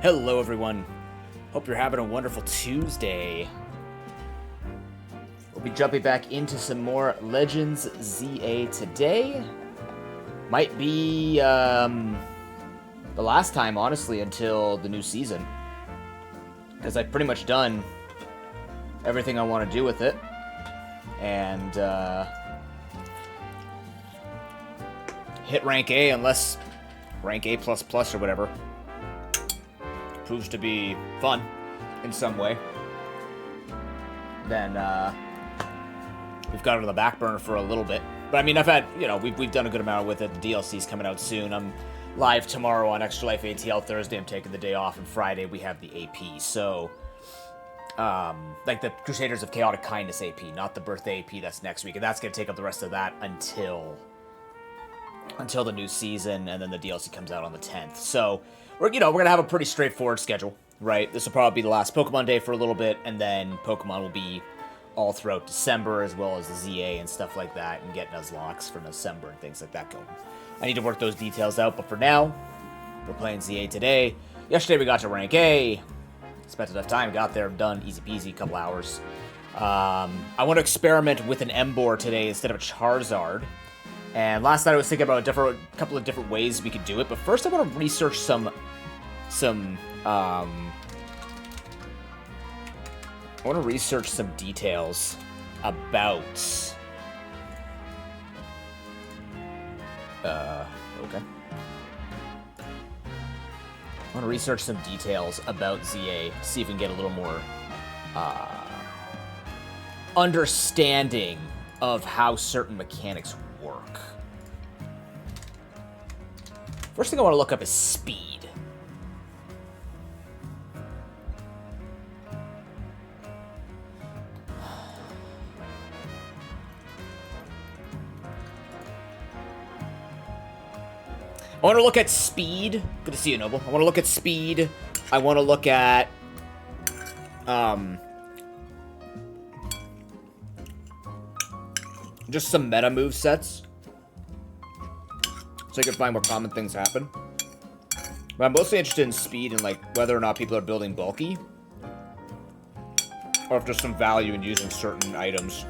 Hello everyone, hope you're having a wonderful Tuesday. We'll be jumping back into some more Legends ZA today. Might be the last time, honestly, until the new season. Because I've pretty much done everything I want to do with it. And hit rank A unless rank A++ or whatever proves to be fun in some way. Then we've got it on the back burner for a little bit. But I mean, I've had, we've done a good amount with it. The DLC's coming out soon. I'm live tomorrow on Extra Life ATL. Thursday I'm taking the day off, and Friday we have the AP. So like the Crusaders of Chaotic Kindness AP, not the birthday AP. That's next week, and that's gonna take up the rest of that until the new season, and then the DLC comes out on the 10th. So we're gonna have a pretty straightforward schedule, right? This will probably be the last Pokemon Day for a little bit, and then Pokemon will be all throughout December, as well as the ZA and stuff like that, and get Nuzlocke for December and things like that going. I need to work those details out, but for now, we're playing ZA today. Yesterday we got to rank A. Spent enough time, got there, done, easy peasy, couple hours. I want to experiment with an Emboar today instead of a Charizard. And last night I was thinking about a couple of different ways we could do it, but first I want to research some details about okay. I want to research some details about ZA, see if we can get a little more understanding of how certain mechanics work. First thing I want to look up is speed. I want to look at speed. Good to see you, Noble. I want to look at speed. I want to look at just some meta move sets, so I can find where common things happen. But I'm mostly interested in speed and like whether or not people are building bulky, or if there's some value in using certain items.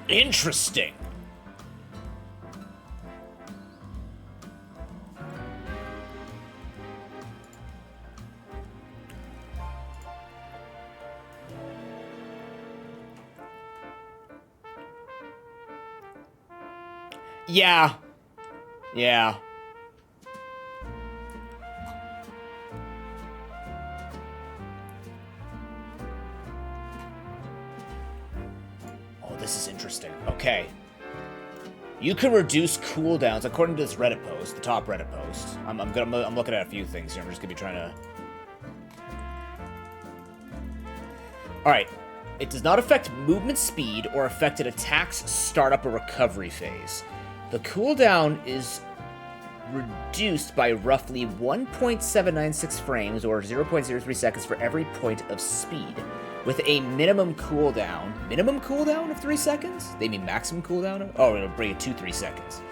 Interesting. Yeah. Yeah. This is interesting. Okay. You can reduce cooldowns according to this Reddit post, the top Reddit post. I'm looking at a few things here. I'm just gonna be trying to. All right. It does not affect movement speed or affect an attack's startup or recovery phase. The cooldown is reduced by roughly 1.796 frames or 0.03 seconds for every point of speed, with a minimum cooldown of 3 seconds? They mean maximum cooldown? Oh, it'll bring it to 3 seconds.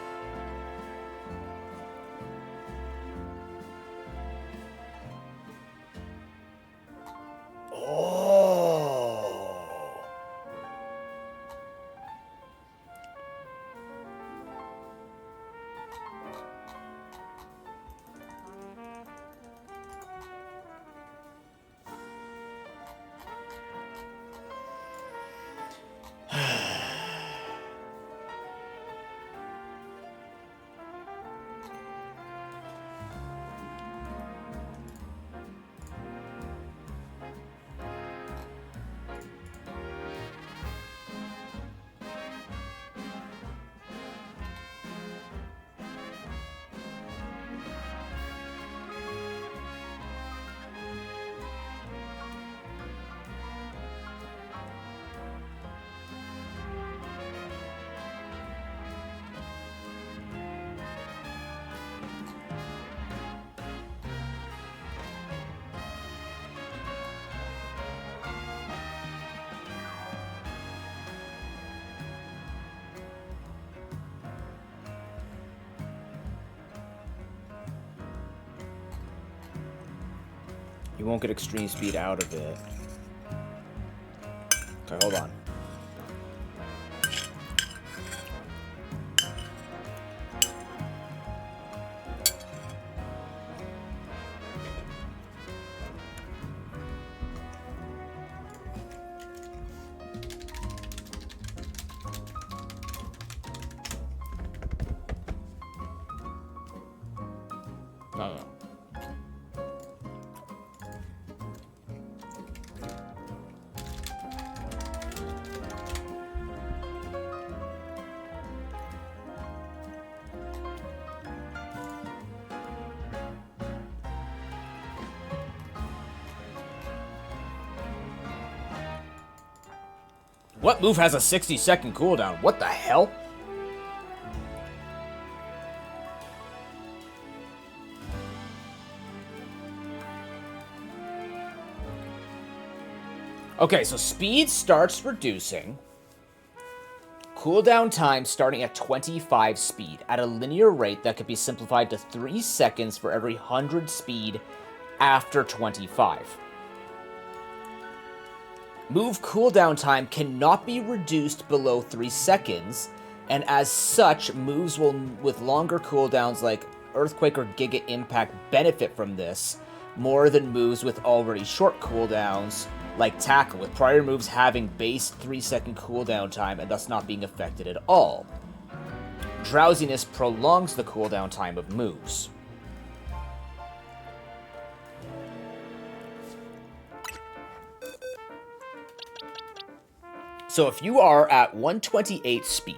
You won't get extreme speed out of it. Okay, hold on. No. What move has a 60-second cooldown? What the hell? Okay, so speed starts reducing. Cooldown time starting at 25 speed at a linear rate that could be simplified to 3 seconds for every 100 speed after 25. Move cooldown time cannot be reduced below 3 seconds, and as such, moves with longer cooldowns like Earthquake or Giga Impact benefit from this more than moves with already short cooldowns like Tackle, with prior moves having base 3-second cooldown time and thus not being affected at all. Drowsiness prolongs the cooldown time of moves. So if you are at 128 speed,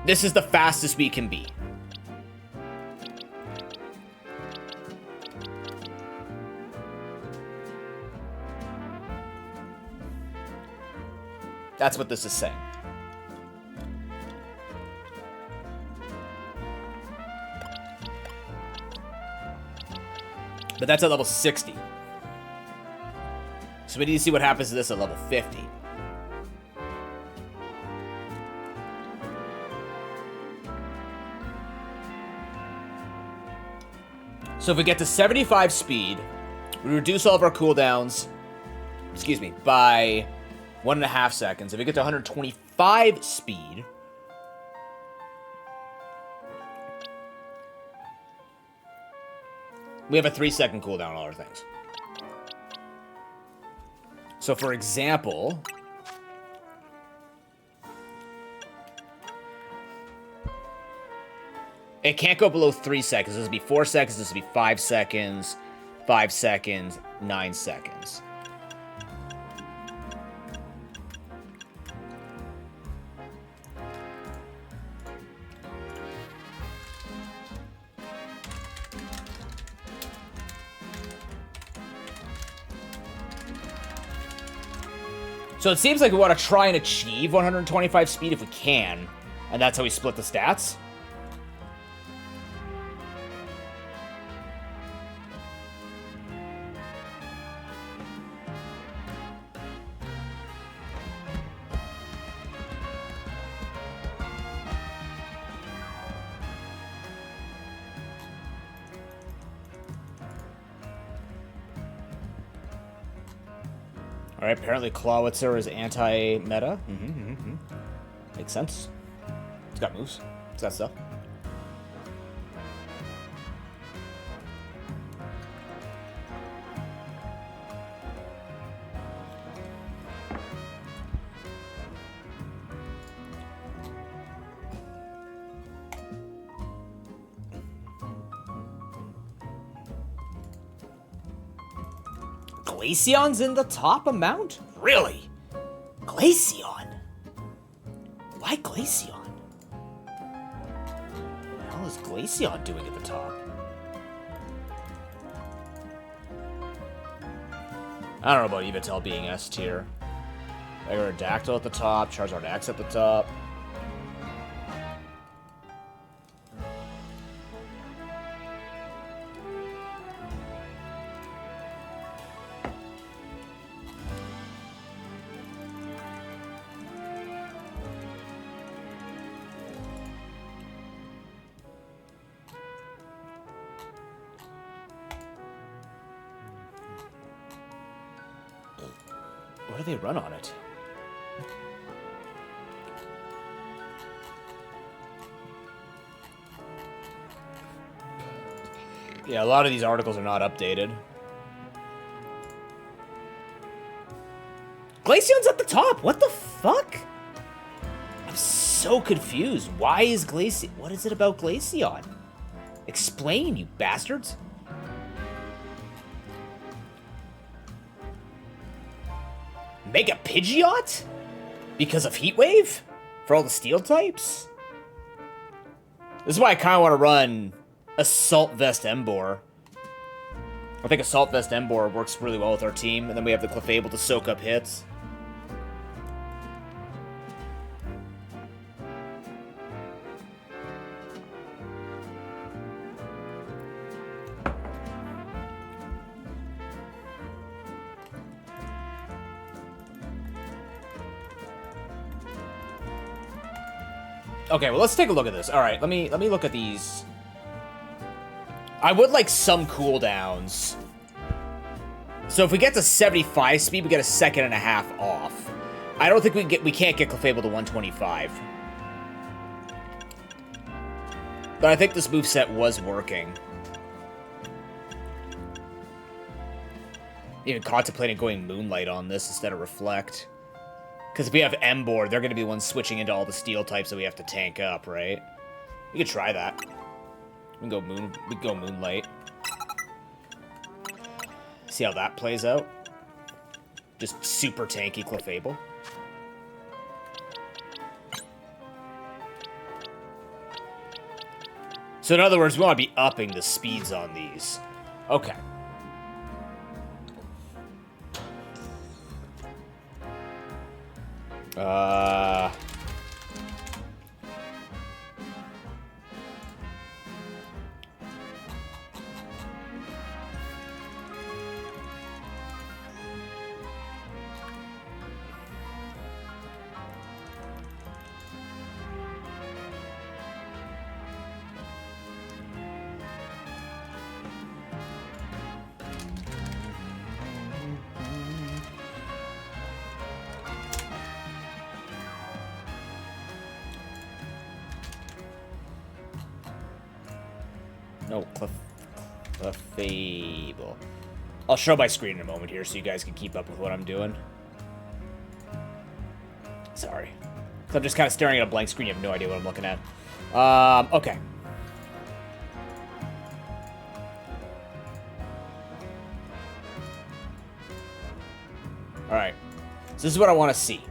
this is the fastest we can be. That's what this is saying. But that's at level 60. So we need to see what happens to this at level 50. So if we get to 75 speed, we reduce all of our cooldowns, by 1.5 seconds. If we get to 125 speed, we have a 3-second cooldown on all our things. So for example, it can't go below 3 seconds. This would be 4 seconds, this would be 5 seconds, 5 seconds, 9 seconds. So it seems like we want to try and achieve 125 speed if we can, and that's how we split the stats. Alright, apparently Clawitzer is anti-meta. Makes sense. It's got moves. It's got stuff. Glaceon's in the top amount? Really? Glaceon? Why Glaceon? What the hell is Glaceon doing at the top? I don't know about Yveltal being S tier. Aerodactyl at the top, Charizard X at the top. What do they run on it? Yeah, a lot of these articles are not updated. Glaceon's at the top. What the fuck? I'm so confused. Why is Glaceon? What is it about Glaceon? Explain, you bastards. Mega Pidgeot? Because of Heatwave? For all the steel types? This is why I kind of want to run Assault Vest Embor. I think Assault Vest Embor works really well with our team, and then we have the Clefable to soak up hits. Okay, well, let's take a look at this. All right, let me look at these. I would like some cooldowns. So if we get to 75 speed, we get a second and a half off. I don't think we can't get Clefable to 125. But I think this moveset was working. Even contemplating going Moonlight on this instead of Reflect. Because if we have Embor, they're going to be the ones switching into all the steel types that we have to tank up, right? We could try that. We can go Moonlight. See how that plays out. Just super tanky Clefable. So in other words, we want to be upping the speeds on these. Okay. No, Clefable. I'll show my screen in a moment here so you guys can keep up with what I'm doing. Sorry. So I'm just kind of staring at a blank screen. You have no idea what I'm looking at. Okay. Alright. So this is what I want to see.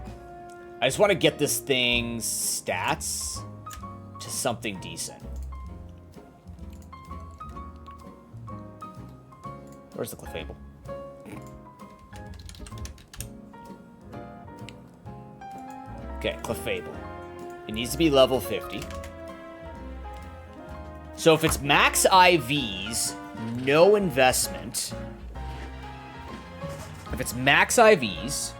I just want to get this thing's stats to something decent. Where's the Clefable? Okay, Clefable. It needs to be level 50. So if it's max IVs, no investment. If it's max IVs,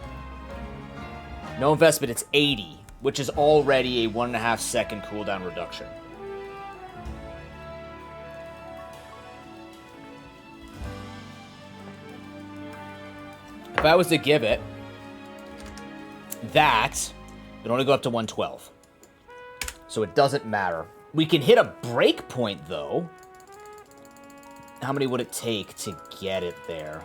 no investment, it's 80, which is already a 1.5 second cooldown reduction. If I was to give it that, it'd only go up to 112. So it doesn't matter. We can hit a break point, though. How many would it take to get it there?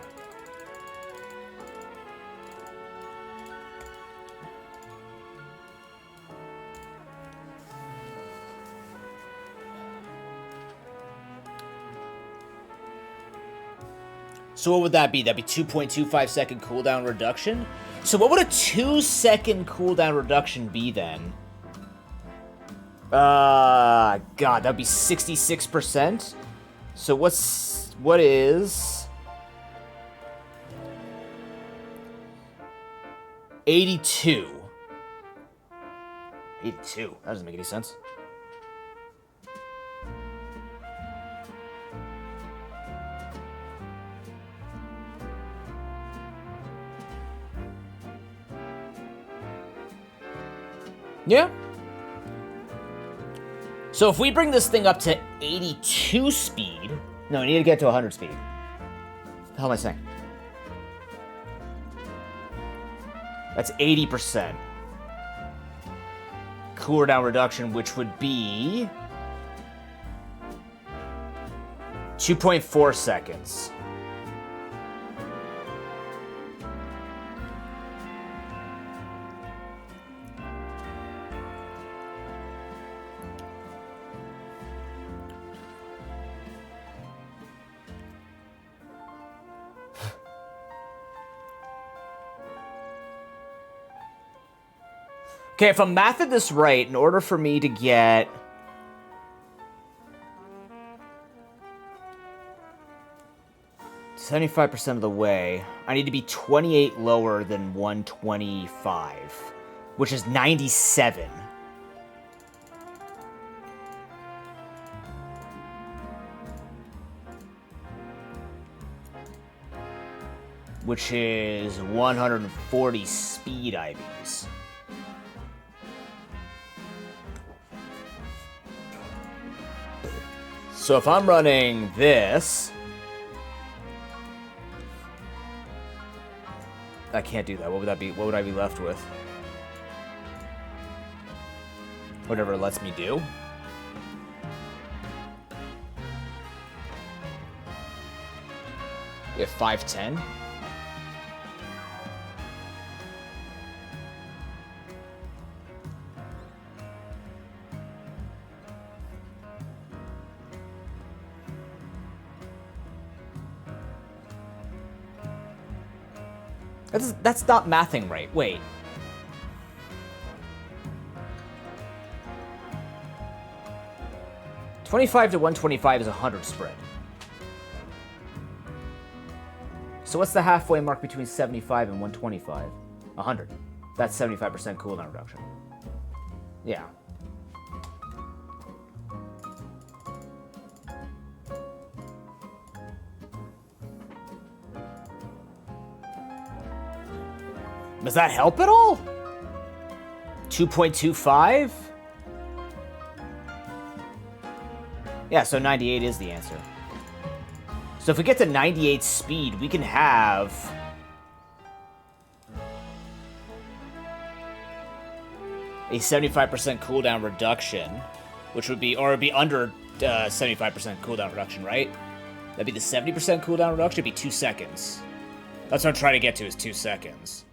So what would that be? That'd be 2.25 second cooldown reduction? So what would a 2 second cooldown reduction be then? God, that'd be 66%. So what is 82? 82. That doesn't make any sense. Yeah. So if we bring this thing up to 82 speed... No, we need to get to 100 speed. What the hell am I saying? That's 80%. Cooldown reduction, which would be 2.4 seconds. Okay, if I'm mathing this right, in order for me to get... ...75% of the way, I need to be 28 lower than 125, which is 97. Which is 140 speed IVs. So if I'm running this... I can't do that. What would that be? What would I be left with? Whatever it lets me do. We have 510. That's not mathing right. Wait. $25 to $125 is 100 spread. So what's the halfway mark between 75 and 125? 100. That's 75% cooldown reduction. Yeah. Does that help at all? 2.25? Yeah, so 98 is the answer. So if we get to 98 speed, we can have... a 75% cooldown reduction, which would be, or it'd be under 75% cooldown reduction, right? That'd be the 70% cooldown reduction, it'd be 2 seconds. That's what I'm trying to get to, is 2 seconds.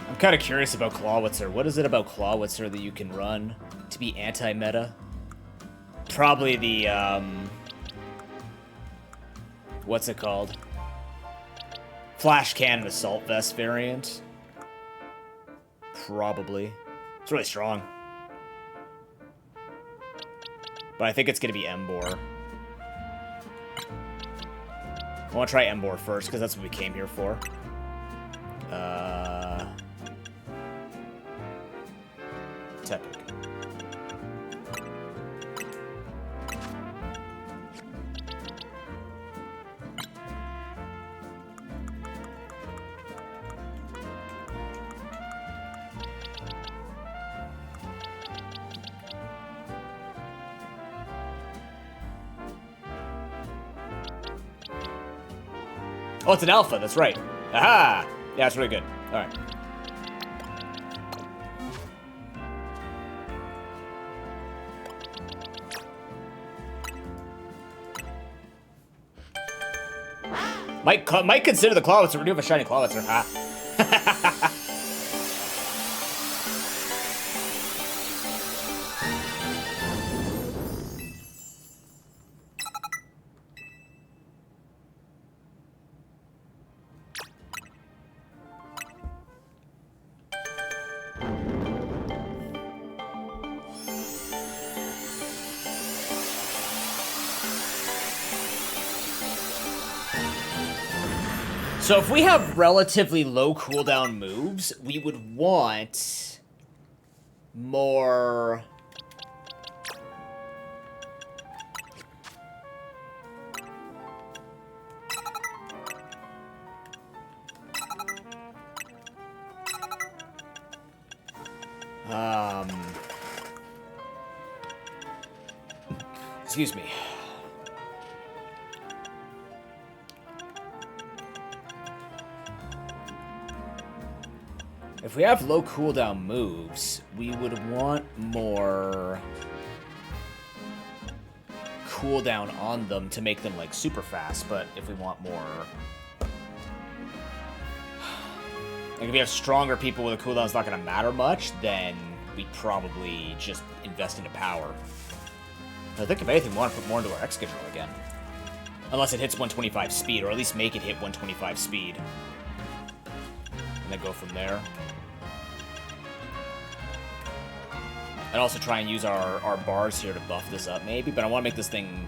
I'm kind of curious about Clawitzer. What is it about Clawitzer that you can run to be anti-meta? Probably the, what's it called? Flash Cannon Assault Vest variant. Probably. It's really strong. But I think it's going to be Embor. I want to try Embor first, because that's what we came here for. Tepic. Oh, it's an alpha, that's right. Aha! Yeah, it's really good. Alright. Might consider the Clawitzer. We do have a shiny Clawitzer. Ha. So if we have relatively low cooldown moves, we would want more Excuse me. If we have low cooldown moves, we would want more cooldown on them to make them like super fast, but if we want more, like if we have stronger people with a cooldown it's not going to matter much, then we probably just invest into power. I think if anything we want to put more into our X control again, unless it hits 125 speed, or at least make it hit 125 speed, and then go from there. I'd also try and use our bars here to buff this up, maybe, but I want to make this thing...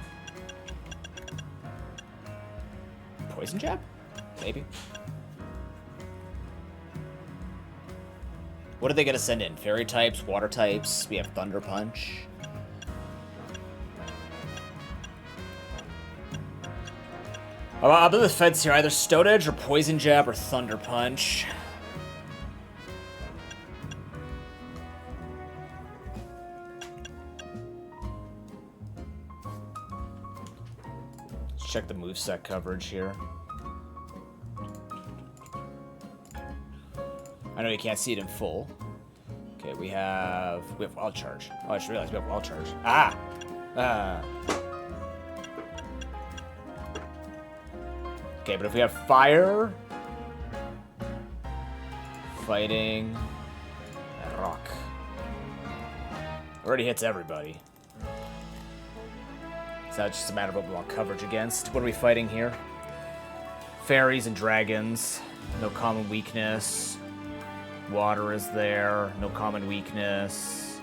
Poison Jab? Maybe. What are they going to send in? Fairy types, water types, we have Thunder Punch. I'll do the fence here, either Stone Edge or Poison Jab or Thunder Punch. Check the moveset coverage here. I know you can't see it in full. Okay, we have Wild Charge. Oh, I just realized we have Wild Charge. Okay, but if we have Fire, Fighting, and Rock. Already hits everybody. So it's just a matter of what we want coverage against. What are we fighting here? Fairies and dragons. No common weakness. Water is there. No common weakness.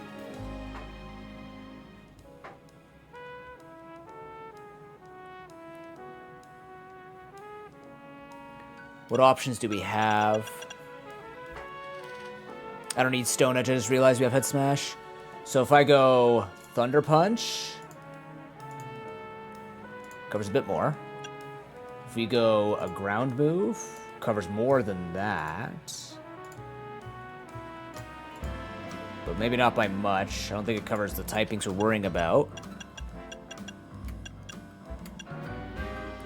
What options do we have? I don't need Stone Edge. I just realized we have Head Smash. So if I go Thunder Punch... covers a bit more. If we go a ground move, covers more than that. But maybe not by much. I don't think it covers the typings we're worrying about.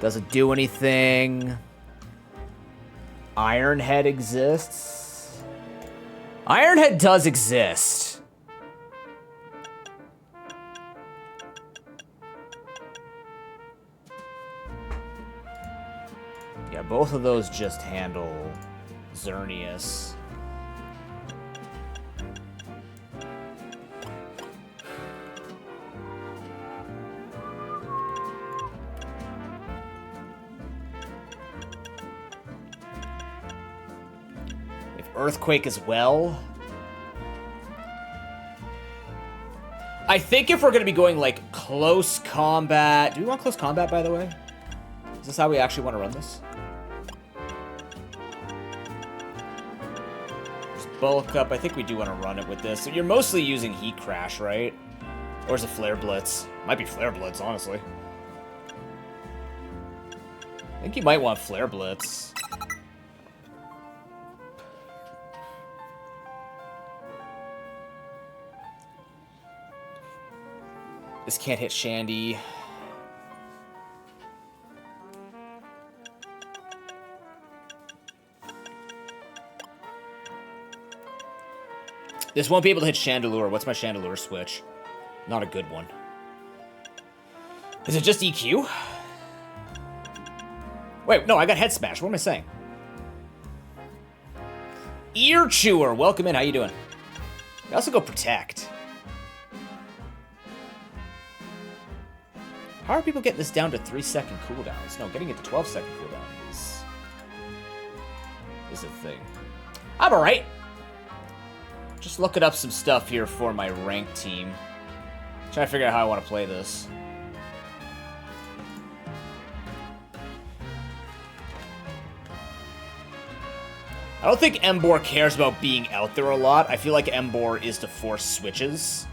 Doesn't do anything. Iron Head exists. Iron Head does exist. Yeah, both of those just handle Xerneas. If Earthquake as well. I think if we're going to be going like close combat... Do we want close combat, by the way? Is this how we actually want to run this? Bulk up. I think we do want to run it with this. So you're mostly using Heat Crash, right? Or is it Flare Blitz? Might be Flare Blitz, honestly. I think you might want Flare Blitz. This can't hit Shandy. This won't be able to hit Chandelure. What's my Chandelure switch? Not a good one. Is it just EQ? Wait, no, I got Head Smash. What am I saying? Ear Chewer. Welcome in. How you doing? I also go Protect. How are people getting this down to 3-second cooldowns? No, getting it to 12-second cooldown is a thing. I'm alright. Just looking up some stuff here for my ranked team. Trying to figure out how I want to play this. I don't think Emboar cares about being out there a lot. I feel like Emboar is to force switches.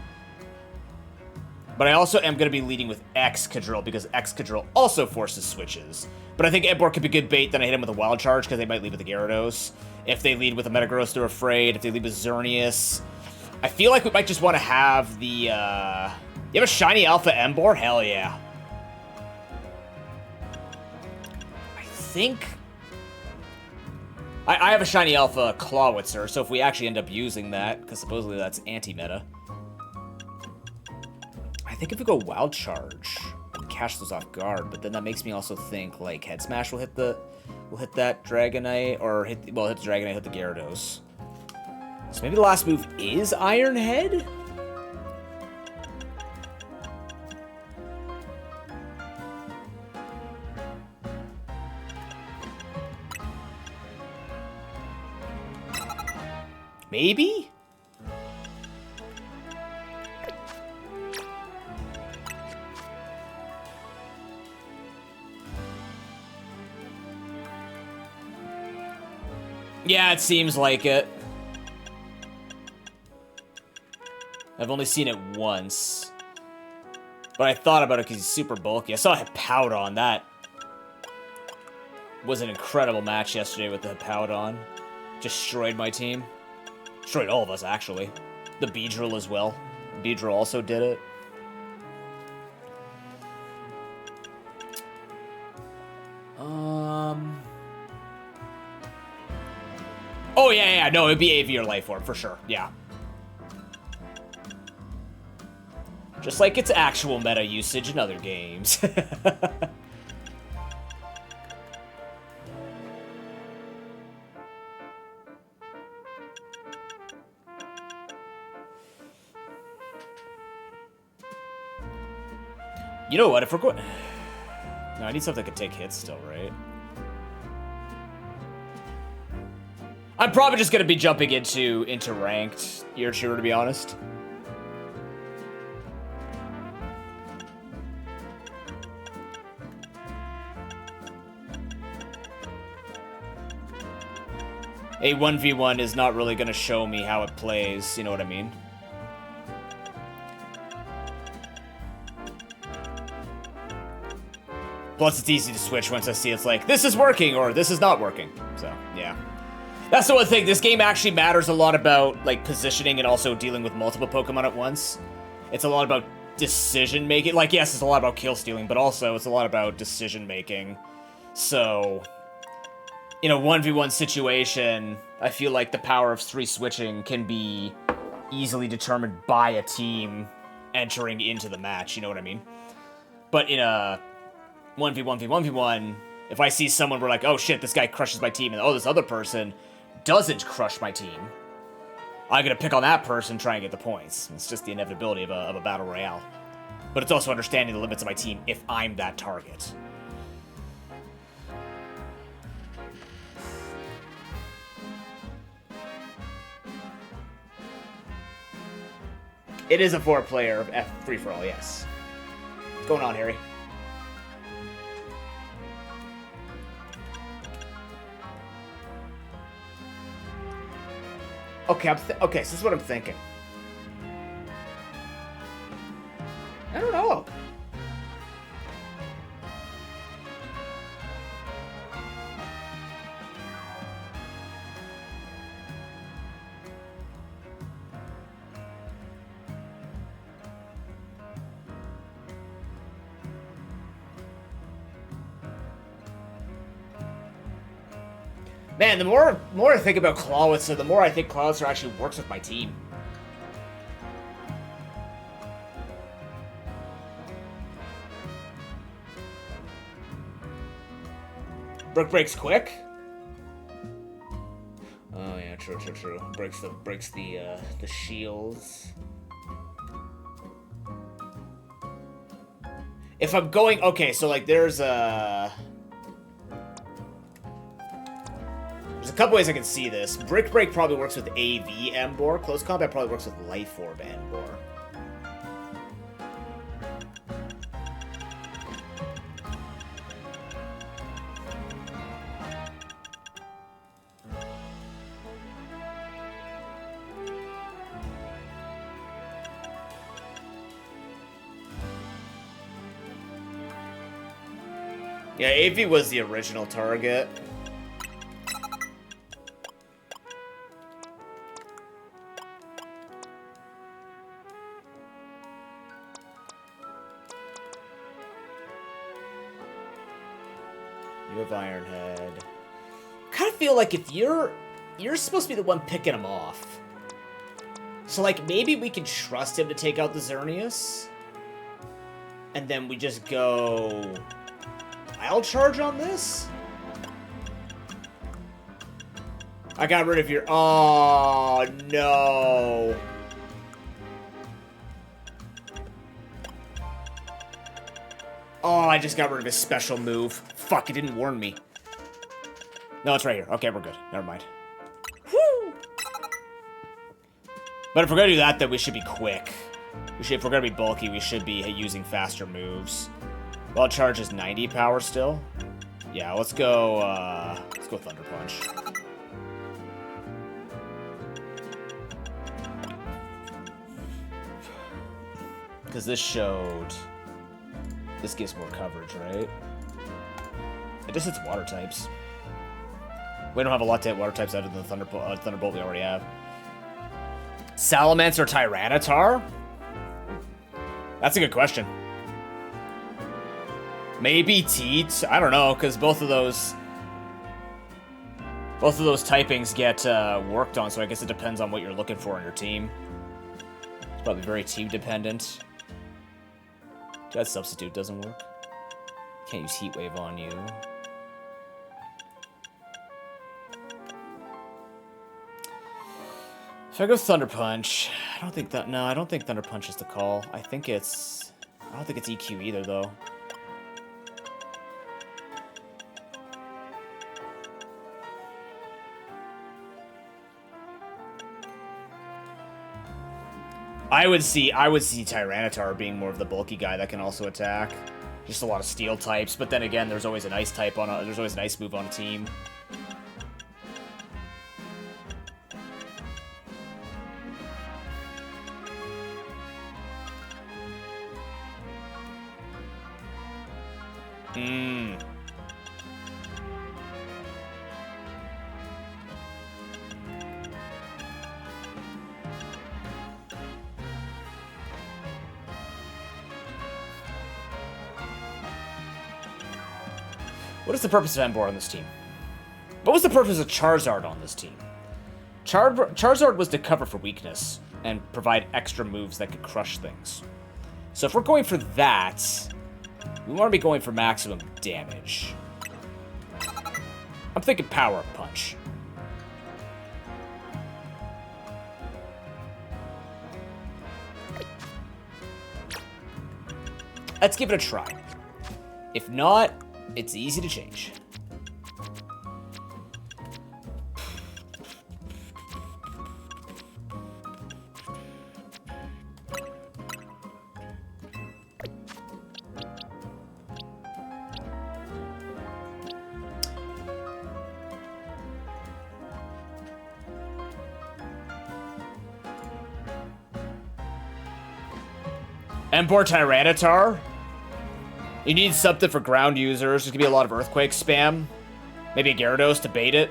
But I also am going to be leading with Excadrill because Excadrill also forces switches. But I think Emboar could be good bait, then I hit him with a Wild Charge because they might lead with the Gyarados. If they lead with a Metagross, they're afraid. If they lead with Xerneas, I feel like we might just want to have the, You have a shiny Alpha Embor? Hell yeah. I think... I have a shiny Alpha Clawitzer, so if we actually end up using that, because supposedly that's anti-meta. I think if we go Wild Charge, and catch those off guard, but then that makes me also think, like, Head Smash will hit that Dragonite, or hit the Dragonite, hit the Gyarados. So maybe the last move is Iron Head? Maybe? Yeah, it seems like it. I've only seen it once. But I thought about it because he's super bulky. I saw Hippowdon. That was an incredible match yesterday with the Hippowdon. Destroyed my team. Destroyed all of us, actually. The Beedrill as well. Beedrill also did it. Oh, yeah, no, it'd be AV or Life Orb, for sure, yeah. Just like its actual meta usage in other games. You know what, if we're going... No, I need something that can take hits still, right? I'm probably just going to be jumping into ranked Earchewer, to be honest. A 1v1 is not really going to show me how it plays, you know what I mean? Plus, it's easy to switch once I see it's like, this is working, or this is not working. So, yeah. That's the one thing. This game actually matters a lot about, like, positioning and also dealing with multiple Pokemon at once. It's a lot about decision-making. Like, yes, it's a lot about kill-stealing, but also it's a lot about decision-making. So, in a 1v1 situation, I feel like the power of 3 switching can be easily determined by a team entering into the match, you know what I mean? But in a 1v1, if I see someone where like, oh shit, this guy crushes my team, and oh, this other person doesn't crush my team, I'm gonna pick on that person, try and get the points. It's just the inevitability of a battle royale. But it's also understanding the limits of my team if I'm that target. It is a 4-player free-for-all, yes. What's going on, Harry? Okay, okay, so this is what I'm thinking. I don't know. Man, the more I think about Clawitzer, the more I think Clawitzer actually works with my team. Brook breaks quick. Oh yeah, true. Breaks the shields. If I'm going, okay, so like there's a couple ways I can see this. Brick Break probably works with AV Embor. Close Combat probably works with Life Orb Embor. Yeah, AV was the original target. Remove Ironhead. I kind of feel like if you're supposed to be the one picking him off. So, like, maybe we can trust him to take out the Xerneas. And then we just go... I'll charge on this? I got rid of your... Oh, no. Oh, I just got rid of his special move. Fuck, it didn't warn me. No, it's right here. Okay, we're good. Never mind. Woo! But if we're gonna do that, then we should be quick. If we're gonna be bulky, we should be using faster moves. Well, charge is 90 power still. Yeah, let's go Thunder Punch. Because this gives more coverage, right? It just hits water types. We don't have a lot to hit water types out of the Thunderbolt we already have. Salamence or Tyranitar? That's a good question. Maybe Teat? I don't know, because both of those typings get worked on, so I guess it depends on what you're looking for in your team. It's probably very team dependent. That substitute doesn't work. Can't use Heat Wave on you. If I go Thunder Punch, I don't think Thunder Punch is the call. I don't think it's EQ either, though. I would see Tyranitar being more of the bulky guy that can also attack. Just a lot of steel types, but then again, there's always an ice type there's always an ice move on a team. What is the purpose of Emboar on this team? What was the purpose of Charizard on this team? Charizard was to cover for weakness and provide extra moves that could crush things. So if we're going for that, we want to be going for maximum damage. I'm thinking Power Punch. Let's give it a try. If not, it's easy to change. Emboar Tyranitar? You need something for ground users. There's gonna be a lot of Earthquake spam. Maybe a Gyarados to bait it.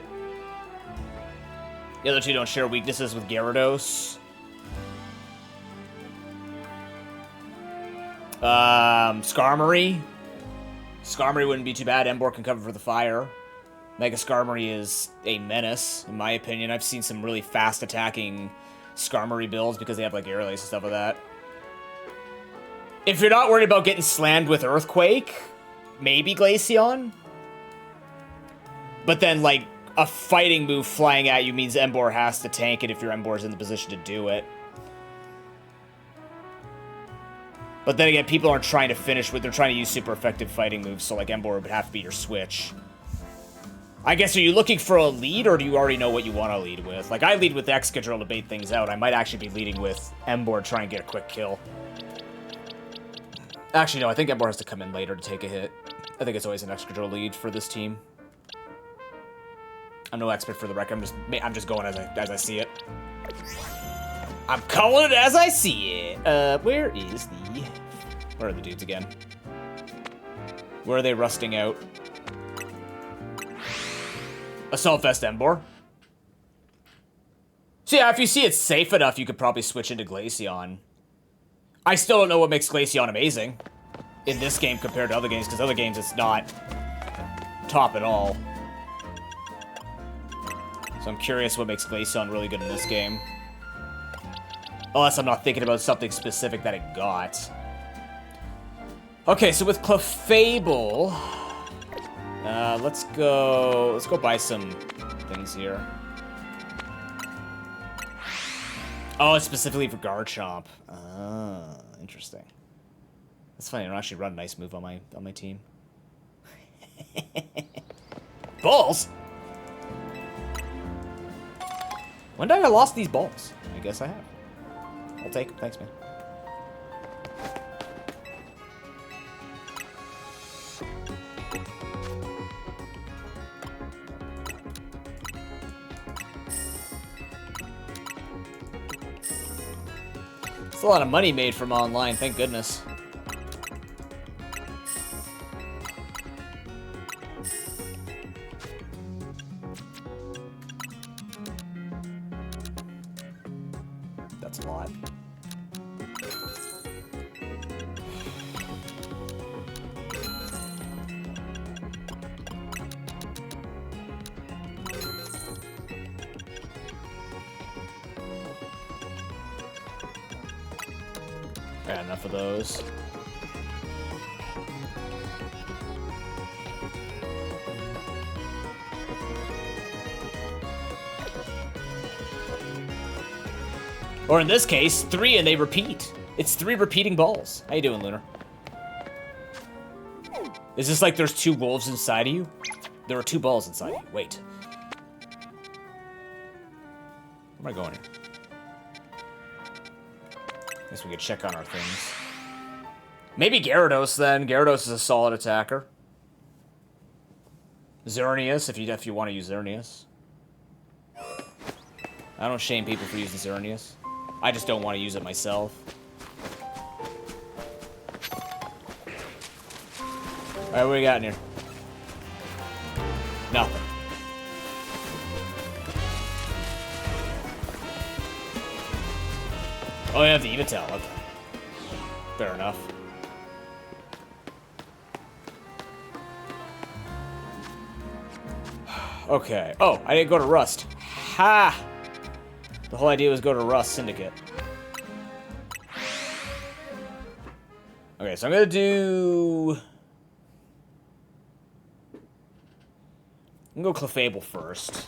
The other two don't share weaknesses with Gyarados. Skarmory. Skarmory wouldn't be too bad. Emboar can cover for the fire. Mega Skarmory is a menace, in my opinion. I've seen some really fast attacking Skarmory builds because they have like Air Lace and stuff like that. If you're not worried about getting slammed with Earthquake, maybe Glaceon. But then, like, a fighting move flying at you means Emboar has to tank it if your Emboar's in the position to do it. But then again, people aren't trying to finish with, they're trying to use super effective fighting moves, so like Emboar would have to be your switch. I guess, are you looking for a lead, or do you already know what you want to lead with? Like, I lead with Excadrill to bait things out. I might actually be leading with Emboar to try and get a quick kill. Actually, no, I think Emboar has to come in later to take a hit. I think it's always an Excadrill lead for this team. I'm no expert for the record. I'm just going as I see it. I'm calling it as I see it. Where are the dudes again? Where are they rusting out? Assault Vest Emboar. So yeah, if you see it's safe enough, you could probably switch into Glaceon. I still don't know what makes Glaceon amazing in this game compared to other games, because other games it's not top it all. So I'm curious what makes Glaceon really good in this game. Unless I'm not thinking about something specific that it got. Okay, so with Clefable, let's go buy some things here. Oh, it's specifically for Garchomp. Ah, interesting. That's funny. I don't actually run a nice move on my team. Balls? When did I lost these balls? I guess I have. I'll take them. Thanks, man. It's a lot of money made from online, thank goodness. That's a lot. Got enough of those. Or in this case, 3 and they repeat. It's 3 repeating balls. How you doing, Lunar? Is this like there's 2 wolves inside of you? There are 2 balls inside of you. Wait. Where am I going here? Guess we could check on our things. Maybe Gyarados then. Gyarados is a solid attacker. Xerneas, if you want to use Xerneas. I don't shame people for using Xerneas. I just don't want to use it myself. Alright, what do we got in here? Nothing. Oh, you have the Evital. Okay. Fair enough. Okay. Oh, I didn't go to Rust. Ha! The whole idea was go to Rust Syndicate. Okay, so I'm gonna do... I'm gonna go Clefable first.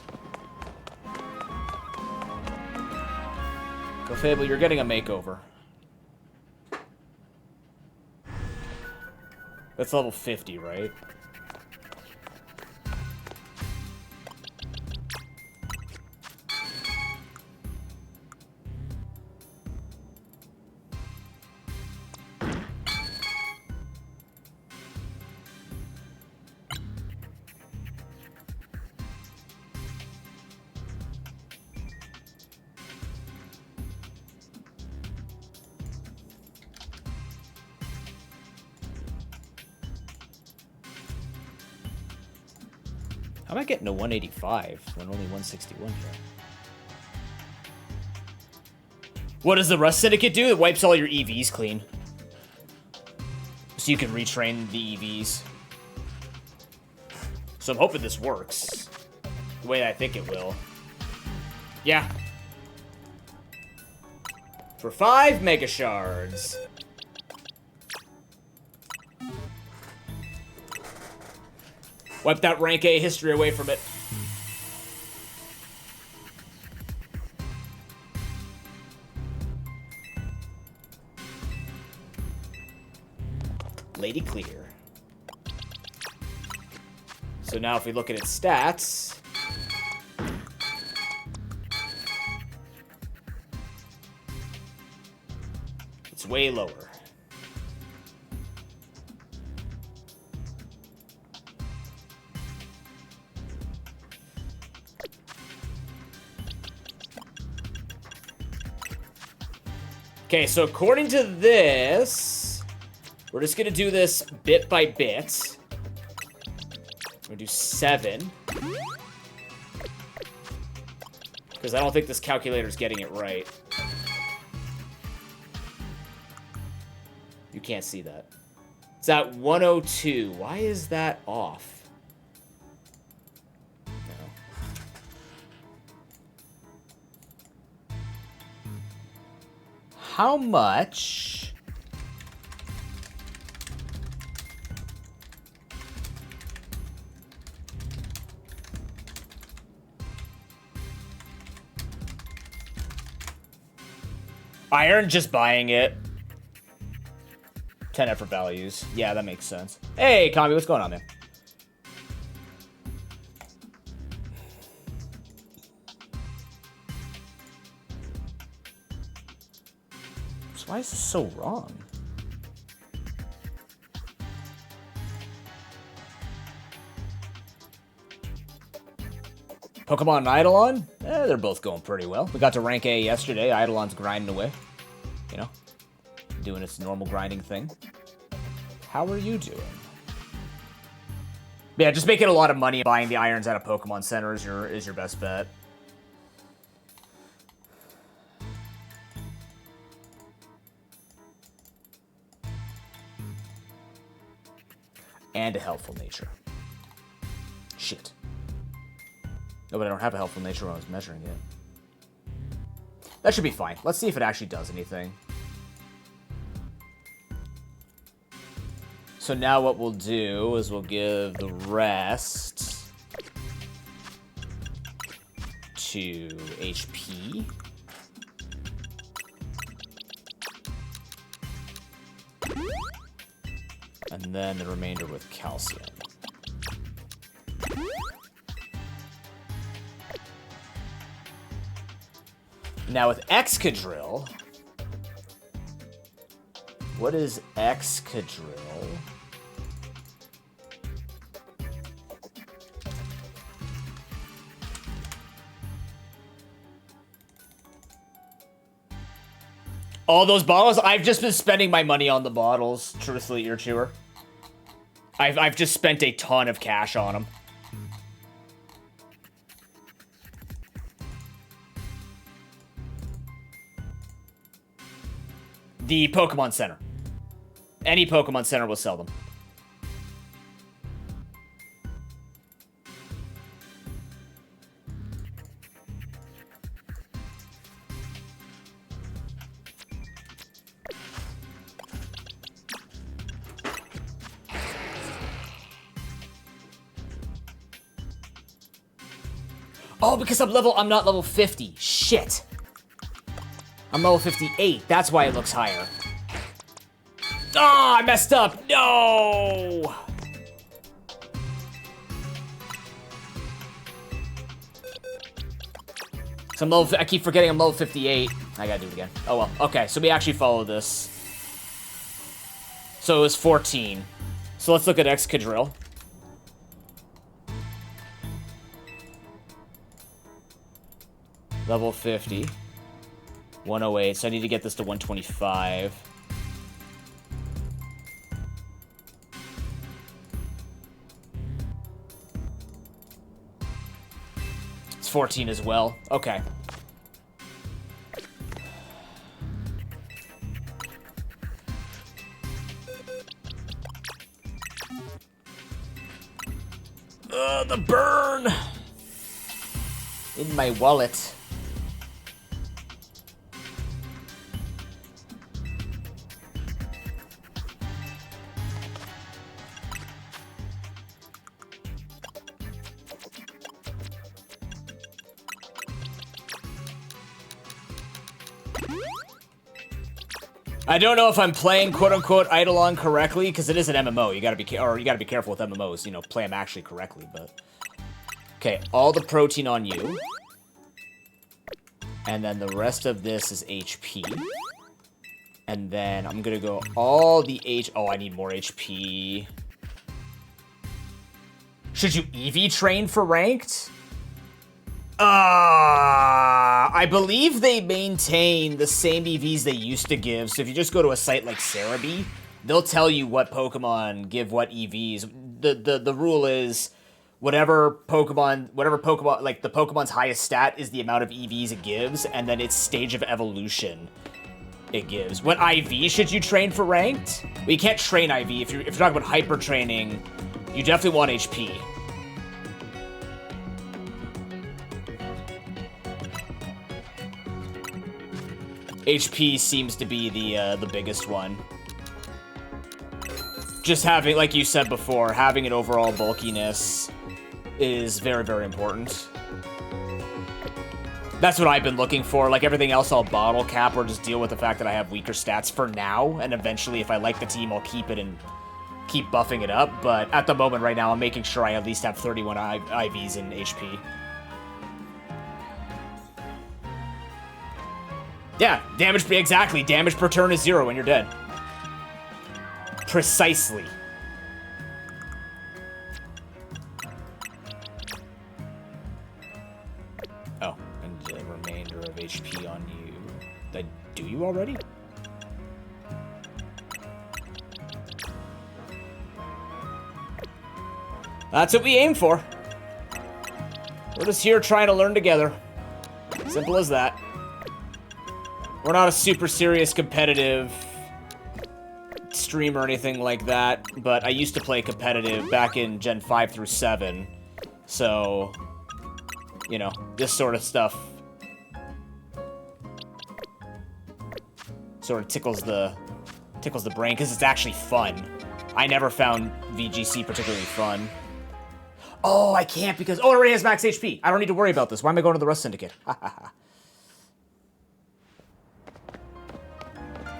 Clefable, you're getting a makeover. That's level 50, right? How am I getting to 185 when only 161 here? What does the Rust Syndicate do? It wipes all your EVs clean. So you can retrain the EVs. So I'm hoping this works. The way I think it will. Yeah. For 5 Mega Shards. Wipe that rank A history away from it. Lady Clear. So now if we look at its stats... it's way lower. Okay, so according to this, we're just gonna do this bit by bit. We're gonna do 7. Because I don't think this calculator's getting it right. You can't see that. It's at 102. Why is that off? How much... Iron, just buying it. 10 effort values. Yeah, that makes sense. Hey, Kami, what's going on, man? So why is this so wrong? Pokemon and Eidolon? They're both going pretty well. We got to rank A yesterday. Eidolon's grinding away. You know, doing its normal grinding thing. How are you doing? Yeah, just making a lot of money buying the irons at a Pokemon Center is your best bet. And a helpful nature. Shit. No, but I don't have a helpful nature when I was measuring it. That should be fine. Let's see if it actually does anything. So now what we'll do is we'll give the rest to HP. And then the remainder with calcium. Now with Excadrill, what is Excadrill? All those bottles? I've just been spending my money on the bottles, truthfully, Ear Chewer. I've just spent a ton of cash on them. The Pokemon Center. Any Pokemon Center will sell them. Oh, because I'm not level 50. Shit. I'm level 58. That's why it looks higher. Oh, I messed up. No. So I keep forgetting I'm level 58. I gotta do it again. Oh well. Okay, so we actually follow this. So it was 14. So let's look at Excadrill. Level 50. 108, so I need to get this to 125. It's 14 as well. Okay. The burn! In my wallet. I don't know if I'm playing quote-unquote Eidolon correctly because it is an MMO. You gotta be careful with MMOs. You know, play them actually correctly. But okay, all the protein on you, and then the rest of this is HP. And then I'm gonna go all the Oh, I need more HP. Should you EV train for ranked? I believe they maintain the same EVs they used to give. So if you just go to a site like Cerebi, they'll tell you what Pokemon give what EVs. The rule is whatever Pokemon, like the Pokemon's highest stat is the amount of EVs it gives, and then its stage of evolution it gives. What IV should you train for ranked? Well, you can't train IV. If you're talking about hyper training, you definitely want HP. HP seems to be the biggest one. Just having, like you said before, having an overall bulkiness is very, very important. That's what I've been looking for. Like, everything else I'll bottle cap or just deal with the fact that I have weaker stats for now, and eventually, if I like the team, I'll keep it and keep buffing it up. But at the moment right now, I'm making sure I at least have 31 IVs in HP. Yeah, damage, exactly. Damage per turn is 0 when you're dead. Precisely. Oh, and the remainder of HP on you. That do you already? That's what we aim for. We're just here trying to learn together. Simple as that. We're not a super serious competitive stream or anything like that, but I used to play competitive back in Gen 5 through 7. So, you know, this sort of stuff sort of tickles the brain because it's actually fun. I never found VGC particularly fun. Oh, I can't because... Oh, it already has max HP. I don't need to worry about this. Why am I going to the Rust Syndicate?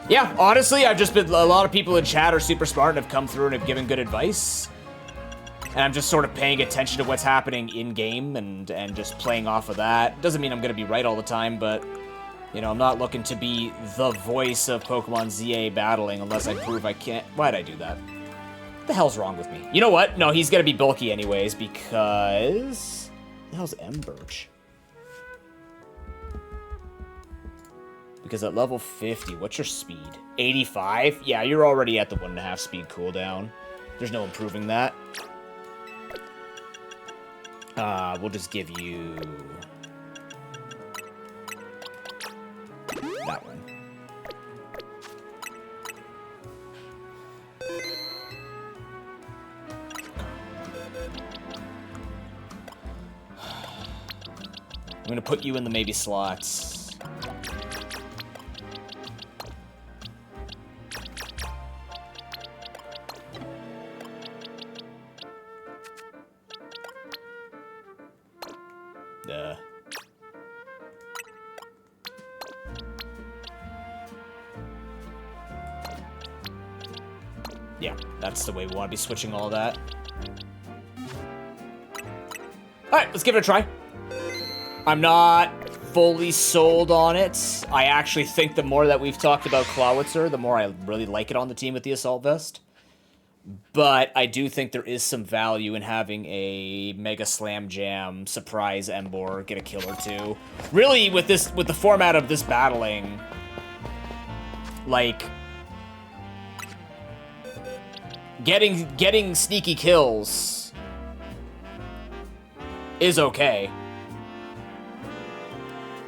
Yeah, honestly, I've just been... A lot of people in chat are super smart and have come through and have given good advice. And I'm just sort of paying attention to what's happening in-game and just playing off of that. Doesn't mean I'm going to be right all the time, but... You know, I'm not looking to be the voice of Pokemon ZA battling unless I prove I can't... Why'd I do that? What the hell's wrong with me? You know what? No, he's gonna be bulky anyways, because... What the hell's M-Birch? Because at level 50, what's your speed? 85? Yeah, you're already at the 1.5 speed cooldown. There's no improving that. We'll just give you... that one. I'm gonna put you in the maybe slots. Duh. Yeah, that's the way we want to be switching all that. Alright, let's give it a try. I'm not fully sold on it. I actually think the more that we've talked about Clawitzer, the more I really like it on the team with the Assault Vest. But I do think there is some value in having a Mega Slam Jam surprise Emboar get a kill or two. Really, with the format of this battling, like... Getting sneaky kills is okay.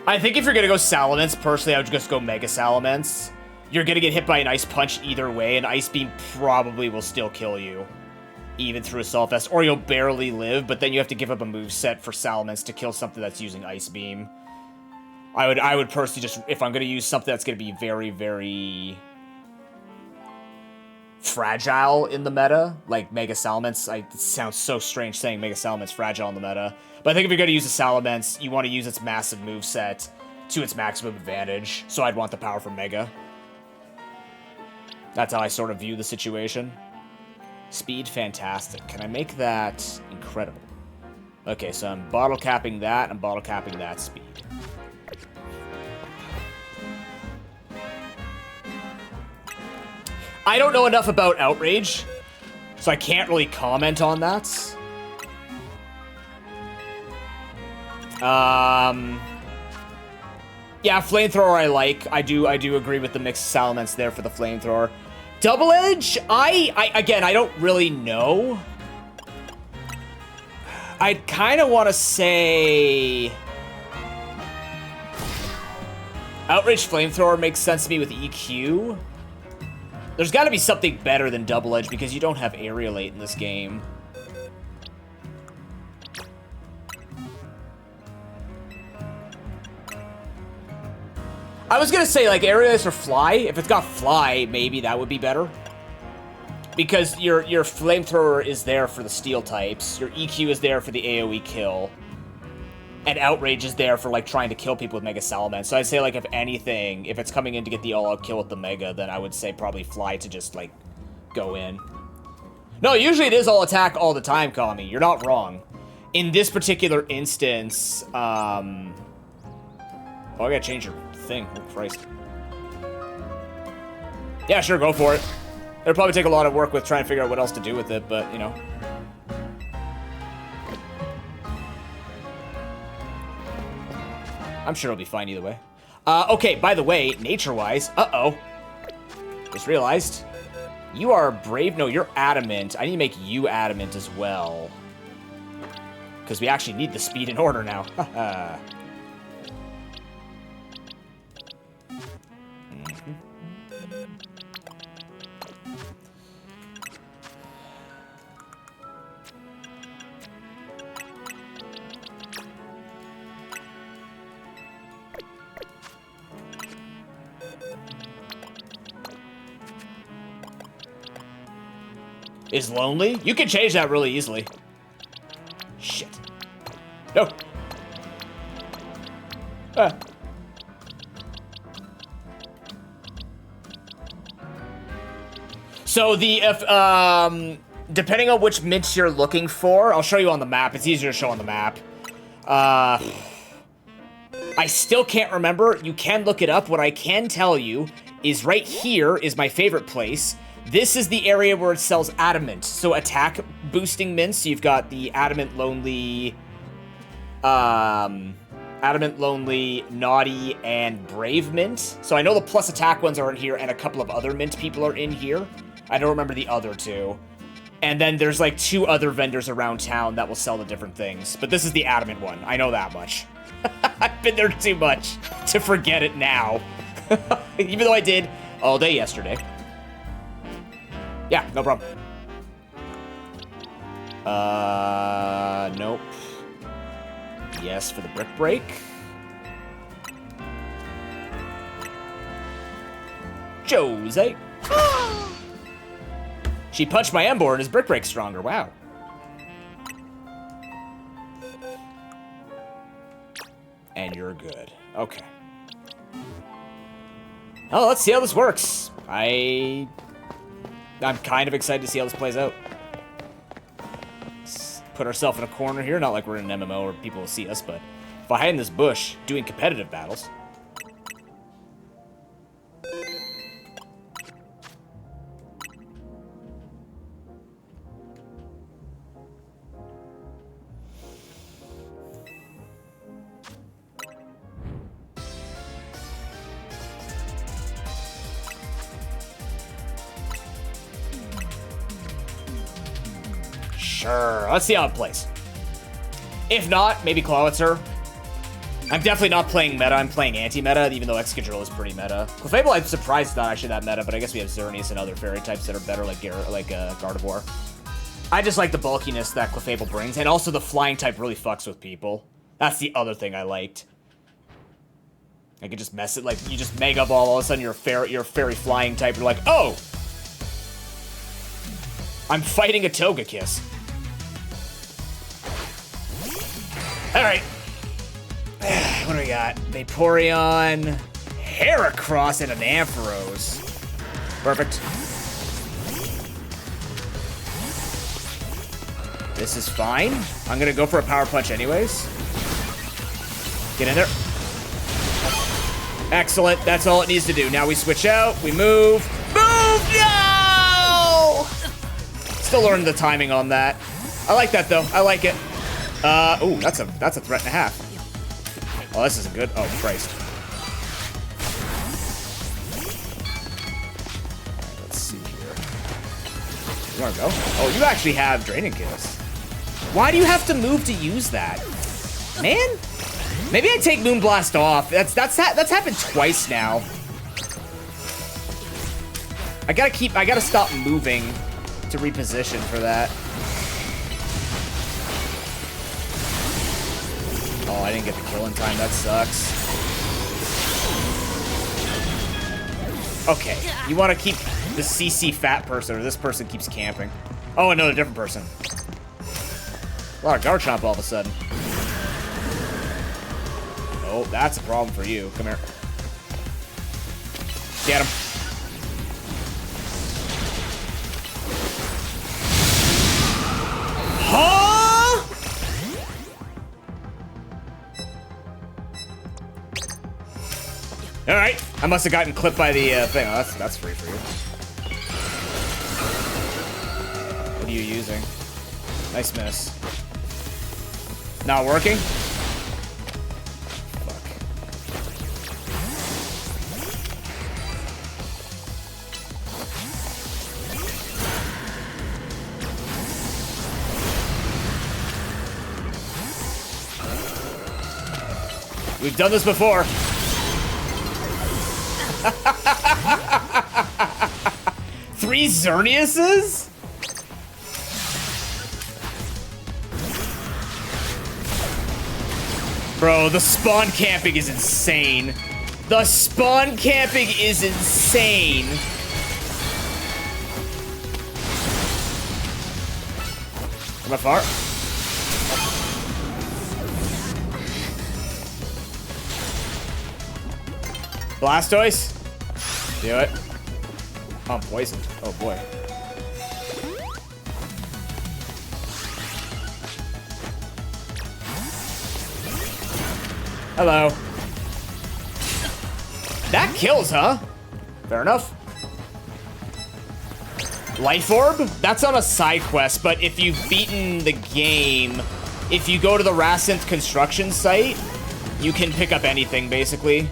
I think if you're gonna go Salamence, personally, I would just go Mega Salamence. You're gonna get hit by an Ice Punch either way, and Ice Beam probably will still kill you, even through Assault Vest, or you'll barely live, but then you have to give up a moveset for Salamence to kill something that's using Ice Beam. I would personally just, if I'm gonna use something that's gonna be very, very... fragile in the meta, like Mega Salamence. It sounds so strange saying Mega Salamence fragile in the meta, but I think if you're going to use a Salamence, you want to use its massive moveset to its maximum advantage, so I'd want the power from Mega. That's how I sort of view the situation. Speed, fantastic. Can I make that incredible? Okay, so I'm bottle capping that, I'm bottle capping that speed. I don't know enough about Outrage, so I can't really comment on that. Yeah, Flamethrower I like. I do agree with the mixed Salamence there for the Flamethrower. Double Edge, again, I don't really know. I'd kind of want to say... Outrage Flamethrower makes sense to me with EQ. There's got to be something better than Double Edge because you don't have Aerialate in this game. I was gonna say, like, areas for fly. If it's got fly, maybe that would be better. Because your flamethrower is there for the steel types. Your EQ is there for the AoE kill. And outrage is there for, like, trying to kill people with Mega Salamence. So I'd say, like, if anything, if it's coming in to get the all-out kill with the Mega, then I would say probably fly to just, like, go in. No, usually it is all attack all the time, Kami. You're not wrong. In this particular instance, oh, I gotta change your thing. Oh, Christ. Yeah, sure, go for it. It'll probably take a lot of work with trying to figure out what else to do with it, but, you know. I'm sure it'll be fine either way. Okay, by the way, nature-wise, uh-oh. Just realized. You are brave. No, you're adamant. I need to make you adamant as well. Because we actually need the speed in order now. Haha. Is lonely? You can change that really easily. Shit. No. Ah. So the depending on which mint you're looking for, I'll show you on the map. It's easier to show on the map. I still can't remember. You can look it up. What I can tell you is right here is my favorite place. This is the area where it sells adamant, so attack boosting mints. So you've got the adamant lonely, naughty, and brave mint. So I know the plus attack ones are in here, and a couple of other mint people are in here. I don't remember the other two. And then there's like 2 other vendors around town that will sell the different things. But this is the adamant one. I know that much. I've been there too much to forget it now. Even though I did all day yesterday. Yeah, no problem. Nope. Yes for the brick break. Jose. She punched my Ember and his brick break stronger. Wow. And you're good. Okay. Oh, let's see how this works. I'm kind of excited to see how this plays out. Let's put ourselves in a corner here. Not like we're in an MMO where people will see us, but if I hide in this bush doing competitive battles. Sure, let's see how it plays. If not, maybe Clawitzer. I'm definitely not playing meta, I'm playing anti-meta, even though Excadrill is pretty meta. Clefable, I'm surprised it's not actually that meta, but I guess we have Xerneas and other fairy types that are better, like Gardevoir. I just like the bulkiness that Clefable brings, and also the flying type really fucks with people. That's the other thing I liked. I could just mess it, like, you just Mega Ball, all of a sudden you're a fairy flying type, you're like, oh! I'm fighting a Togekiss. Alright. What do we got? Vaporeon, Heracross, and an Ampharos. Perfect. This is fine. I'm gonna go for a Power Punch anyways. Get in there. Excellent. That's all it needs to do. Now we switch out. We move. Move! No! Still learning the timing on that. I like that though. I like it. Ooh, that's a threat and a half. Oh, this isn't good. Oh, Christ. Alright, let's see here. You wanna go? Oh, you actually have Draining Kiss. Why do you have to move to use that? Man? Maybe I take Moonblast off. That's happened twice now. I gotta stop moving to reposition for that. Oh, I didn't get the kill in time. That sucks. Okay, you want to keep the CC fat person, or this person keeps camping. Oh, another different person. A lot of Garchomp all of a sudden. Oh, that's a problem for you. Come here. Get him. Huh? All right, I must have gotten clipped by the thing. Oh, that's free for you. What are you using? Nice miss. Not working? Fuck. We've done this before. Three Xerneases? Bro, the spawn camping is insane. The spawn camping is insane. Am I far? Blastoise? Do it. Oh, I'm poisoned. Oh boy. Hello. That kills, huh? Fair enough. Life Orb? That's on a side quest, but if you've beaten the game, if you go to the Racynth construction site, you can pick up anything, basically.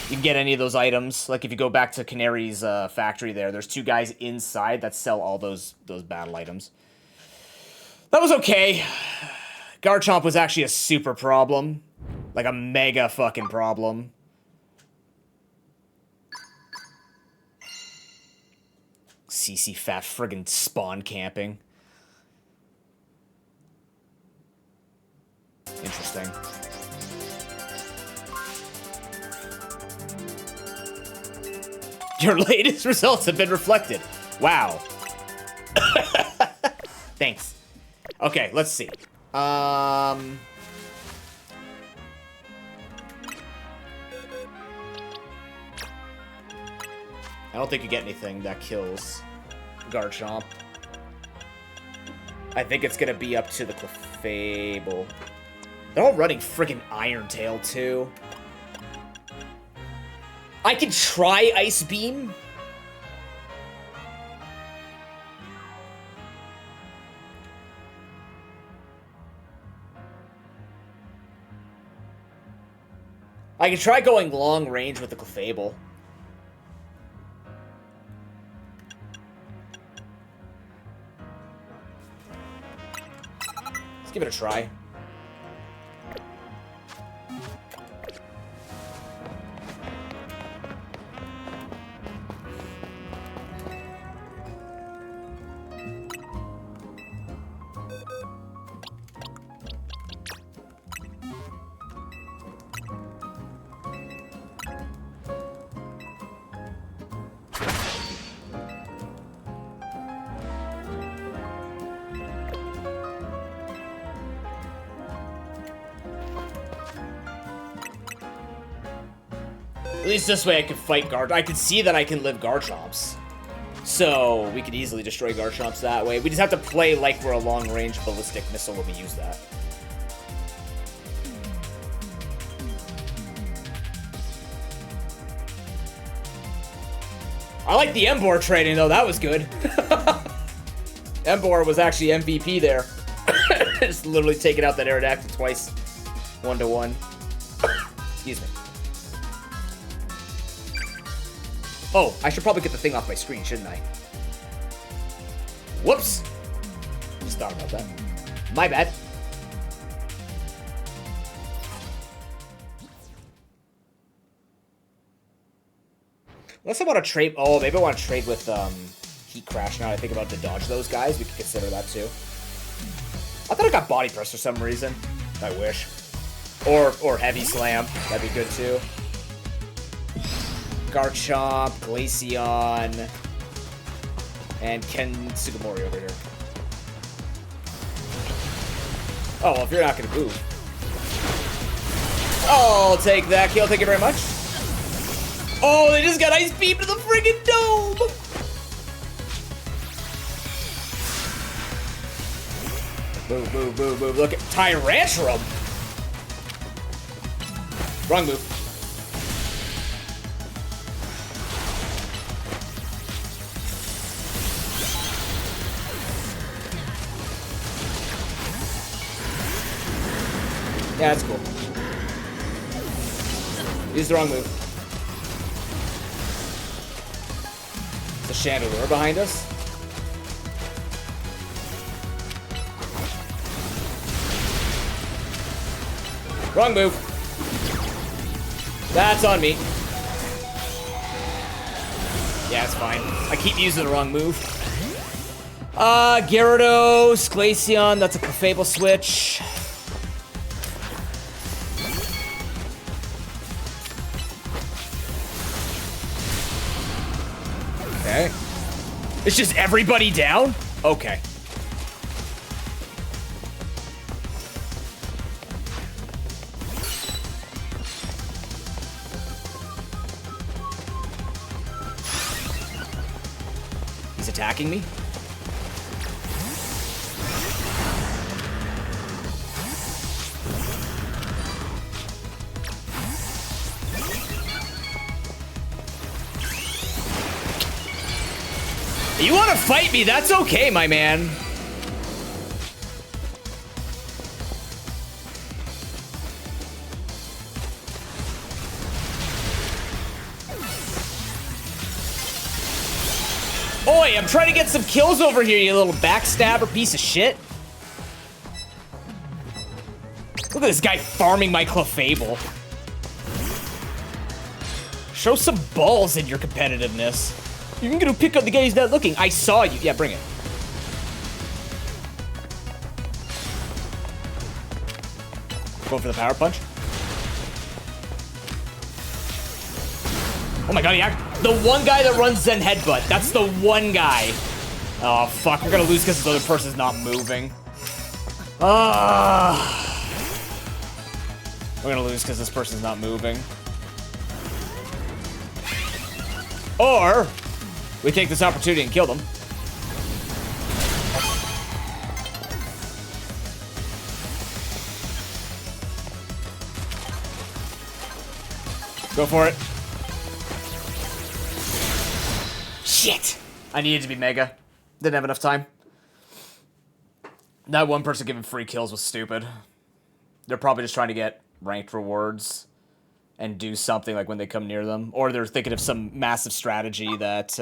You can get any of those items. Like if you go back to Canary's factory there's two guys inside that sell all those battle items. That was okay. Garchomp was actually a super problem. Like a mega fucking problem. CC fat friggin' spawn camping. Interesting. Your latest results have been reflected. Wow. Thanks. Okay, let's see. I don't think you get anything that kills Garchomp. I think it's gonna be up to the Clefable. They're all running friggin' Iron Tail too. I could try Ice Beam. I could try going long range with the Clefable. Let's give it a try. At least this way I can fight I can see that I can live Garchomps. So, we could easily destroy Garchomps that way. We just have to play like we're a long-range ballistic missile when we use that. I like the Emboar trading, though. That was good. Emboar was actually MVP there. Just literally taking out that Aerodactyl twice. 1-to-1. Excuse me. Oh, I should probably get the thing off my screen, shouldn't I? Whoops! Just thought about that. My bad. Unless I want to trade... Oh, maybe I want to trade with Heat Crash now. I think about to dodge those guys. We could consider that too. I thought I got Body Press for some reason. I wish. Or Heavy Slam. That'd be good too. Garchomp, Glaceon, and Ken Sugimori over here. Oh, well, if you're not going to move. Oh, I'll take that kill. Thank you very much. Oh, they just got ice beam to the friggin' dome. Move, move, move, move. Look at Tyrantrum. Wrong move. Yeah, that's cool. Use the wrong move. It's a Chandelure behind us. Wrong move. That's on me. Yeah, it's fine. I keep using the wrong move. Gyarados, Glaceon, that's a Clefable switch. Okay. It's just everybody down? Okay. He's attacking me? You want to fight me? That's okay, my man. Oi, I'm trying to get some kills over here, you little backstabber piece of shit. Look at this guy farming my Clefable. Show some balls in your competitiveness. You're gonna pick up the guy who's not looking. I saw you. Yeah, bring it. Go for the power punch. Oh my god, yeah. The one guy that runs Zen Headbutt. That's the one guy. Oh, fuck. We're gonna lose because this other person's not moving. We're gonna lose because this person's not moving. Or we take this opportunity and kill them. Go for it. Shit! I needed to be Mega. Didn't have enough time. That one person giving free kills was stupid. They're probably just trying to get ranked rewards and do something like when they come near them. Or they're thinking of some massive strategy that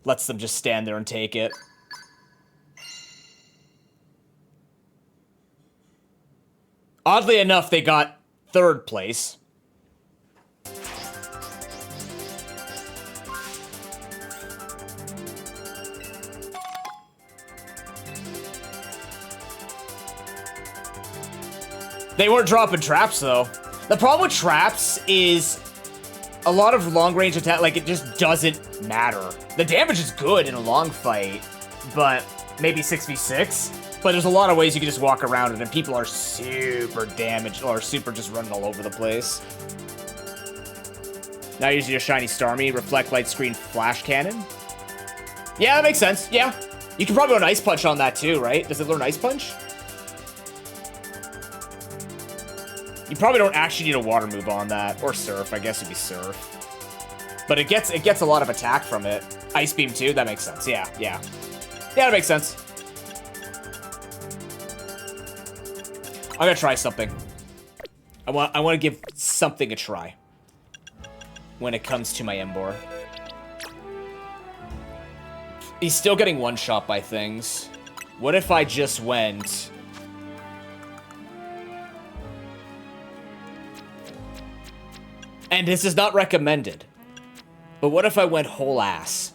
lets them just stand there and take it. Oddly enough, they got 3rd place. They weren't dropping traps, though. The problem with traps is a lot of long-range attack, like, it just doesn't matter. The damage is good in a long fight, but maybe 6v6. But there's a lot of ways you can just walk around it, and people are super damaged, or super just running all over the place. Now using your shiny Starmie, Reflect Light Screen Flash Cannon. Yeah, that makes sense, yeah. You can probably learn Ice Punch on that too, right? Does it learn Ice Punch? You probably don't actually need a water move on that, or Surf. I guess it'd be Surf. But it gets a lot of attack from it. Ice Beam too. That makes sense. Yeah, yeah, yeah. That makes sense. I'm gonna try something. I want to give something a try when it comes to my Emboar. He's still getting one shot by things. What if I just went? And this is not recommended. But what if I went whole ass?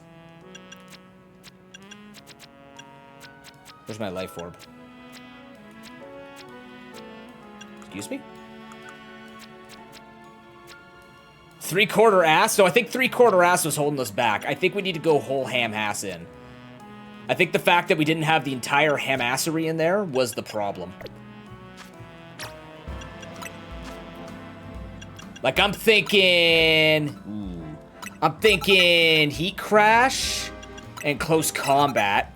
Where's my life orb? Excuse me? 3/4 ass? So I think 3/4 ass was holding us back. I think we need to go whole ham ass in. I think the fact that we didn't have the entire hamassery in there was the problem. Like, I'm thinking heat crash and close combat.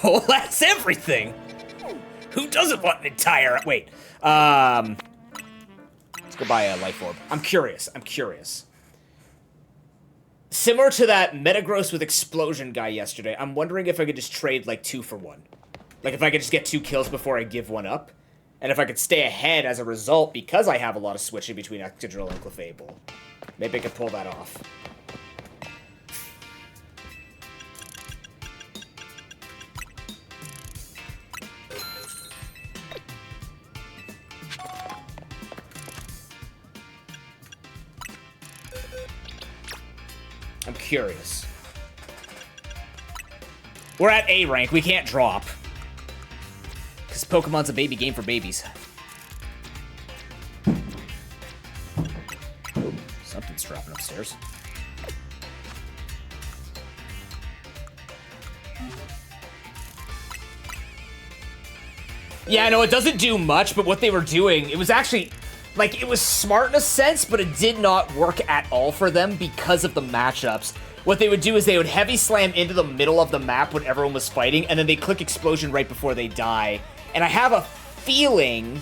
Oh, that's everything. Who doesn't want an entire... Wait. Let's go buy a life orb. I'm curious. Similar to that Metagross with Explosion guy yesterday, I'm wondering if I could just trade, like, 2 for 1. Like, if I could just get 2 kills before I give 1 up. And if I could stay ahead as a result, because I have a lot of switching between Excadrill and Clefable. Maybe I could pull that off. I'm curious. We're at A rank. We can't drop. Because Pokemon's a baby game for babies. Ooh, something's dropping upstairs. Yeah, no, it doesn't do much, but what they were doing, it was actually... Like, it was smart in a sense, but it did not work at all for them because of the matchups. What they would do is they would heavy slam into the middle of the map when everyone was fighting, and then they click Explosion right before they die. And I have a feeling,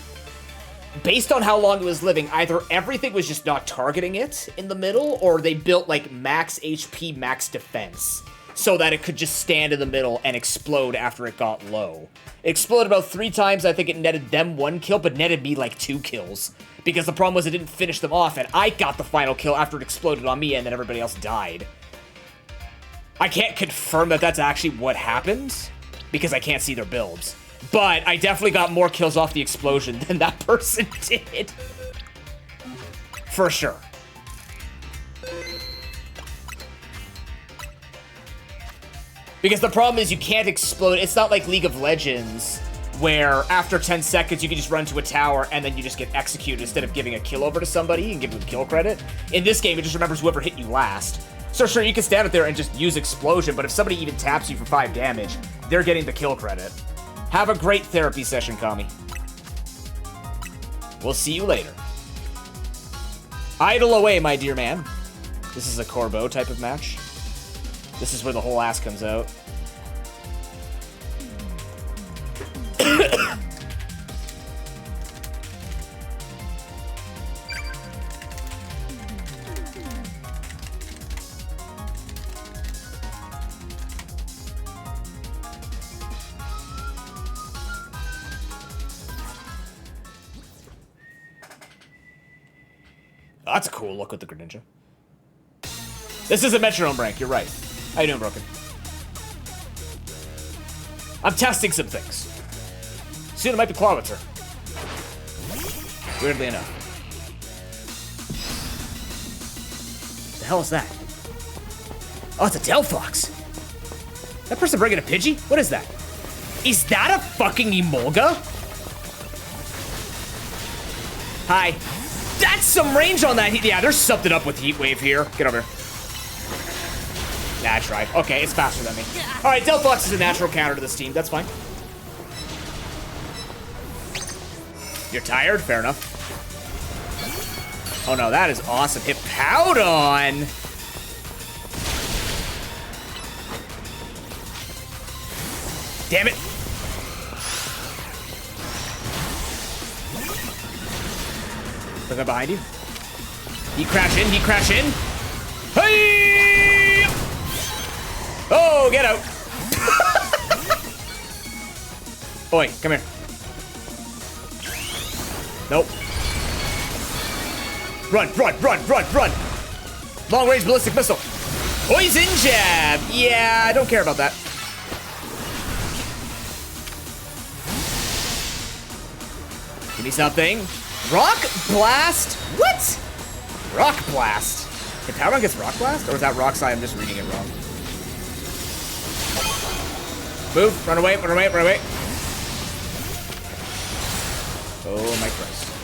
based on how long it was living, either everything was just not targeting it in the middle, or they built, like, max HP, max defense, so that it could just stand in the middle and explode after it got low. It exploded about 3 times. I think it netted them 1 kill, but netted me, like, 2 kills. Because the problem was it didn't finish them off, and I got the final kill after it exploded on me, and then everybody else died. I can't confirm that that's actually what happened, because I can't see their builds. But I definitely got more kills off the explosion than that person did. For sure. Because the problem is you can't explode. It's not like League of Legends, where after 10 seconds you can just run to a tower and then you just get executed instead of giving a kill over to somebody and giving them kill credit. In this game, it just remembers whoever hit you last. So sure, you can stand up there and just use Explosion, but if somebody even taps you for 5 damage, they're getting the kill credit. Have a great therapy session, Kami. We'll see you later. Idle away, my dear man. This is a Corbeau type of match. This is where the whole ass comes out. Oh, that's a cool look with the Greninja. This is a Metronome rank, you're right. How you doing, Broken? I'm testing some things. Soon it might be Clawitzer. Weirdly enough. The hell is that? Oh, it's a Delphox. That person bringing a Pidgey? What is that? Is that a fucking Emolga? Hi. That's some range on that. Yeah, there's something up with Heat Wave here. Get over here. Nah, I tried. Okay, it's faster than me. All right, Delphox is a natural counter to this team. That's fine. You're tired? Fair enough. Oh no, that is awesome. Hit Powdon! Damn it! Look up behind you. He crash in, he crash in. Hey! Oh, get out. Oi, come here. Nope. Run, run, run, run, run. Long range ballistic missile. Poison jab. Yeah, I don't care about that. Give me something. Rock Blast? What? Rock Blast. If Powdon gets Rock Blast? Or is that Rock Slide? I'm just reading it wrong. Move. Run away. Run away. Run away. Oh my Christ.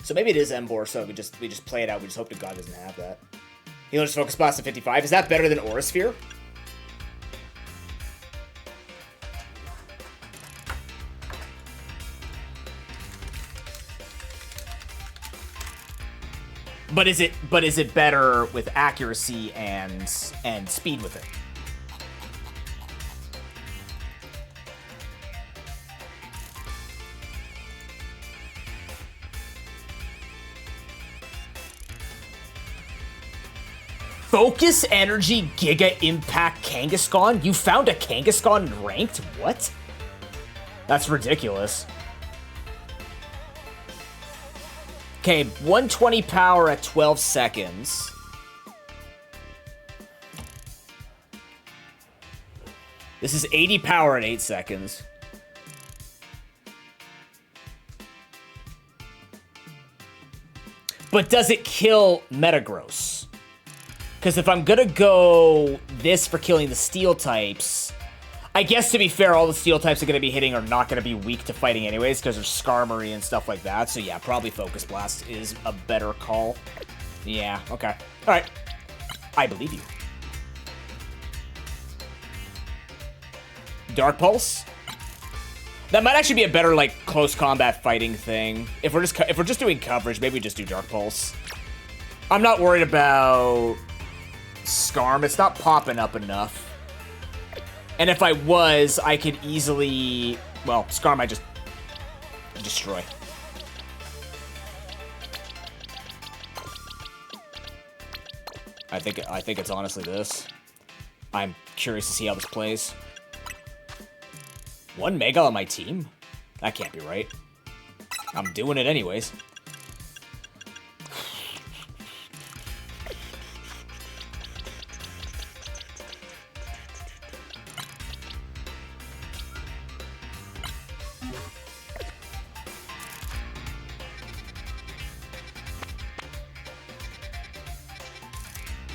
So maybe it is Embor, so we just play it out. We just hope to God doesn't have that. Healer's focus blast at 55. Is that better than Aura Sphere? But is it better with accuracy and speed with it? Focus Energy Giga Impact Kangaskhan? You found a Kangaskhan in ranked? What? That's ridiculous. Okay, 120 power at 12 seconds. This is 80 power at 8 seconds. But does it kill Metagross? Because if I'm gonna go this for killing the steel types, I guess to be fair, all the steel types are gonna be hitting are not gonna be weak to fighting anyways, because there's Skarmory and stuff like that. So yeah, probably Focus Blast is a better call. Yeah, okay. Alright. I believe you. Dark Pulse? That might actually be a better, like, close combat fighting thing. If we're just doing coverage, maybe we just do Dark Pulse. I'm not worried about Skarm. It's not popping up enough. And if I was, I could easily... Well, Skarm I just destroy. I think it's honestly this. I'm curious to see how this plays. 1 Mega on my team? That can't be right. I'm doing it anyways.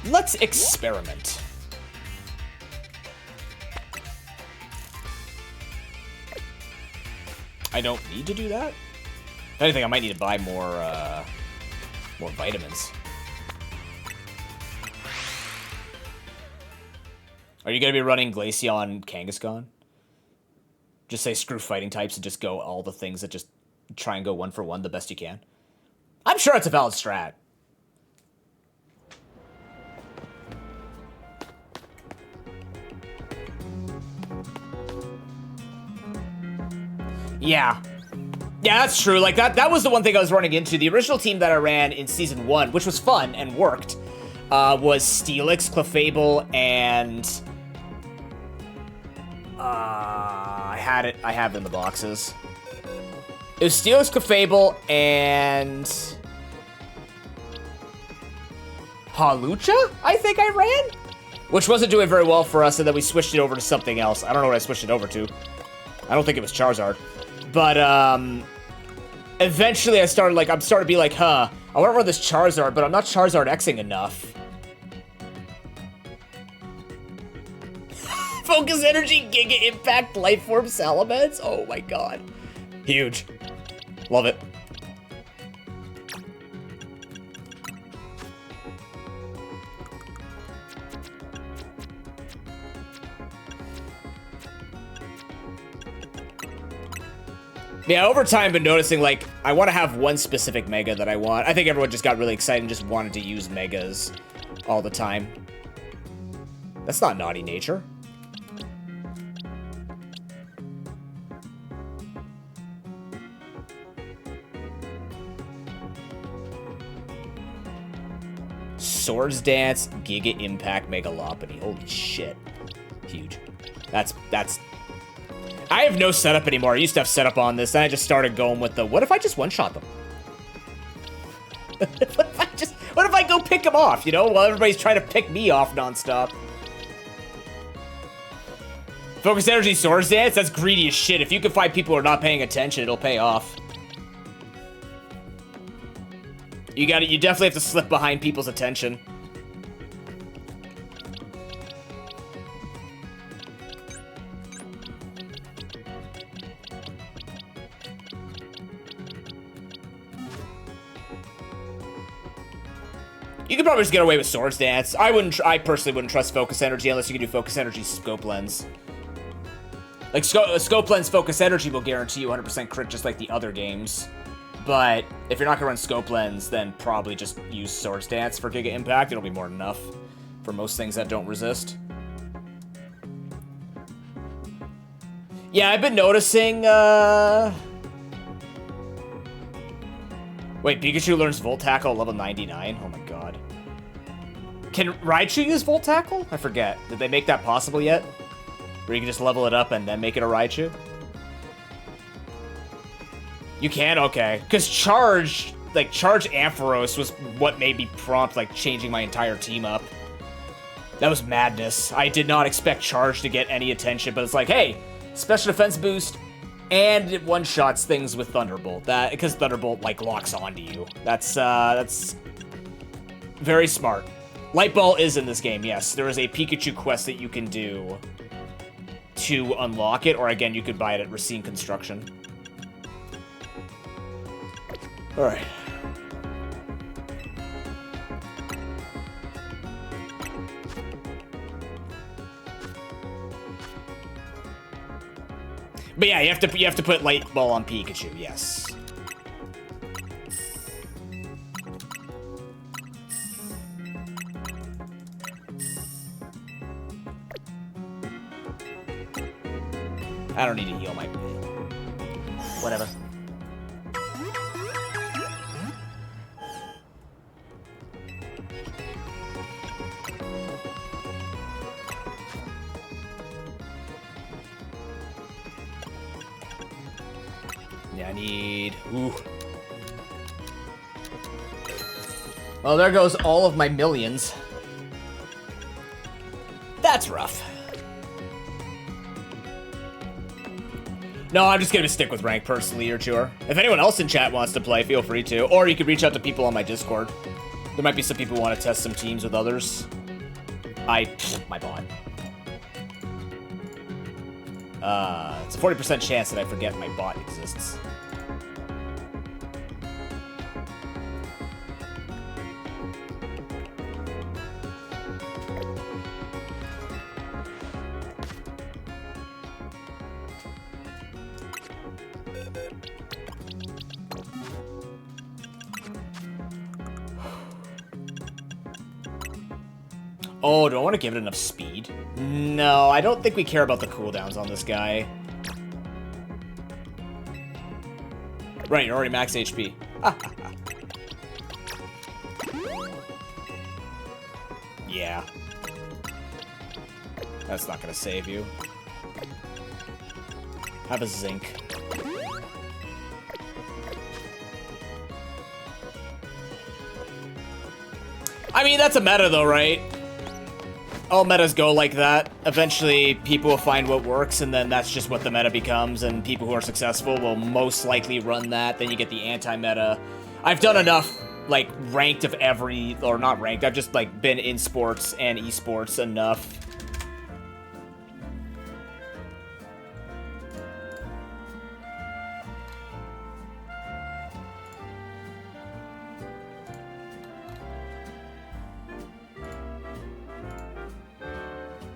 Let's experiment. I don't need to do that? If anything, I might need to buy more vitamins. Are you going to be running Glaceon Kangaskhan? Just say screw fighting types and just go all the things that just try and go 1-for-1 the best you can? I'm sure it's a valid strat. Yeah. Yeah, that's true. Like, that was the one thing I was running into. The original team that I ran in Season 1, which was fun and worked, was Steelix, Clefable, and... I have it in the boxes. It was Steelix, Clefable, and... Hawlucha, I think I ran? Which wasn't doing very well for us, and then we switched it over to something else. I don't know what I switched it over to. I don't think it was Charizard. But, eventually I'm starting to be like, huh, I want to run this Charizard, but I'm not Charizard Xing enough. Focus Energy, Giga Impact, Lifeform, Salamence? Oh my god. Huge. Love it. Yeah, over time, I've been noticing, like, I want to have one specific Mega that I want. I think everyone just got really excited and just wanted to use Megas all the time. That's not naughty nature. Swords Dance, Giga Impact, Megalopony. Holy shit. Huge. That's... I have no setup anymore. I used to have setup on this, and I just started going with the, what if I just one-shot them? What if I go pick them off, you know, while everybody's trying to pick me off nonstop? Focus Energy Swords Dance? That's greedy as shit. If you can find people who are not paying attention, it'll pay off. You definitely have to slip behind people's attention. You could probably just get away with Swords Dance. I personally wouldn't trust Focus Energy unless you can do Focus Energy Scope Lens. Like, Scope Lens Focus Energy will guarantee you 100% crit just like the other games. But if you're not gonna run Scope Lens, then probably just use Swords Dance for Giga Impact. It'll be more than enough for most things that don't resist. Yeah, I've been noticing, Wait, Pikachu learns Volt Tackle at level 99? Oh my god. Can Raichu use Volt Tackle? I forget. Did they make that possible yet? Where you can just level it up and then make it a Raichu? You can? Okay. Because Charge Ampharos was what made me prompt, like, changing my entire team up. That was madness. I did not expect Charge to get any attention, but it's like, hey, special defense boost, and it one-shots things with Thunderbolt. Because Thunderbolt, like, locks onto you. That's very smart. Light Ball is in this game, yes. There is a Pikachu quest that you can do to unlock it, or again, you could buy it at Racine Construction. Alright. But yeah, you have to put Light Ball on Pikachu, yes. I don't need to heal my... Whatever. Yeah, I need... Ooh. Well, there goes all of my millions. That's rough. No, I'm just gonna stick with rank personally, or sure. If anyone else in chat wants to play, feel free to. Or you could reach out to people on my Discord. There might be some people who want to test some teams with others. My bot. It's a 40% chance that I forget my bot exists. Oh, do I want to give it enough speed? No, I don't think we care about the cooldowns on this guy. Right, you're already max HP. Yeah. That's not gonna save you. Have a Zinc. I mean, that's a meta though, right? All metas go like that. Eventually, people will find what works, and then that's just what the meta becomes, and people who are successful will most likely run that. Then you get the anti-meta. I've done enough, like, ranked of every... Or not ranked, I've just, like, been in sports and esports enough.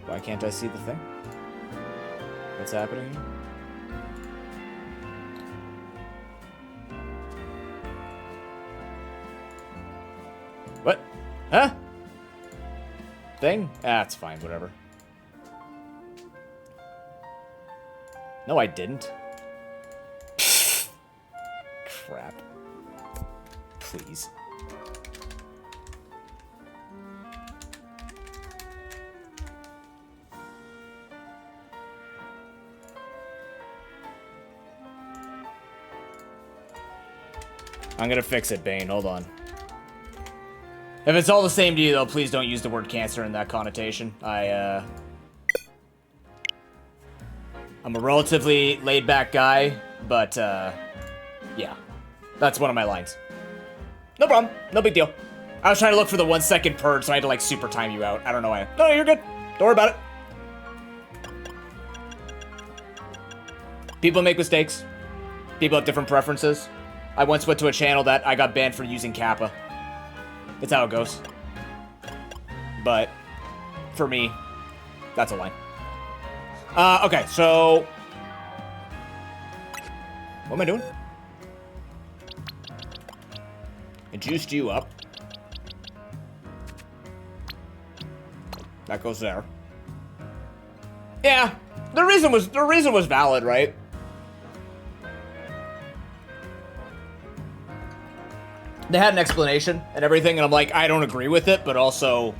Why can't I see the thing? What's happening here? What? Huh? Thing? Ah, it's fine, whatever. No, I didn't. Crap. Please. I'm gonna fix it, Bane. Hold on. If it's all the same to you, though, please don't use the word cancer in that connotation. I'm a relatively laid-back guy, but, yeah. That's one of my lines. No problem. No big deal. I was trying to look for the 1 second purge, so I had to, like, super time you out. I don't know why. No, you're good. Don't worry about it. People make mistakes. People have different preferences. I once went to a channel that I got banned for using Kappa. That's how it goes. but for me, that's a line. Okay, so what am I doing? I juiced you up. That goes there. Yeah, the reason was valid, right? They had an explanation and everything, and I'm like, I don't agree with it, but also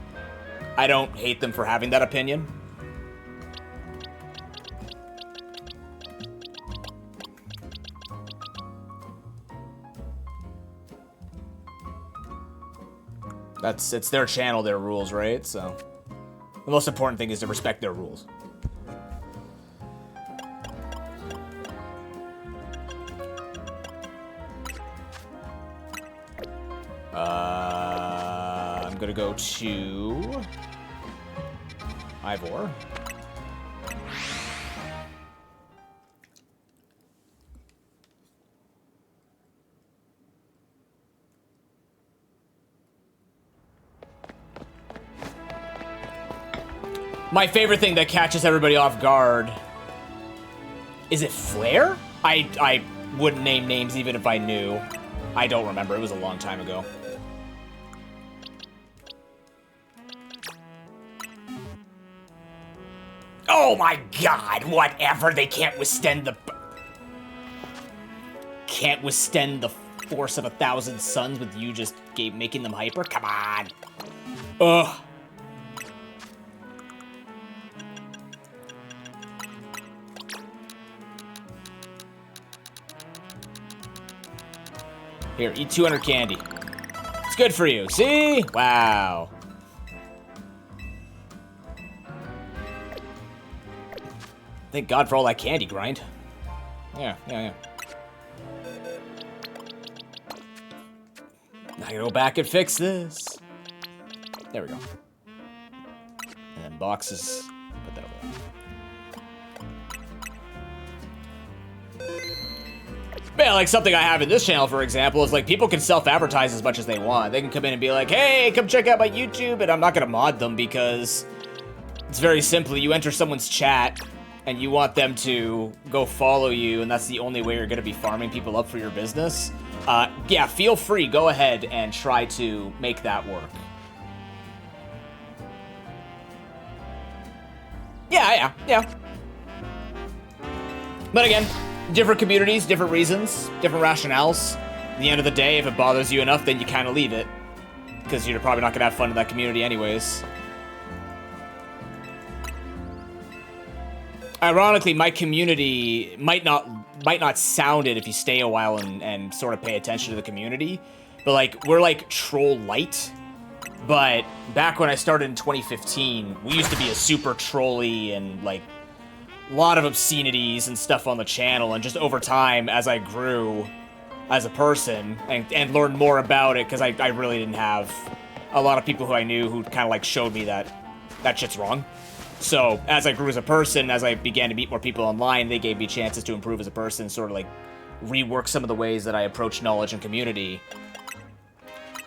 I don't hate them for having that opinion. It's their channel, their rules, right? So the most important thing is to respect their rules. I'm gonna go to Ivor. My favorite thing that catches everybody off guard. Is it Flare? I wouldn't name names even if I knew. I don't remember. It was a long time ago. Oh my god, whatever. They can't withstand the force of 1,000 suns with you just making them hyper? Come on. Ugh. Here, eat 200 candy. It's good for you. See? Wow. Thank God for all that candy grind. Yeah. I gotta go back and fix this. There we go. And then boxes. Put that over there. Yeah, like something I have in this channel, for example, is like people can self-advertise as much as they want. They can come in and be like, hey, come check out my YouTube, and I'm not gonna mod them because it's very simply, you enter someone's chat and you want them to go follow you, and that's the only way you're gonna be farming people up for your business. Yeah, feel free, go ahead and try to make that work. Yeah. But again, different communities, different reasons, different rationales. At the end of the day, if it bothers you enough, then you kind of leave it. Because you're probably not going to have fun in that community anyways. Ironically, my community might not sound it if you stay a while and sort of pay attention to the community. But like, we're like troll light. But back when I started in 2015, we used to be a super trolly and like a lot of obscenities and stuff on the channel, and just over time, as I grew as a person and learned more about it, because I really didn't have a lot of people who I knew who kind of like showed me that shit's wrong. So as I grew as a person, as I began to meet more people online, they gave me chances to improve as a person, sort of like rework some of the ways that I approach knowledge and community.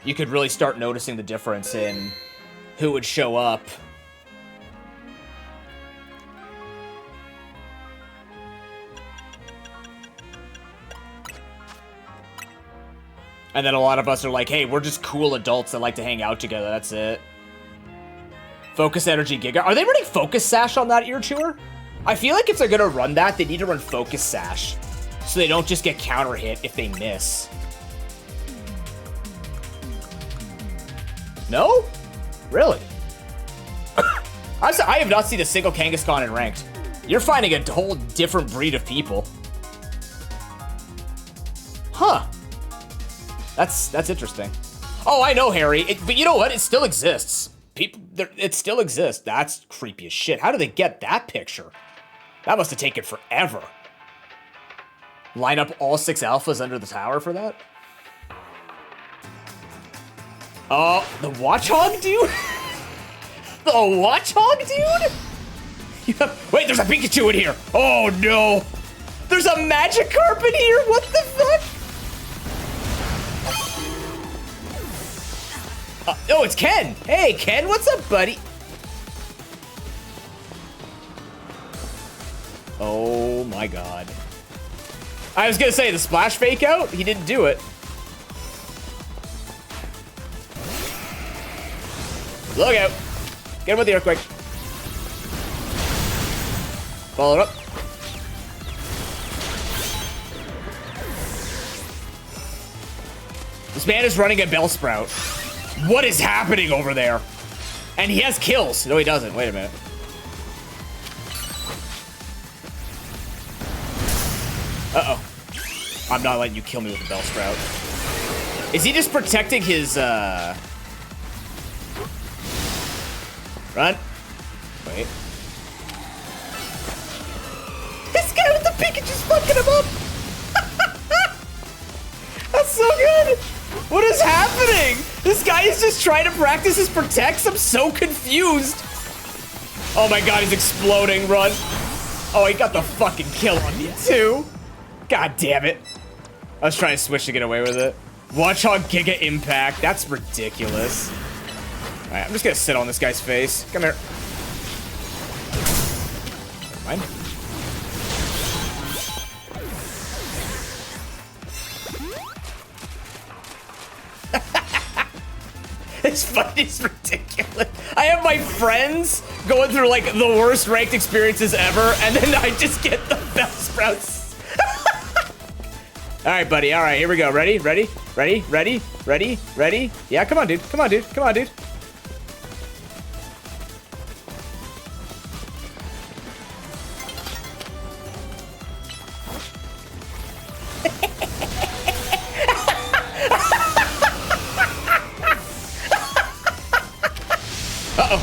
You could really start noticing the difference in who would show up. And then a lot of us are like, hey, we're just cool adults that like to hang out together, that's it. Focus Energy Giga. Are they running Focus Sash on that ear chewer? I feel like if they're gonna run that, they need to run Focus Sash, so they don't just get counter hit if they miss. No? Really? I have not seen a single Kangaskhan in ranked. You're finding a whole different breed of people. Huh. That's interesting. Oh, I know, Harry. But you know what? It still exists. It still exists. That's creepy as shit. How did they get that picture? That must have taken forever. Line up all 6 alphas under the tower for that? Oh, the Watchhog dude? The Watchhog dude? Wait, there's a Pikachu in here. Oh no. There's a Magikarp in here. What the fuck? Oh, it's Ken. Hey, Ken, what's up, buddy? Oh my god. I was gonna say, the splash fake out? He didn't do it. Look out. Get him with the earthquake. Follow it up. This man is running a Bellsprout. What is happening over there? And he has kills. No, he doesn't. Wait a minute. Uh-oh. I'm not letting you kill me with a Bellsprout. Is he just protecting his, Run. Wait. This guy with the Pikachu's fucking him up! That's so good! What is happening? This guy is just trying to practice his protects? I'm so confused! Oh my god, he's exploding, run! Oh, he got the fucking kill on me too! God damn it. I was trying to switch to get away with it. Watch on Giga Impact, that's ridiculous. Alright, I'm just gonna sit on this guy's face. Come here. Never mind. This fight is ridiculous. I have my friends going through like the worst ranked experiences ever, and then I just get the Bellsprouts. Alright, buddy. Alright, here we go. Ready? Ready? Ready? Ready? Ready? Ready? Yeah, come on, dude. Come on, dude. Come on, dude. Uh-oh.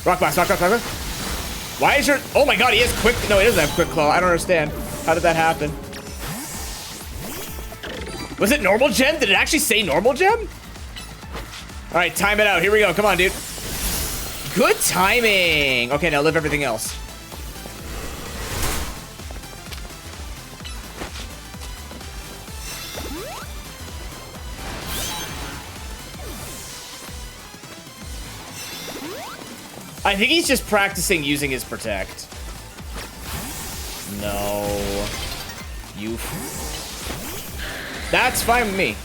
Rock blast, rock blast, rock blast. Why is your... Oh my god, he has quick... No, he doesn't have quick claw. I don't understand. How did that happen? Was it normal gem? Did it actually say normal gem? Alright, time it out. Here we go. Come on, dude. Good timing. Okay, now live everything else. I think he's just practicing using his protect. No. You. That's fine with me.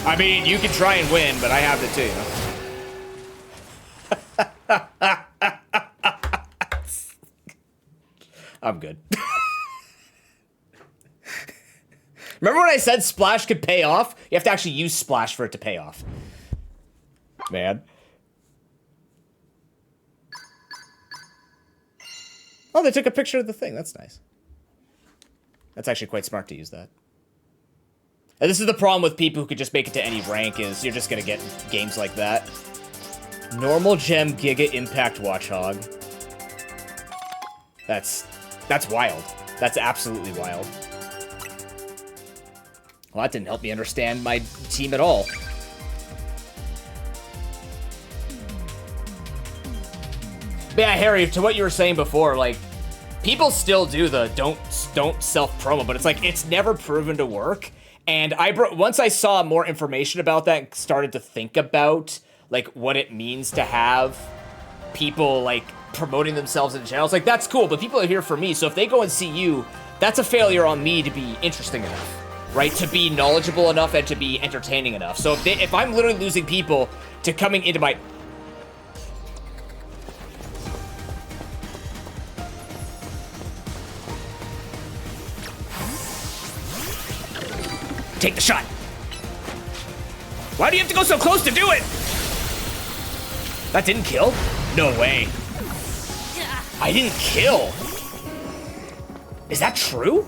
I mean, you can try and win, but I have to too. I'm good. Remember when I said Splash could pay off? You have to actually use Splash for it to pay off. Man. Oh, they took a picture of the thing. That's nice. That's actually quite smart to use that. And this is the problem with people who could just make it to any rank is you're just going to get games like that. Normal gem Giga Impact Watchhog. That's wild. That's absolutely wild. Well, that didn't help me understand my team at all. But yeah, Harry, to what you were saying before, like, people still do the don't self-promo, but it's like, it's never proven to work. And once I saw more information about that and started to think about, like, what it means to have people, like, promoting themselves in the channels, like, that's cool, but people are here for me, so if they go and see you, that's a failure on me to be interesting enough, right? To be knowledgeable enough and to be entertaining enough. So if I'm literally losing people to coming into my... Take the shot. Why do you have to go so close to do it? That didn't kill? No way. I didn't kill. Is that true?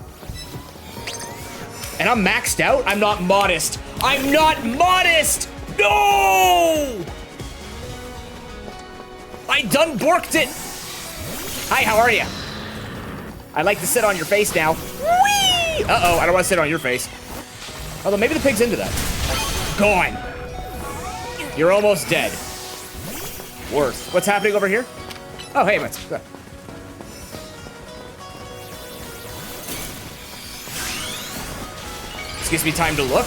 And I'm maxed out? I'm not modest. I'm not modest! No! I done borked it. Hi, how are you? I'd like to sit on your face now. Whee! Uh-oh, I don't want to sit on your face. Although maybe the pig's into that. Gone. You're almost dead. Worth. What's happening over here? Oh, hey, what's good. gives me time to look.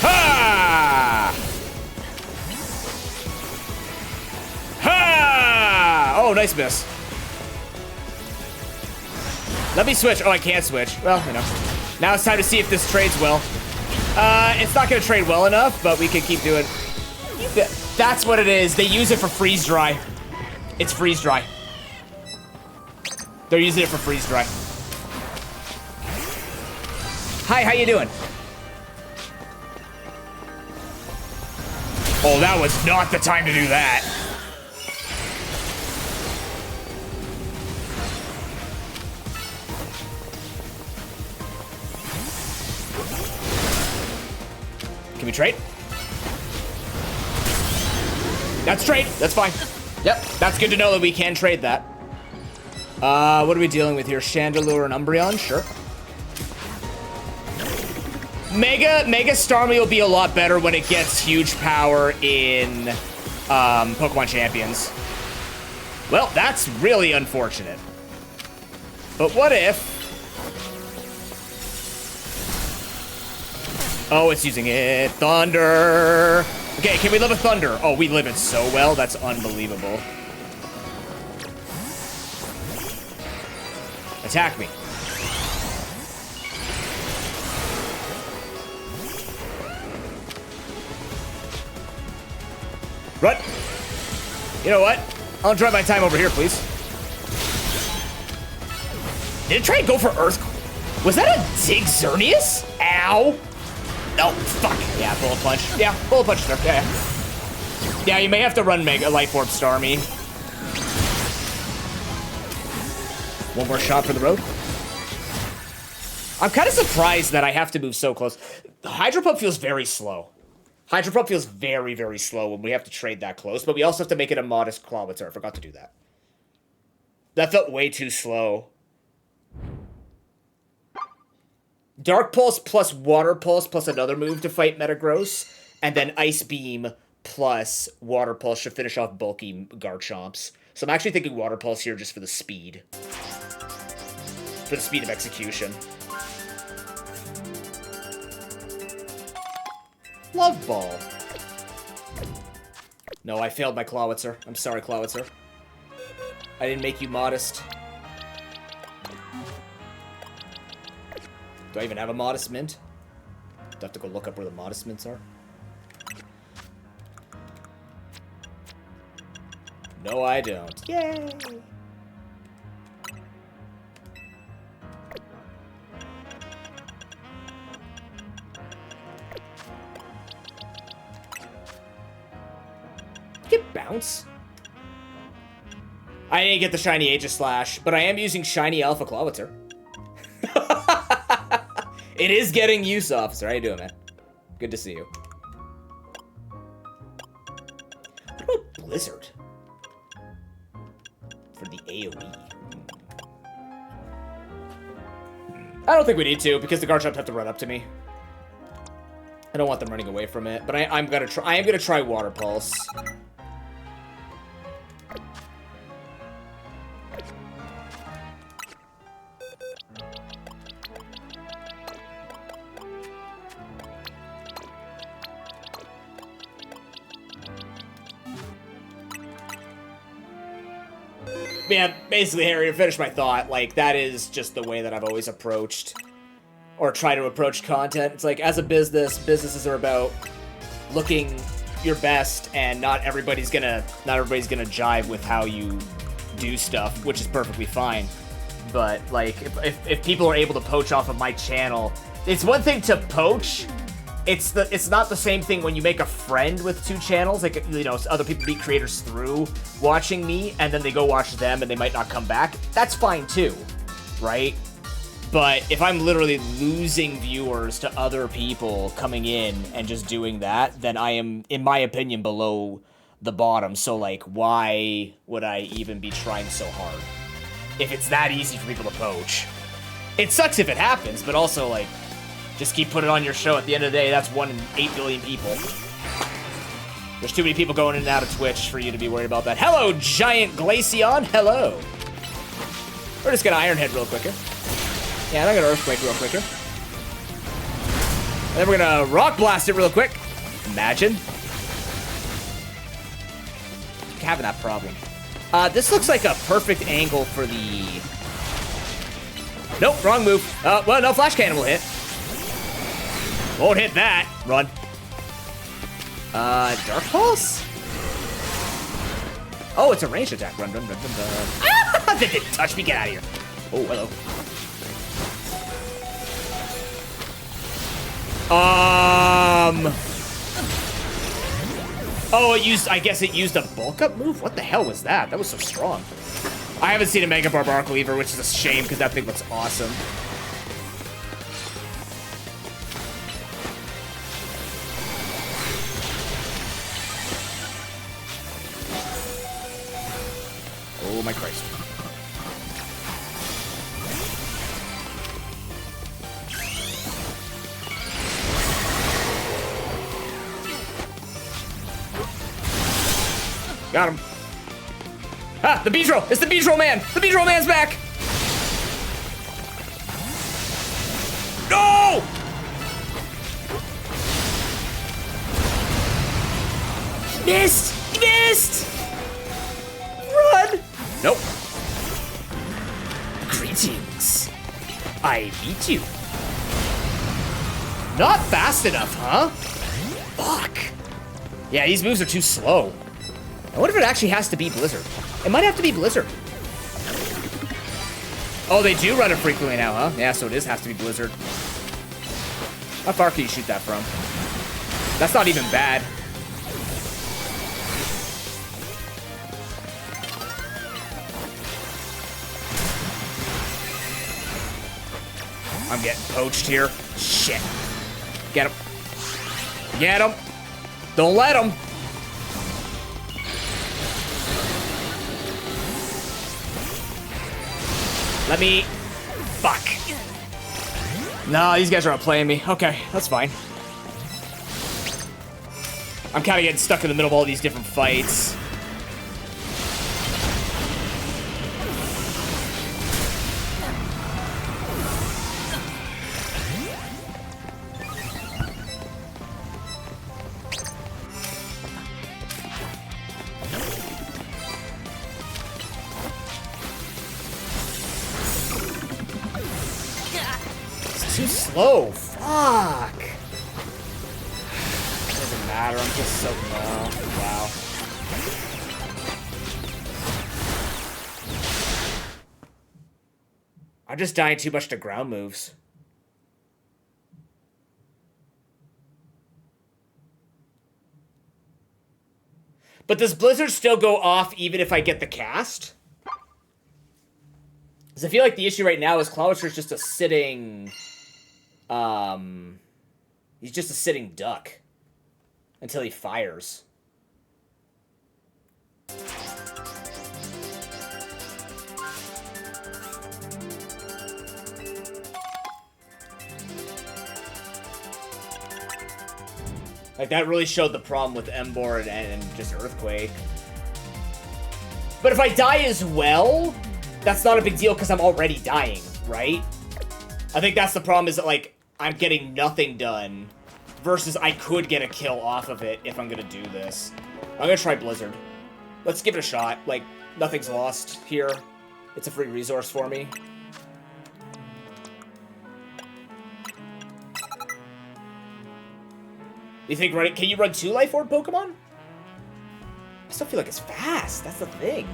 Ha! Ha! Oh, nice miss. Let me switch. Oh, I can't switch. Well, you know. Now it's time to see if this trades well. It's not going to trade well enough, but we can keep doing. That's what it is. They use it for freeze dry. It's freeze dry. They're using it for freeze dry. Hi, how you doing? Oh, that was not the time to do that. Can we trade? That's trade. That's fine. Yep, that's good to know that we can trade that. What are we dealing with here? Chandelure and Umbreon? Sure. Mega Starmie will be a lot better when it gets huge power in Pokemon Champions. Well, that's really unfortunate. But what if... Oh, it's using it. Thunder. Okay, can we live a Thunder? Oh, we live it so well. That's unbelievable. Attack me. Run. You know what? I'll enjoy my time over here, please. Did it try to go for Earth? Was that a Dig Xerneas? Ow. Oh, fuck. Yeah, Bullet Punch. Yeah, Bullet Punch. Yeah. Yeah, you may have to run Mega Life Orb Starmie. One more shot for the road. I'm kind of surprised that I have to move so close. Hydro Pump feels very slow. Hydro Pump feels very, very slow when we have to trade that close, but we also have to make it a modest Clawitzer. I forgot to do that. That felt way too slow. Dark Pulse plus Water Pulse plus another move to fight Metagross, and then Ice Beam plus Water Pulse should finish off bulky Garchomps. So I'm actually thinking Water Pulse here just for the speed. For the speed of execution. Love Ball. No, I failed my Clawitzer. I'm sorry, Clawitzer. I didn't make you modest. Do I even have a Modest Mint? Do I have to go look up where the Modest Mints are? No, I don't. Yay! Get Bounce? I didn't get the shiny Aegislash, but I am using shiny Alpha Clawitzer. It is getting use, officer. How you doing, man? Good to see you. What about Blizzard? For the AoE. I don't think we need to, because the Garchomps have to run up to me. I don't want them running away from it, but I am gonna try Water Pulse. Yeah, basically, Harry, to finish my thought, like, that is just the way that I've always approached, or try to approach content. It's like, as a business, businesses are about looking your best, and not everybody's gonna jive with how you do stuff, which is perfectly fine. But, like, if people are able to poach off of my channel, it's one thing to poach. It's not the same thing when you make a friend with two channels, like, you know, other people meet creators through watching me, and then they go watch them, and they might not come back. That's fine, too, right? But if I'm literally losing viewers to other people coming in and just doing that, then I am, in my opinion, below the bottom. So, like, why would I even be trying so hard if it's that easy for people to poach? It sucks if it happens, but also, like, just keep putting it on your show. At the end of the day, that's 1 in 8 billion people. There's too many people going in and out of Twitch for you to be worried about that. Hello, Giant Glaceon. Hello. We're just gonna Iron Head real quicker. Yeah, and I'm gonna Earthquake real quicker. And then we're gonna Rock Blast it real quick. Imagine. Having that problem. This looks like a perfect angle for the... Nope, wrong move. Well, no, Flash Cannon will hit. Won't hit that. Run. Dark Pulse? Oh, it's a ranged attack. Run, run, run, run, run. Ah! That didn't touch me. Get out of here. Oh, hello. Oh, it used, I guess it used a bulk up move? What the hell was that? That was so strong. I haven't seen a Mega Barbaric Lever, which is a shame because that thing looks awesome. Oh my Christ. Got him. Ah, the Beedrill! It's the Beedrill man! The Beedrill man's back! No! Missed! Missed! Run! Nope. Greetings. I beat you. Not fast enough, huh? Fuck. Yeah, these moves are too slow. I wonder if it actually has to be Blizzard. It might have to be Blizzard. Oh, they do run it frequently now, huh? Yeah, so it has to be Blizzard. How far can you shoot that from? That's not even bad. I'm getting poached here. Shit. Get him. Get him. Don't let him. Let me... Fuck. No, these guys are outplaying me. Okay, that's fine. I'm kind of getting stuck in the middle of all these different fights. Too slow. Fuck. Doesn't matter. I'm just so low. Wow. I'm just dying too much to ground moves. But does Blizzard still go off even if I get the cast? Because I feel like the issue right now is Clawitcher's just a sitting... he's just a sitting duck until he fires. Like, that really showed the problem with Embor and just Earthquake. But if I die as well, that's not a big deal because I'm already dying, right? I think that's the problem, is that, like, I'm getting nothing done versus I could get a kill off of it if I'm gonna do this. I'm gonna try Blizzard. Let's give it a shot. Like, nothing's lost here. It's a free resource for me. You think can you run 2 Life Orb Pokemon? I still feel like it's fast. That's the thing.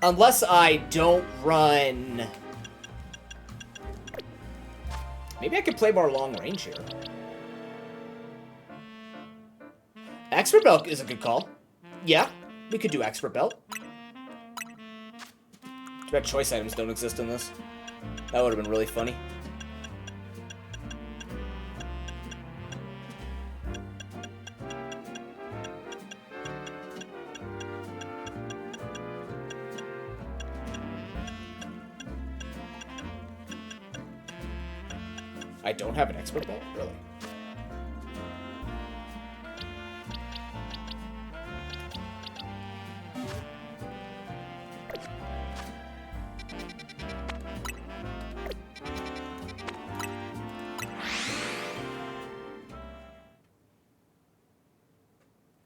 Unless I don't run... Maybe I could play more long range here. Expert Belt is a good call. Yeah, we could do Expert Belt. Too bad choice items don't exist in this. That would have been really funny. I don't have an expert belt? Really?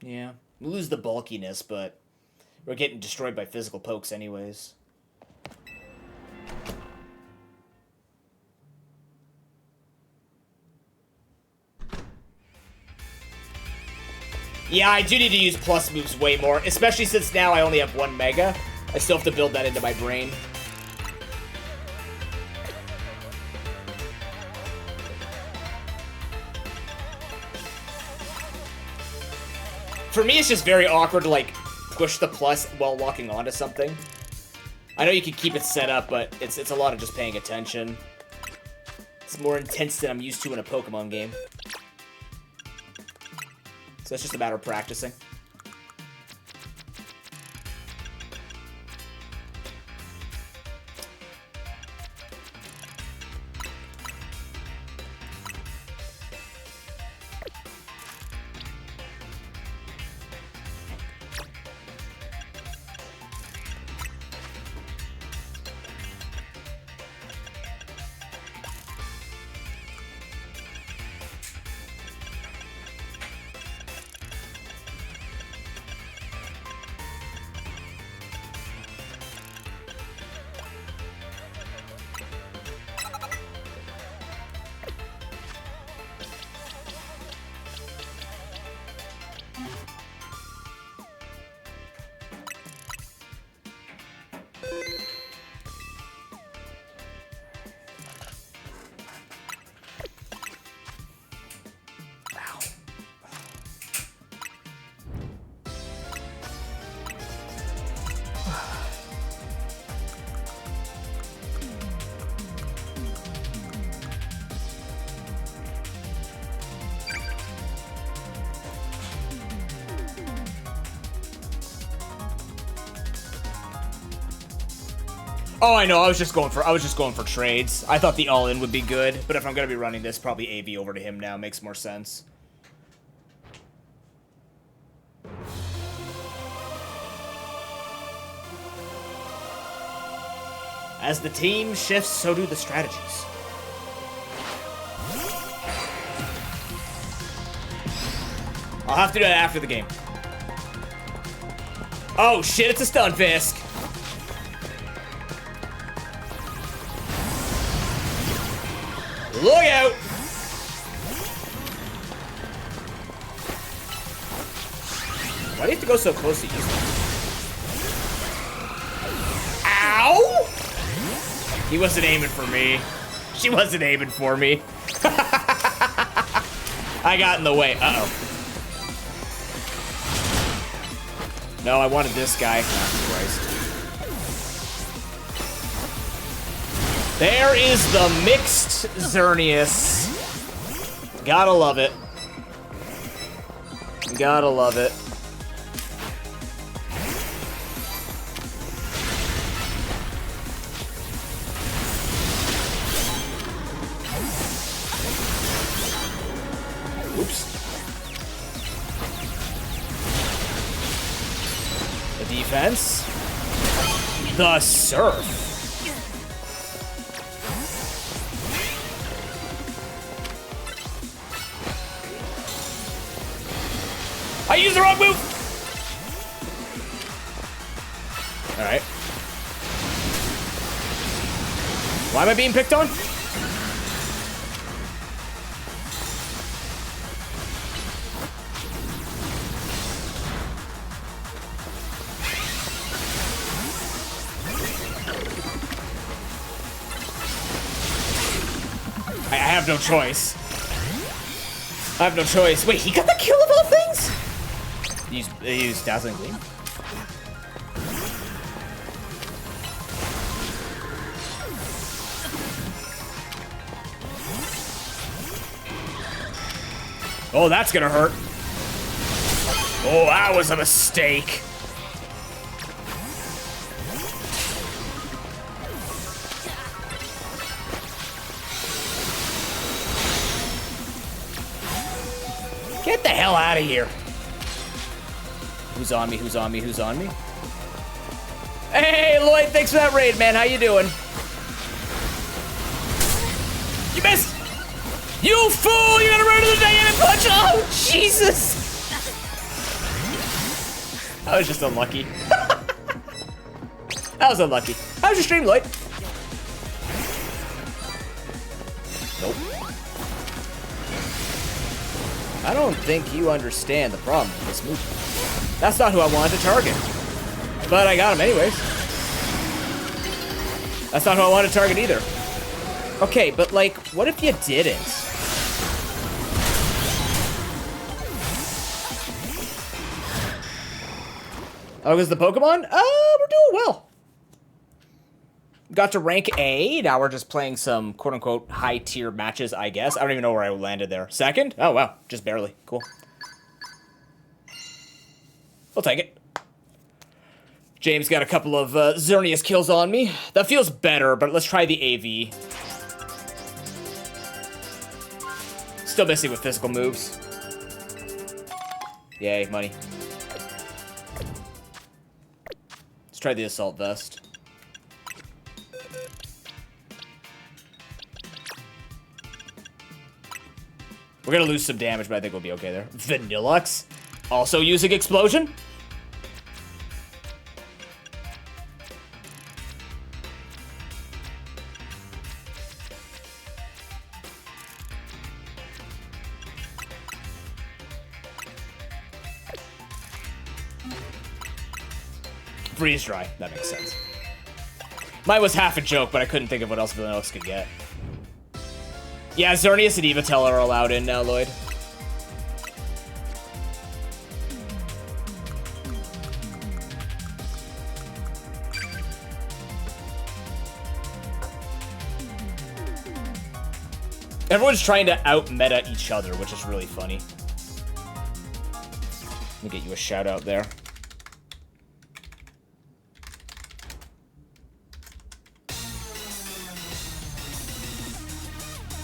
Yeah. We lose the bulkiness, but we're getting destroyed by physical pokes anyways. Yeah, I do need to use plus moves way more, especially since now I only have 1 mega. I still have to build that into my brain. For me, it's just very awkward to, like, push the plus while walking onto something. I know you can keep it set up, but it's a lot of just paying attention. It's more intense than I'm used to in a Pokemon game. So it's just a matter of practicing. Oh, I know. I was just going for trades. I thought the all-in would be good, but if I'm gonna be running this, probably AV over to him now makes more sense. As the team shifts, so do the strategies. I'll have to do that after the game. Oh shit! It's a Stunfisk. Look out! Why do you have to go so close to use that? Ow! He wasn't aiming for me. She wasn't aiming for me. I got in the way. Uh-oh. No, I wanted this guy. Oh, Christ. There is the mixed Xerneas. Gotta love it. Gotta love it. Oops. The defense. The surf. I used the wrong move! Alright. Why am I being picked on? I have no choice. I have no choice. Wait, he got the kill of all things? He used Dazzling Gleam. Oh, that's gonna hurt. Oh, that was a mistake. Get the hell out of here. Who's on me? Who's on me? Who's on me? Hey, Lloyd, thanks for that raid, man. How you doing? You missed! You fool! You're gonna run to the dynamic punch! Oh, Jesus! I was just unlucky. That was unlucky. How was your stream, Lloyd? Nope. I don't think you understand the problem with this movie. That's not who I wanted to target. But I got him anyways. That's not who I wanted to target either. Okay, but like, what if you didn't? Oh, was the Pokemon? We're doing well. Got to rank A. Now we're just playing some quote-unquote high-tier matches, I guess. I don't even know where I landed there. Second? Oh, wow. Just barely. Cool. I'll take it. James got a couple of Xerneas kills on me. That feels better, but let's try the AV. Still missing with physical moves. Yay, money. Let's try the Assault Vest. We're gonna lose some damage, but I think we'll be okay there. Vanillux? Also using Explosion? Freeze Dry. That makes sense. Mine was half a joke, but I couldn't think of what else Vanillux could get. Yeah, Xerneas and Evitel are allowed in now, Lloyd. Everyone's trying to out-meta each other, which is really funny. Let me get you a shout-out there.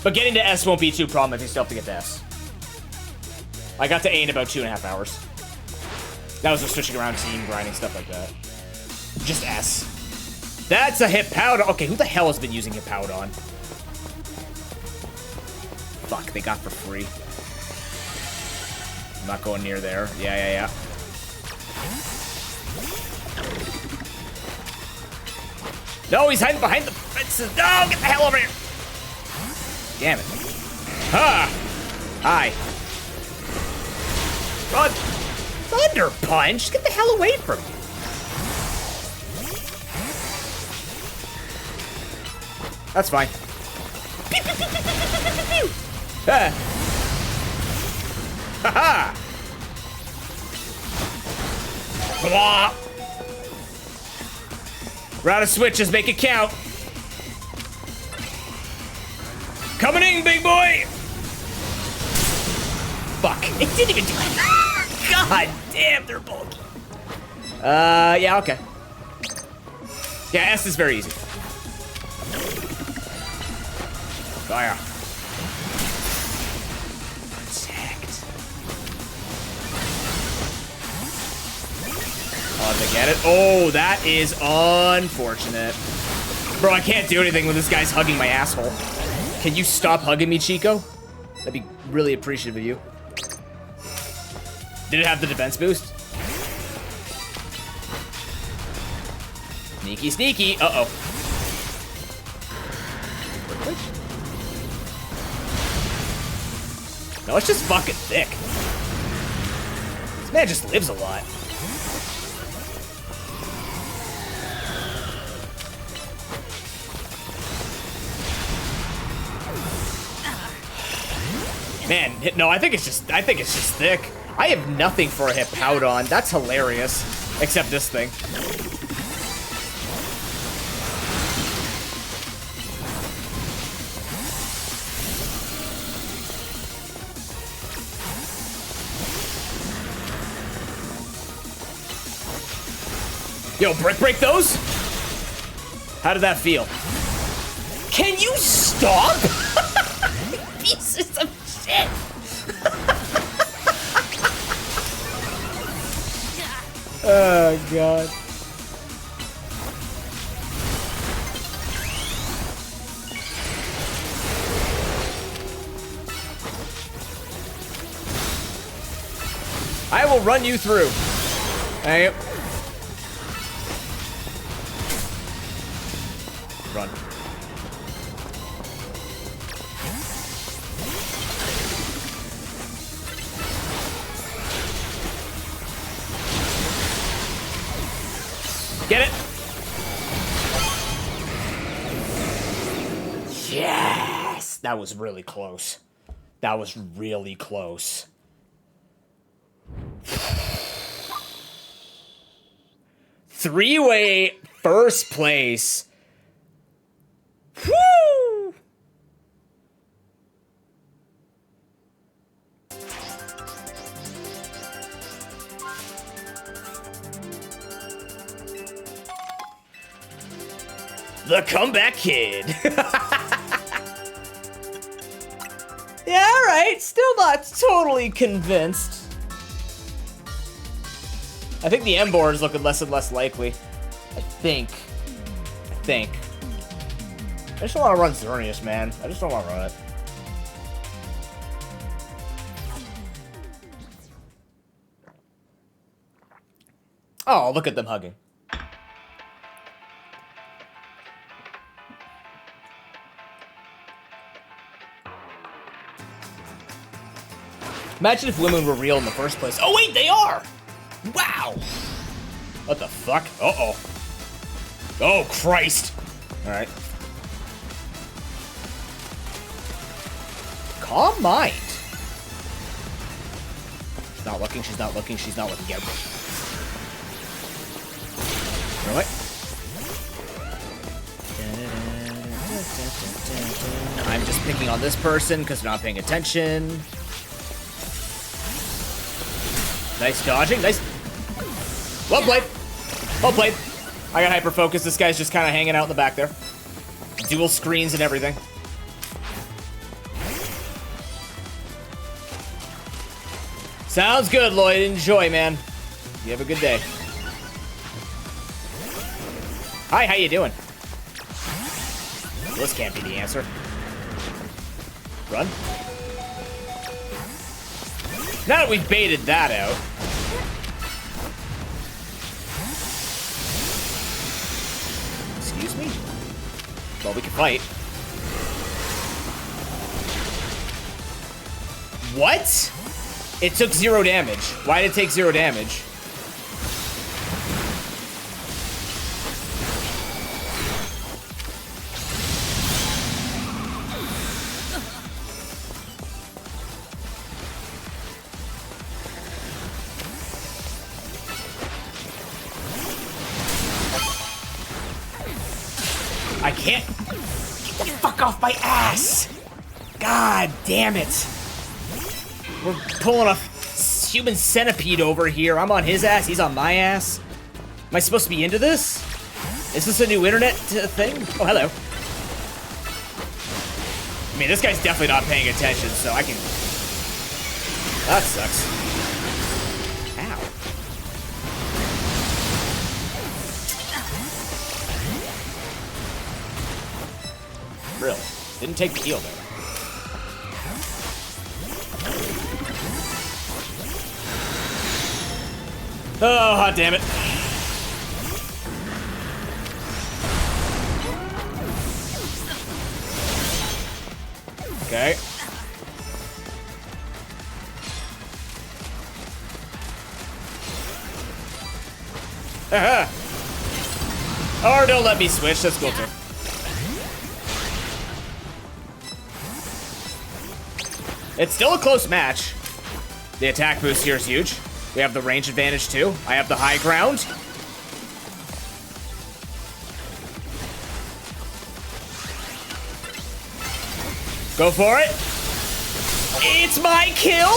But getting to S won't be too problem if you still have to get to S. I got to A in about 2.5 hours. That was just switching around team, grinding, stuff like that. Just S. That's a Hippowdon. Okay, who the hell has been using Hippowdon? Fuck, they got for free. I'm not going near there. Yeah. No, he's hiding behind the fences. No, get the hell over here. Damn it. Ha! Hi. Run! Thunder Punch? Get the hell away from me. That's fine. Ha! Ha-ha! Blah! We're out of switches, make it count. Coming in, big boy! Fuck, it didn't even do it. God damn, they're bulky. Yeah, okay. Yeah, S is very easy. Fire. Protect. Oh, they get it? Oh, that is unfortunate. Bro, I can't do anything when this guy's hugging my asshole. Can you stop hugging me, Chico? That'd be really appreciative of you. Did it have the defense boost? Sneaky, sneaky. Uh-oh. No, it's just fucking thick. This man just lives a lot. Man, no, I think it's just thick. I have nothing for a Hippowdon. That's hilarious. Except this thing. Yo, break those? How did that feel? Can you stop? Pieces of shit. Oh, God. I will run you through. Hey. Run. Get it? Yes! That was really close. That was really close. Three-way first place. Woo! The Comeback Kid. Yeah, alright. Still not totally convinced. I think the M board is looking less and less likely. I think. I just don't want to run Xerneas, man. I just don't want to run it. Oh, look at them hugging. Imagine if women were real in the first place. Oh, wait, they are! Wow! What the fuck? Uh-oh. Oh, Christ! Alright. Calm mind. She's not looking, she's not looking, she's not looking. Get her. Really? I'm just picking on this person because they're not paying attention. Nice dodging, nice. Well played. Well played. I got hyper-focused. This guy's just kind of hanging out in the back there. Dual screens and everything. Sounds good, Lloyd. Enjoy, man. You have a good day. Hi, how you doing? This can't be the answer. Run. Now that we've baited that out. Excuse me? Well, we can fight. What? It took 0 damage. Why did it take 0 damage? I can't. Get the fuck off my ass! God damn it. We're pulling a human centipede over here. I'm on his ass, he's on my ass. Am I supposed to be into this? Is this a new internet thing? Oh, hello. I mean, this guy's definitely not paying attention, so I can... That sucks. Ow. Really? Didn't take the heal there. Oh, hot damn it. Okay. Aha! Or don't let me switch, that's cool too. It's still a close match. The attack boost here is huge. We have the range advantage too. I have the high ground. Go for it. It's my kill.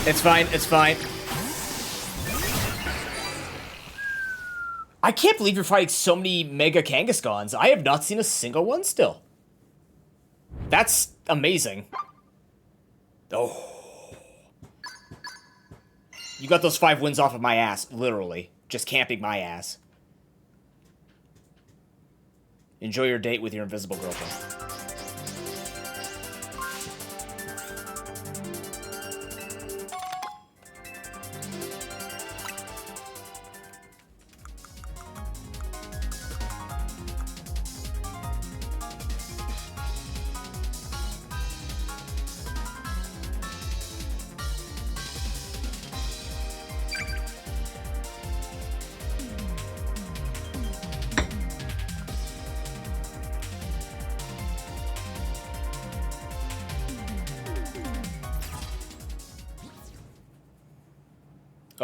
It's fine, it's fine. I can't believe you're fighting so many Mega Kangaskhan's. I have not seen a single one still. That's amazing. Oh. You got those 5 wins off of my ass, literally. Just camping my ass. Enjoy your date with your invisible girlfriend.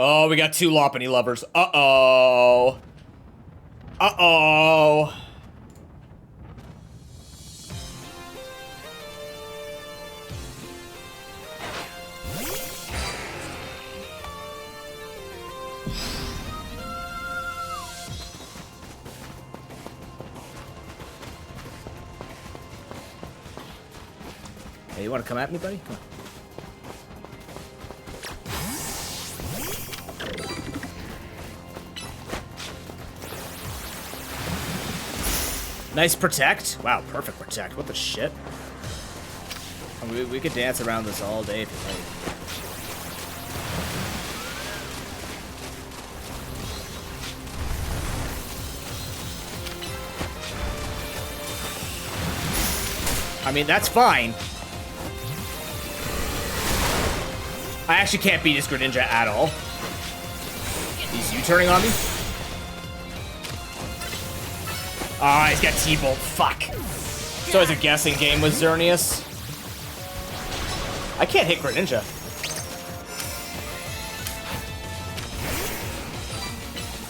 Oh, we got 2 Lopunny lovers. Uh-oh. Uh-oh. Hey, you want to come at me, buddy? Come on. Nice protect. Wow, perfect protect. What the shit? I mean, we could dance around this all day if you like. I mean, that's fine. I actually can't beat this Greninja at all. He's U-turning on me? Ah, he's got T-Bolt. Fuck. So it's a guessing game with Xerneas. I can't hit Greninja.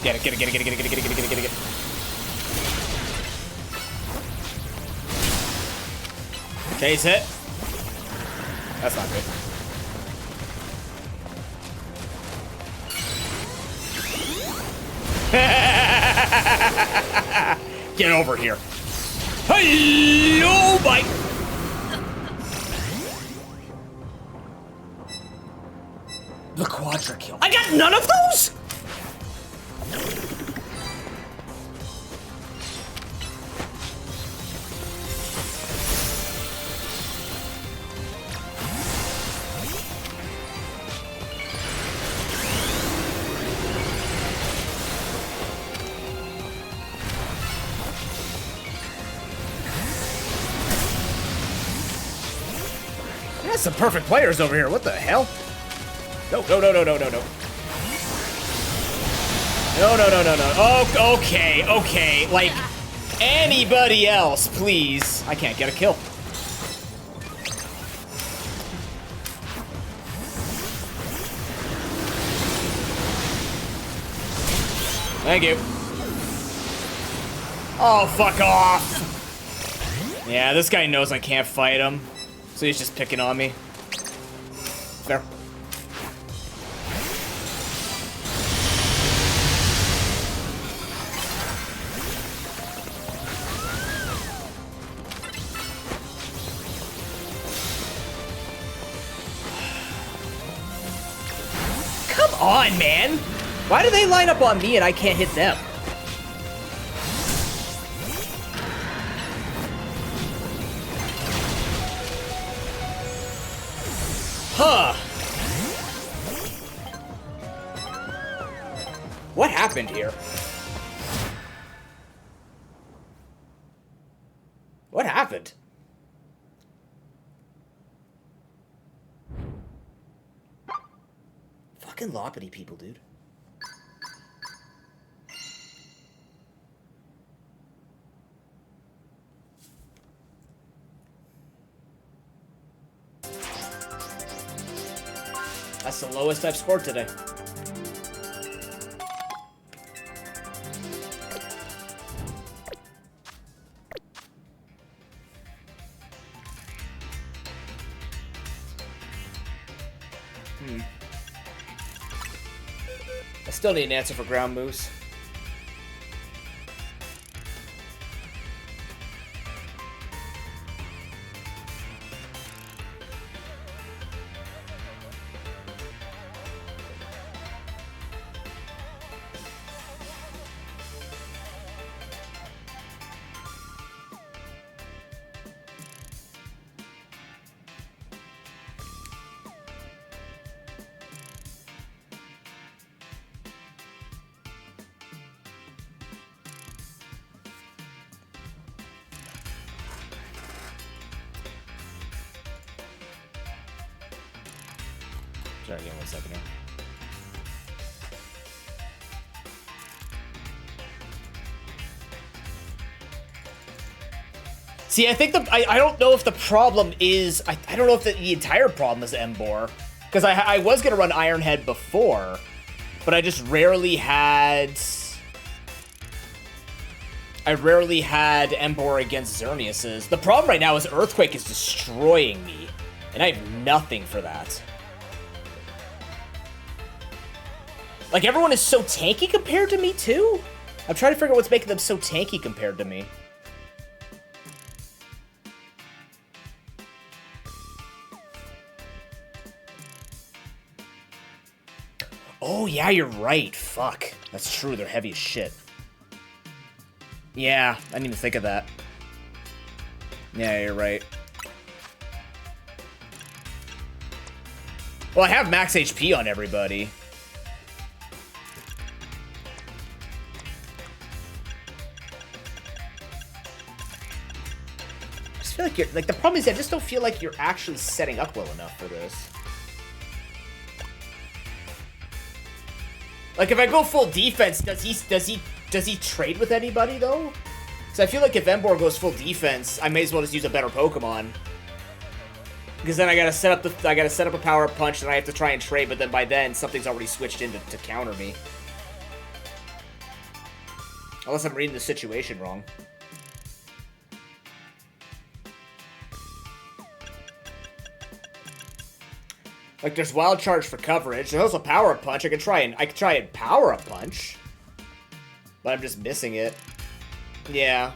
Get it, get it, get it, get it, get it, get it, get it, get it, get it, get it. Chase it. That's not good. Get over here. Hey, oh my. The quadra kill. I got none of those? Some perfect players over here. What the hell? No, no, no, no, no, no, no. No, no, no, no, no. Oh, okay, okay. Like, anybody else, please. I can't get a kill. Thank you. Oh, fuck off. Yeah, this guy knows I can't fight him. So he's just picking on me. Fair. Come on, man! Why do they line up on me and I can't hit them? Huh. What happened here? What happened? Fucking Lopunny people, dude. That's the lowest I've scored today. I still need an answer for ground moves. Sorry, give me 1 second here. See, I think I don't know if the problem is... I don't know if the entire problem is Embor. Because I was going to run Ironhead before, but I just rarely had... I rarely had Embor against Xerneas's. The problem right now is Earthquake is destroying me, and I have nothing for that. Like, everyone is so tanky compared to me, too? I'm trying to figure out what's making them so tanky compared to me. Oh, yeah, you're right. Fuck. That's true. They're heavy as shit. Yeah, I didn't even think of that. Yeah, you're right. Well, I have max HP on everybody. I just feel like you're... Like, the problem is I just don't feel like you're actually setting up well enough for this. Like, if I go full defense, does he trade with anybody, though? Because I feel like if Embor goes full defense, I may as well just use a better Pokemon. Because then I gotta set up a power-up punch, and I have to try and trade, but then by then, something's already switched in to counter me. Unless I'm reading the situation wrong. Like, there's Wild Charge for coverage. There's also Power-Up Punch. I could try and Power-Up Punch. But I'm just missing it. Yeah.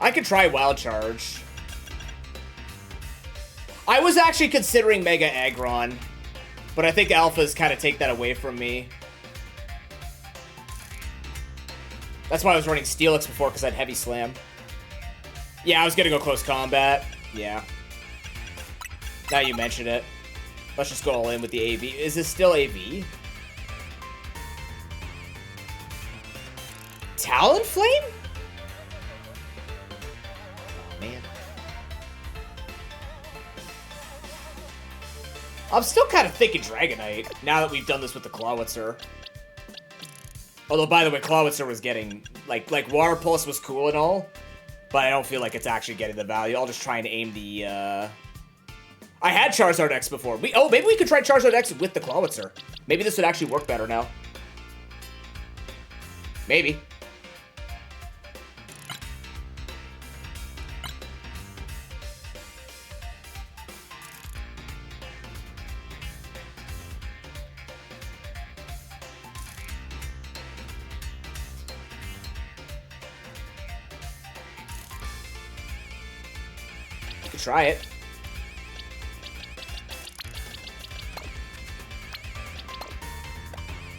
I could try Wild Charge. I was actually considering Mega Aggron. But I think Alphas kind of take that away from me. That's why I was running Steelix before, because I had Heavy Slam. Yeah, I was going to go Close Combat. Yeah. Now you mention it. Let's just go all in with the AV. Is this still AV? Talonflame? Oh, man. I'm still kind of thinking Dragonite, now that we've done this with the Clawitzer. Although, by the way, Clawitzer was getting... Like Water Pulse was cool and all, but I don't feel like it's actually getting the value. I'll just try and aim the, I had Charizard X before. Maybe we could try Charizard X with the Clawitzer. Maybe this would actually work better now. Maybe. You could try it.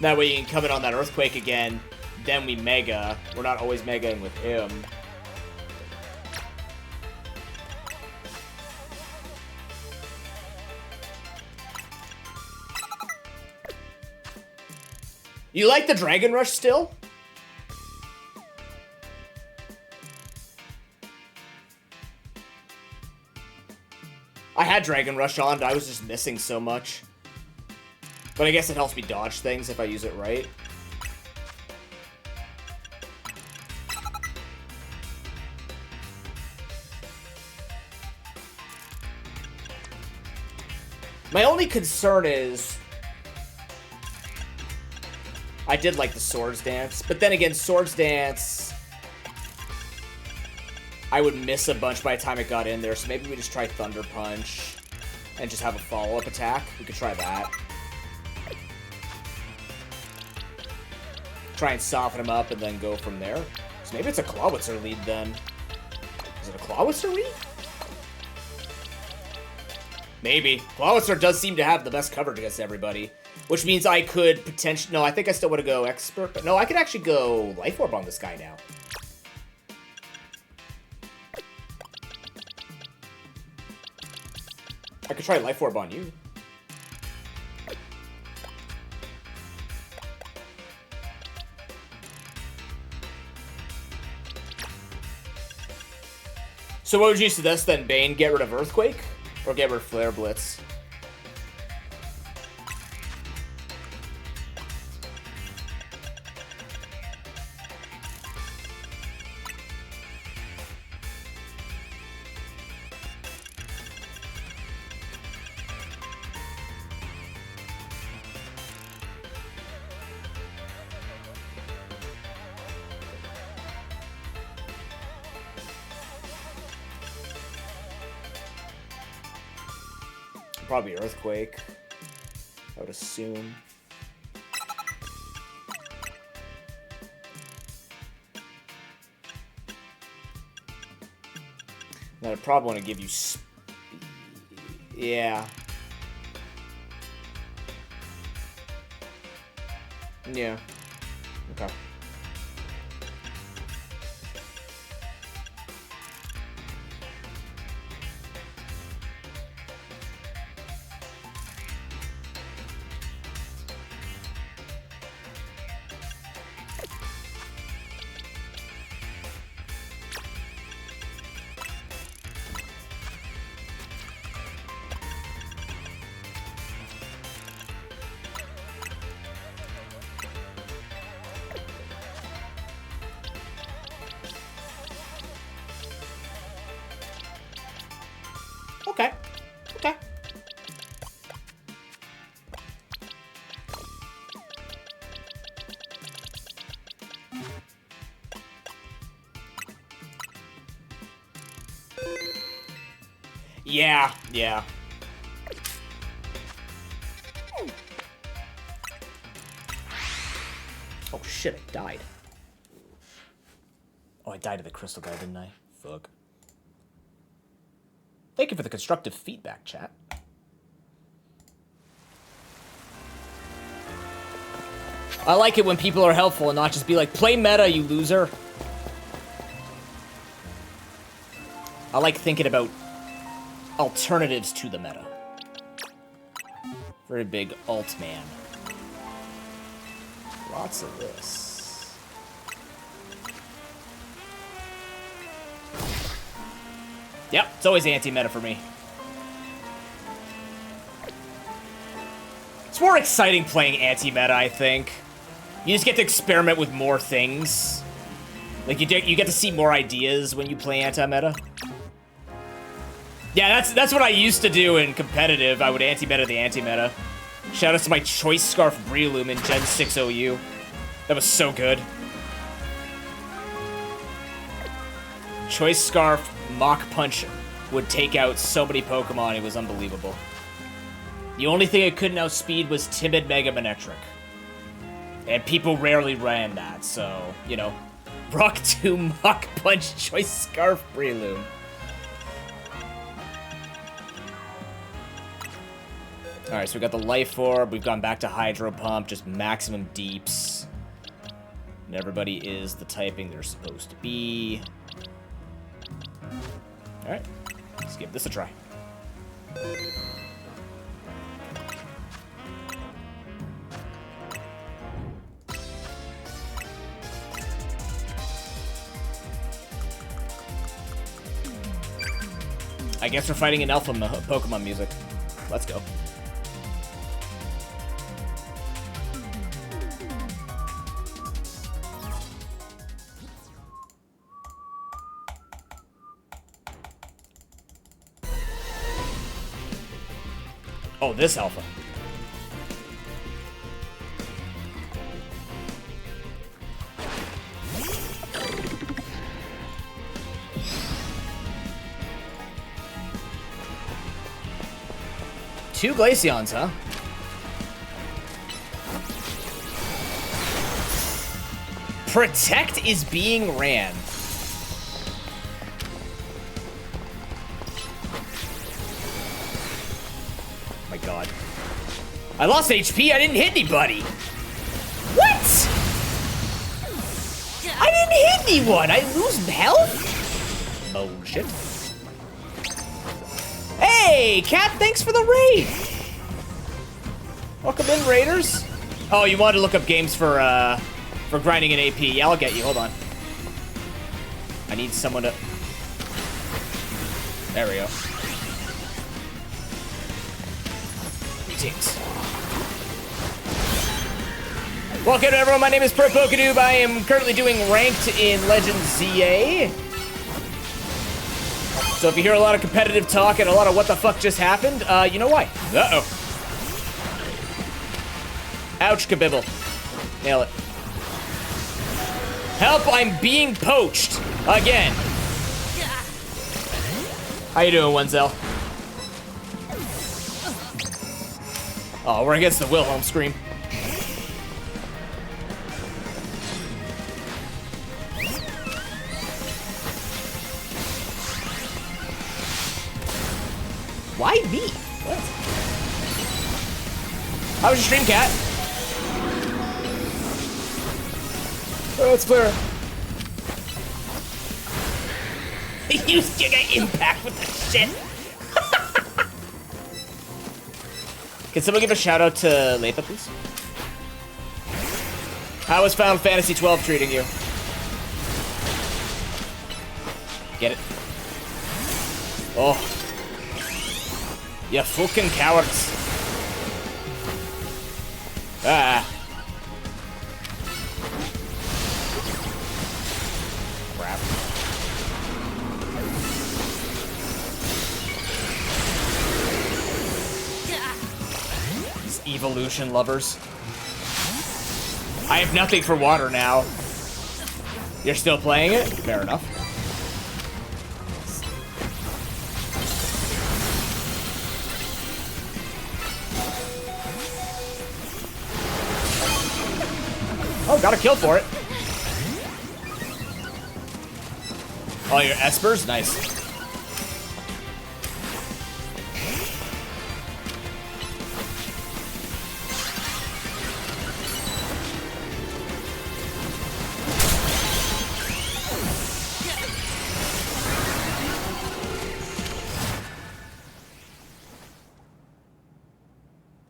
That way you can come in on that Earthquake again, then we Mega. We're not always Megaing with him. You like the Dragon Rush still? I had Dragon Rush on, I was just missing so much. But I guess it helps me dodge things if I use it right. My only concern is... I did like the Swords Dance, but then again, Swords Dance... I would miss a bunch by the time it got in there, so maybe we just try Thunder Punch and just have a follow-up attack. We could try that. Try and soften him up and then go from there. So maybe it's a Clawitzer lead then. Is it a Clawitzer lead? Maybe. Clawitzer does seem to have the best coverage against everybody. Which means I could potentially... No, I think I still want to go Expert. But no, I could actually go Life Orb on this guy now. I could try Life Orb on you. So what would you suggest then, Bane? Get rid of Earthquake? Or get rid of Flare Blitz. Probably Earthquake, I would assume. Then I'd probably want to give you yeah. Yeah. Okay. Okay. Okay. Yeah, yeah. Oh shit, I died. Oh, I died to the crystal guy, didn't I? Fuck. Thank you for the constructive feedback, chat. I like it when people are helpful and not just be like, play meta, you loser. I like thinking about alternatives to the meta. Very big alt man. Lots of this. Yep, it's always anti-meta for me. It's more exciting playing anti-meta, I think. You just get to experiment with more things. Like, you get to see more ideas when you play anti-meta. Yeah, that's what I used to do in competitive. I would anti-meta the anti-meta. Shout out to my Choice Scarf Breloom in Gen 6 OU. That was so good. Choice Scarf Mach Punch would take out so many Pokemon, it was unbelievable. The only thing it couldn't outspeed was Timid Mega Manectric. And people rarely ran that, so, you know. Rock 2 Mach Punch Choice Scarf Breloom. Alright, so we got the Life Orb, we've gone back to Hydro Pump, just maximum deeps. And everybody is the typing they're supposed to be. Alright, let's give this a try. I guess we're fighting an alpha Pokemon music. Let's go. Oh, this alpha. Two Glaceons, huh? Protect is being ran. My God. I lost HP, I didn't hit anybody. What? I didn't hit anyone, I lose health? Bullshit. Hey, Cat, thanks for the raid. Welcome in, Raiders. Oh, you wanted to look up games for grinding an AP. Yeah, I'll get you, hold on. I need someone to... There we go. Greetings. Welcome everyone, my name is ProPokadoob. I am currently doing ranked in Legends ZA. So if you hear a lot of competitive talk and a lot of what the fuck just happened, you know why. Uh-oh. Ouch, kabibble. Nail it. Help, I'm being poached. Again. How you doing, Wenzel? Oh, we're against the Wilhelm scream. Why me? What? How was your stream, Cat? Oh, it's clear. You still got impact with that shit. Can someone give a shout out to Lepa, please? How is Final Fantasy 12 treating you? Get it? Oh. You fucking cowards. Ah. Crap. These evolution lovers. I have nothing for water now. You're still playing it? Fair enough. Oh, got a kill for it. Oh, your Espers? Nice.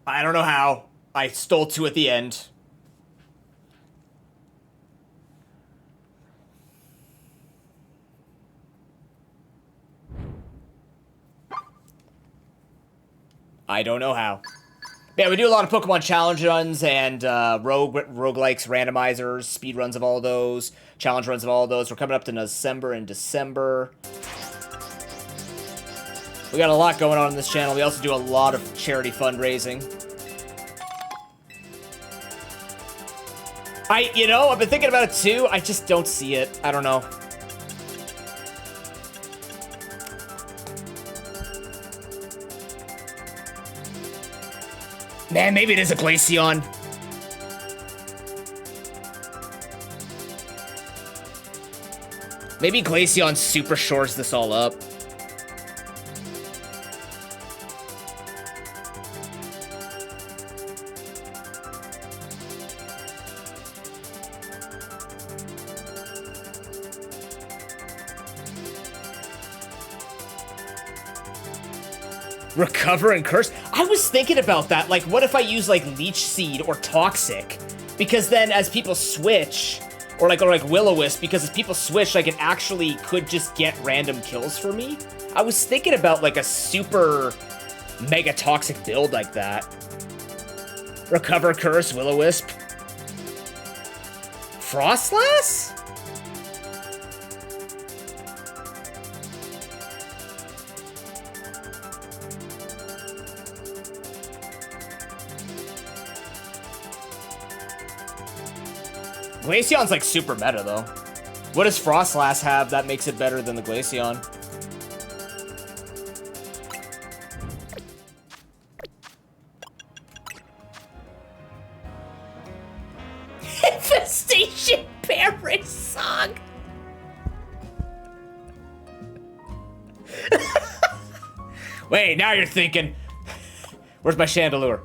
I don't know how. I stole 2 at the end. I don't know how. Yeah, we do a lot of Pokemon challenge runs and roguelikes, randomizers, speed runs of all those, challenge runs of all those. We're coming up to November and December. We got a lot going on this channel. We also do a lot of charity fundraising. You know, I've been thinking about it too. I just don't see it. I don't know. Man, maybe it is a Glaceon. Maybe Glaceon super shores this all up. Recover and curse? I was thinking about that. Like, what if I use, like, Leech Seed or Toxic? Because then as people switch, or like Will-O-Wisp, because as people switch, like, it actually could just get random kills for me. I was thinking about, like, a super mega toxic build like that. Recover, curse, Will-O-Wisp. Frostlass? Glaceon's like super meta though. What does Frostlass have that makes it better than the Glaceon? Infestation Parrot song. Wait, now you're thinking. Where's my Chandelure?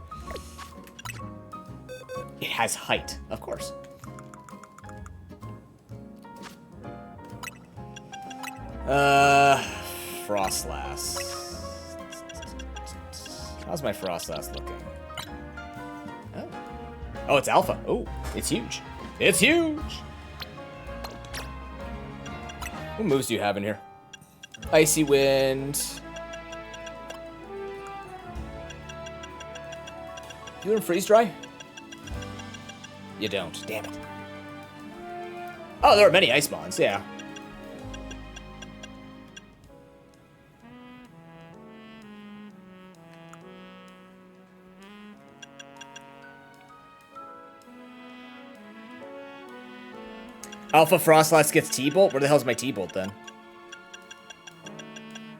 It has height, of course. Frostlass. How's my Frostlass looking? Oh. Oh, it's alpha. Oh, it's huge. It's huge! What moves do you have in here? Icy Wind. You learn freeze dry? You don't. Damn it. Oh, there are many ice mons, yeah. Alpha Frostlass gets T-Bolt? Where the hell's my T-Bolt then?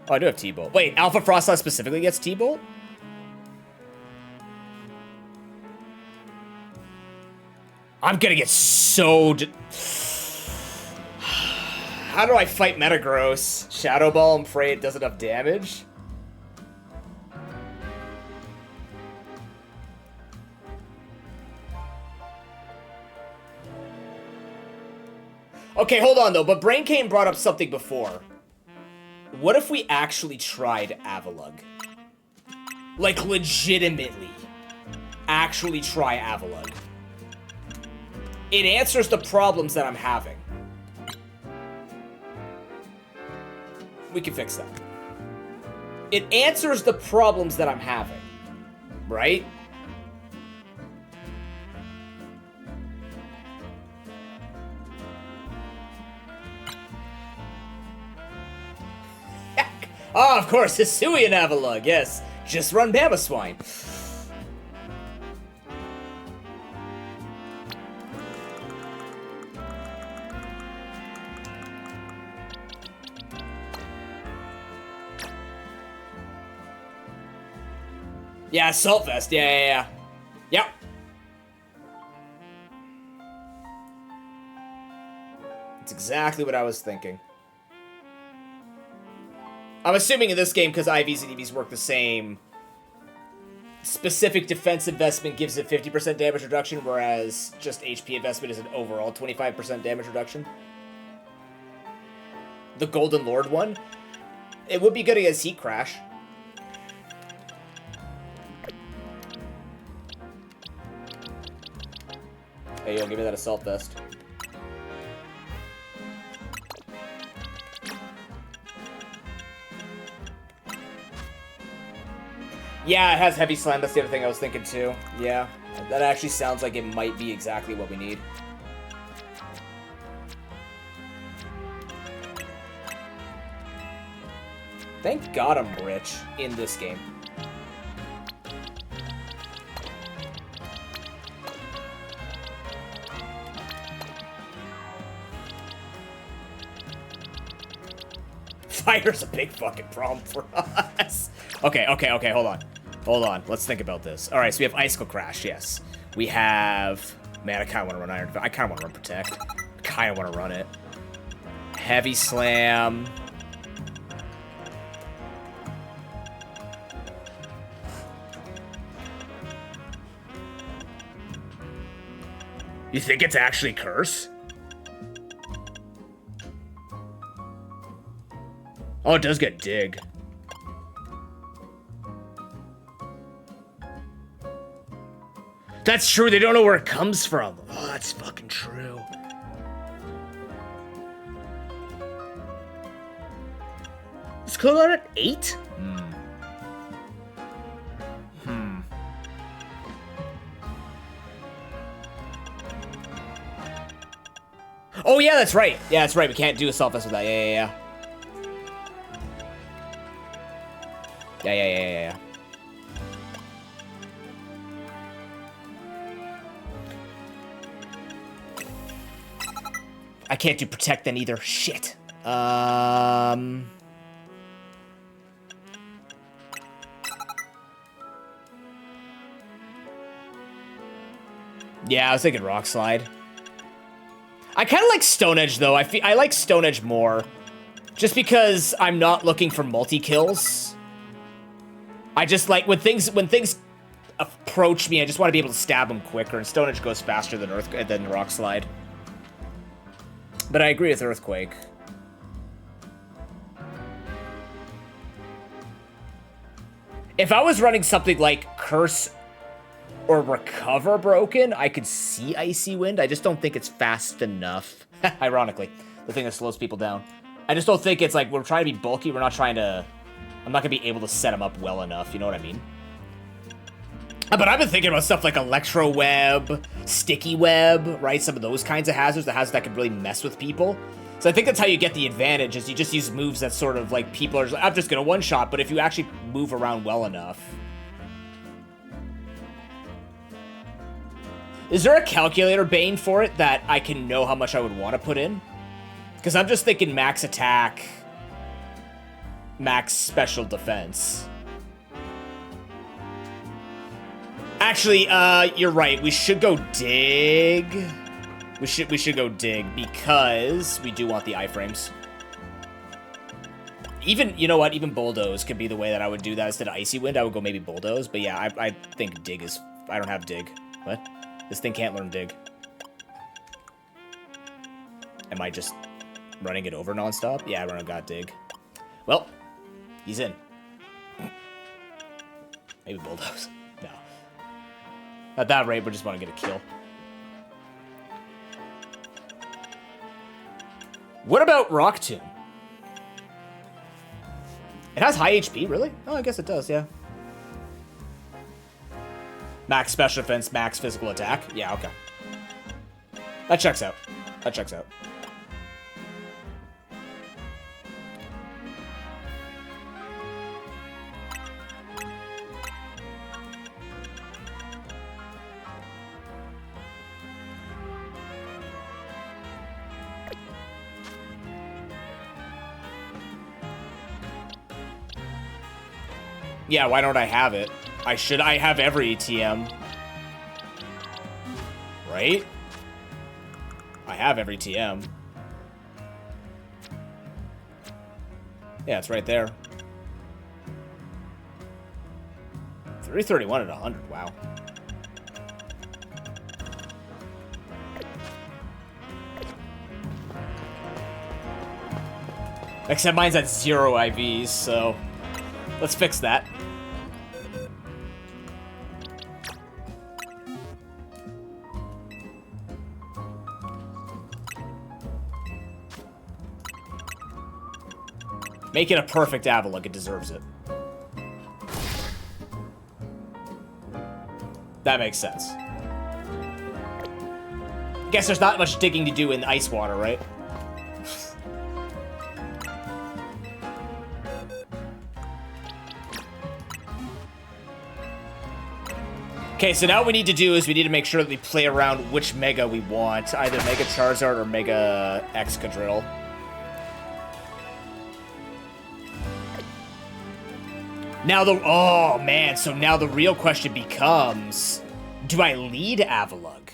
Oh, I do have T-Bolt. Wait, Alpha Frostlass specifically gets T-Bolt? I'm gonna get so... How do I fight Metagross? Shadow Ball and pray it does enough damage? Okay, hold on though, but Brain Cane brought up something before. What if we actually tried Avalugg? Like, legitimately. Actually try Avalugg. It answers the problems that I'm having. We can fix that. It answers the problems that I'm having. Right? Oh, of course, Hisuian Avalugg, yes. Just run Mamoswine. Yeah, Assault Vest, yeah. Yep. That's exactly what I was thinking. I'm assuming in this game, because IVs and EVs work the same, specific defense investment gives it 50% damage reduction, whereas just HP investment is an overall 25% damage reduction. The Golden Lord one? It would be good against Heat Crash. Hey, yo, give me that Assault Vest. Yeah, it has Heavy Slam. That's the other thing I was thinking too. Yeah, that actually sounds like it might be exactly what we need. Thank God I'm rich in this game. Fire's a big fucking problem for us. Okay, hold on. Hold on, let's think about this. Alright, so we have Icicle Crash, yes. We have... Man, I kinda wanna run Iron... I kinda wanna run Protect. I kinda wanna run it. Heavy Slam. You think it's actually Curse? Oh, it does get Dig. That's true, they don't know where it comes from. Oh, that's fucking true. Is Colon at 8? Oh, yeah, that's right. Yeah, that's right. We can't do a Assault Vest with that. Yeah. Yeah. I can't do Protect then either. Shit. Yeah, I was thinking Rock Slide. I kind of like Stone Edge though. I like Stone Edge more, just because I'm not looking for multi-kills. I just like when things approach me, I just want to be able to stab them quicker, and Stone Edge goes faster than Rock Slide. But I agree with Earthquake. If I was running something like Curse or Recover Broken, I could see Icy Wind. I just don't think it's fast enough. Ironically, the thing that slows people down. I just don't think it's like, we're trying to be bulky, we're not trying to... I'm not going to be able to set them up well enough, you know what I mean? But I've been thinking about stuff like electro web, sticky web, right? Some of those kinds of hazards, the hazards that could really mess with people. So I think that's how you get the advantage, is you just use moves that sort of like people are just like, I'm just gonna one-shot, but if you actually move around well enough. Is there a calculator bane for it that I can know how much I would want to put in? Because I'm just thinking max attack, max special defense. Actually, you're right. We should go dig. We should go dig because we do want the iframes. Even, you know what? Even bulldoze could be the way that I would do that instead of icy wind. I would go maybe bulldoze, but yeah, I think dig is. I don't have dig. What? This thing can't learn dig. Am I just running it over nonstop? Yeah, I don't got dig. Well, he's in. Maybe bulldoze. No. At that rate, we just want to get a kill. What about Rock Tomb? It has high HP, really? Oh, I guess it does, yeah. Max special defense, max physical attack. Yeah, okay. That checks out. That checks out. Yeah, why don't I have it? I have every TM. Right? I have every TM. Yeah, it's right there. 331 at 100, wow. Except mine's at 0 IVs, so let's fix that. Make it a perfect Avalugg, it deserves it. That makes sense. Guess there's not much digging to do in ice water, right? Okay, so now what we need to do is we need to make sure that we play around which Mega we want. Either Mega Charizard or Mega Excadrill. Now oh man, so now the real question becomes, do I lead Avalugg?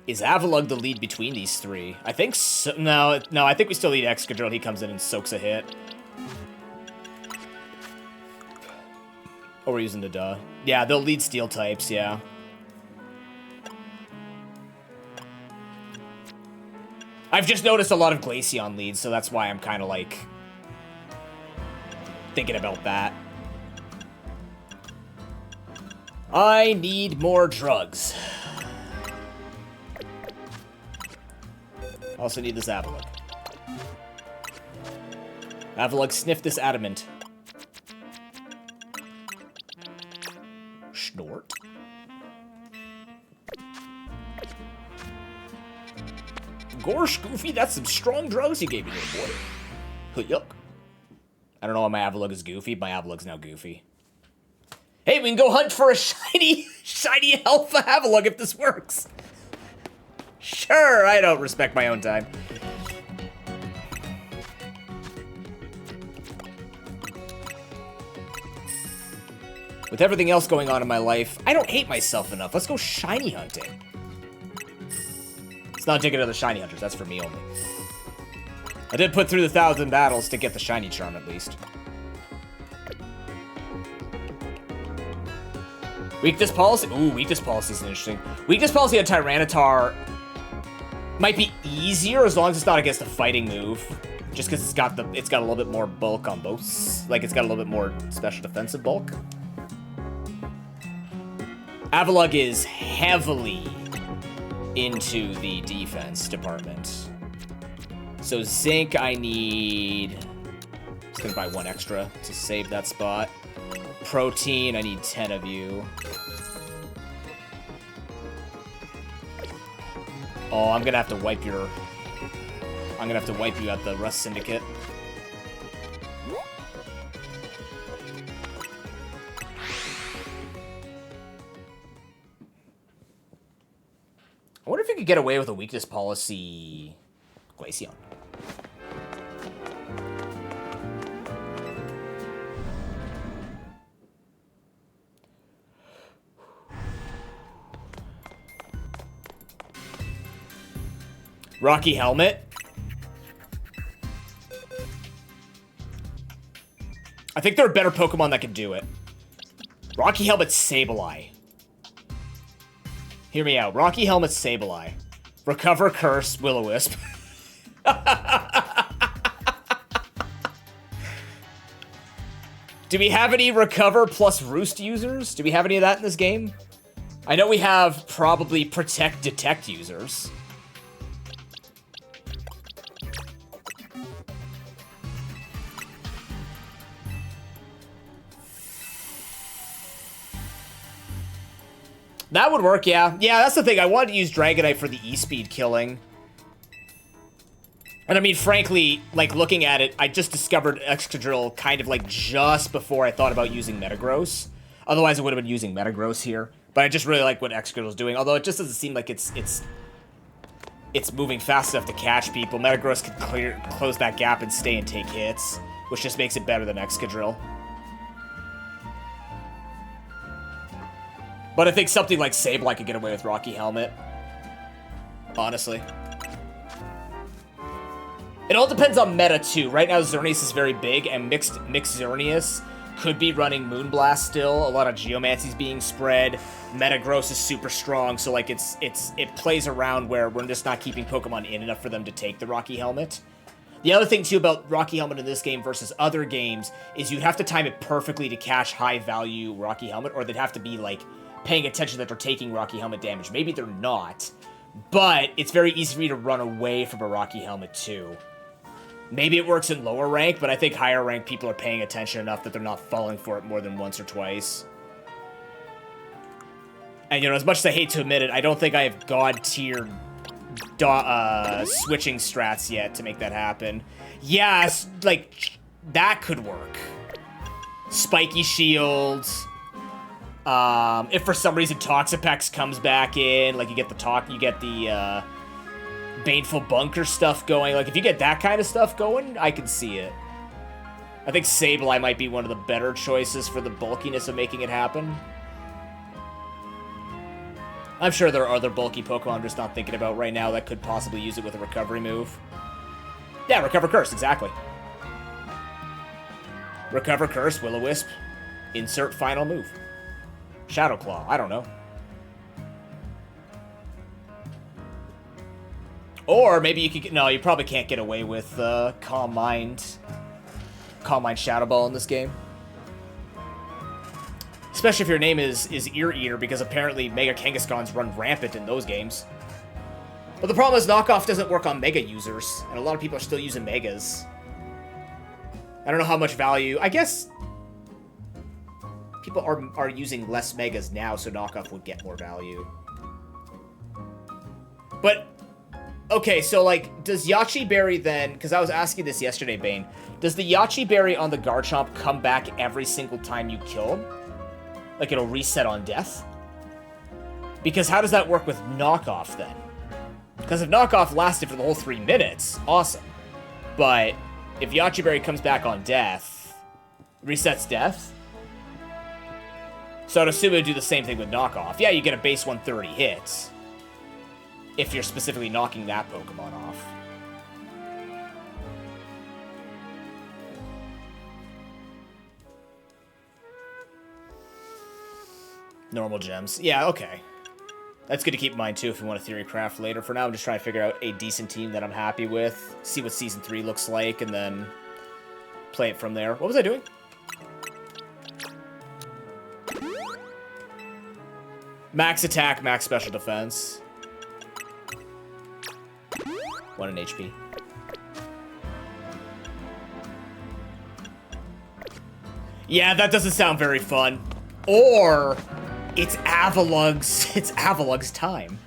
Is Avalugg the lead between these three? I think so. No, I think we still lead Excadrill. He comes in and soaks a hit. Oh, we're using the duh. Yeah, they'll lead steel types, yeah. I've just noticed a lot of Glaceon leads, so that's why I'm kind of like thinking about that. I need more drugs. I also need this Avalugg. Avalugg, sniff this adamant. Snort. Gorsh, Goofy, that's some strong drugs you gave me there, boy. Yuck. I don't know why my Avalugg is Goofy. My Avalugg's now Goofy. Hey, we can go hunt for a shiny Alpha Avalugg if this works. Sure, I don't respect my own time. With everything else going on in my life, I don't hate myself enough. Let's go shiny hunting. It's not taking other shiny hunters, that's for me only. I did put through the 1,000 battles to get the shiny charm at least. Weakness policy? Ooh, weakness policy is interesting. Weakness policy on Tyranitar might be easier as long as it's not against a fighting move. Just because it's got a little bit more bulk on both. Like it's got a little bit more special defensive bulk. Avalugg is heavily into the defense department. So Zinc, I need Just gonna buy 1 extra to save that spot. Protein, I need 10 of you. Oh, I'm gonna have to wipe your... I'm gonna have to wipe you at the Rust Syndicate. I wonder if you could get away with a weakness policy... Glaceon. Rocky Helmet. I think there are better Pokemon that can do it. Rocky Helmet Sableye. Hear me out. Rocky Helmet Sableye. Recover Curse Will-O-Wisp. Do we have any Recover plus Roost users? Do we have any of that in this game? I know we have probably Protect Detect users. That would work, yeah. Yeah, that's the thing. I wanted to use Dragonite for the E-Speed killing. And I mean, frankly, like, looking at it, I just discovered Excadrill kind of, like, just before I thought about using Metagross. Otherwise, I would have been using Metagross here. But I just really like what Excadrill's doing. Although it just doesn't seem like it's moving fast enough to catch people. Metagross can close that gap and stay and take hits, which just makes it better than Excadrill. But I think something like Sableye could get away with Rocky Helmet. Honestly. It all depends on meta, too. Right now, Xerneas is very big, and mixed Xerneas could be running Moonblast still. A lot of Geomancy's being spread. Metagross is super strong, so like it plays around where we're just not keeping Pokemon in enough for them to take the Rocky Helmet. The other thing, too, about Rocky Helmet in this game versus other games is you'd have to time it perfectly to catch high-value Rocky Helmet, or they'd have to be, like, paying attention that they're taking Rocky Helmet damage. Maybe they're not, but it's very easy for you to run away from a Rocky Helmet, too. Maybe it works in lower rank, but I think higher rank people are paying attention enough that they're not falling for it more than once or twice. And, you know, as much as I hate to admit it, I don't think I have God-tiered switching strats yet to make that happen. Yeah, like, that could work. Spiky Shields. If for some reason Toxapex comes back in, like you get the Baneful Bunker stuff going. Like if you get that kind of stuff going, I can see it. I think Sableye might be one of the better choices for the bulkiness of making it happen. I'm sure there are other bulky Pokemon I'm just not thinking about right now that could possibly use it with a recovery move. Yeah, Recover Curse, exactly. Recover Curse, Will-O-Wisp, insert final move. Shadow Claw, I don't know. Or maybe you could... No, you probably can't get away with Calm Mind Shadow Ball in this game. Especially if your name is Ear Eater, because apparently Mega Kangaskhan's run rampant in those games. But the problem is Knockoff doesn't work on Mega users, and a lot of people are still using Megas. I don't know how much value... I guess... people are using less Megas now, so Knockoff would get more value. But... okay, so, like, does Yachi Berry then... because I was asking this yesterday, Bane. Does the Yachi Berry on the Garchomp come back every single time you kill him? Like, it'll reset on death? Because how does that work with Knockoff, then? Because if Knockoff lasted for the whole 3 minutes, awesome. But if Yachi Berry comes back on death... resets death? So I'd assume it would do the same thing with Knockoff. Yeah, you get a base 130 hit. If you're specifically knocking that Pokemon off. Normal gems. Yeah, okay. That's good to keep in mind, too, if you want to theory craft later. For now, I'm just trying to figure out a decent team that I'm happy with. See what Season 3 looks like, and then play it from there. What was I doing? Max attack, max special defense. 1 in HP. Yeah, that doesn't sound very fun. Or it's Avalug's. It's Avalug's time.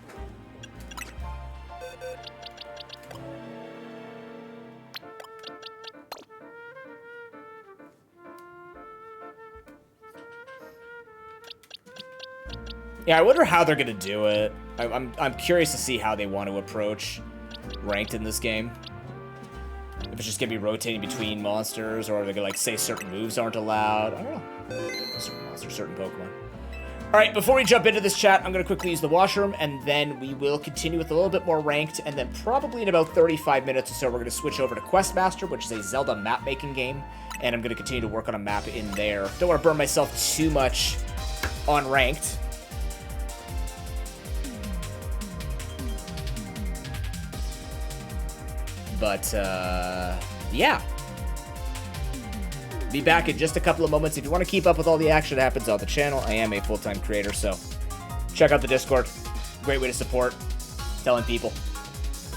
Yeah, I wonder how they're gonna do it. I'm curious to see how they want to approach ranked in this game. If it's just gonna be rotating between monsters, or are they gonna like say certain moves aren't allowed? I don't know. Certain monsters, certain Pokemon. All right, before we jump into this chat, I'm gonna quickly use the washroom, and then we will continue with a little bit more ranked, and then probably in about 35 minutes or so, we're gonna switch over to Questmaster, which is a Zelda map making game, and I'm gonna continue to work on a map in there. Don't want to burn myself too much on ranked. But, yeah. Be back in just a couple of moments. If you want to keep up with all the action that happens on the channel, I am a full-time creator, so check out the Discord. Great way to support. Telling people.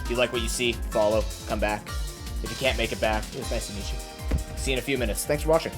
If you like what you see, follow, come back. If you can't make it back, it was nice to meet you. See you in a few minutes. Thanks for watching.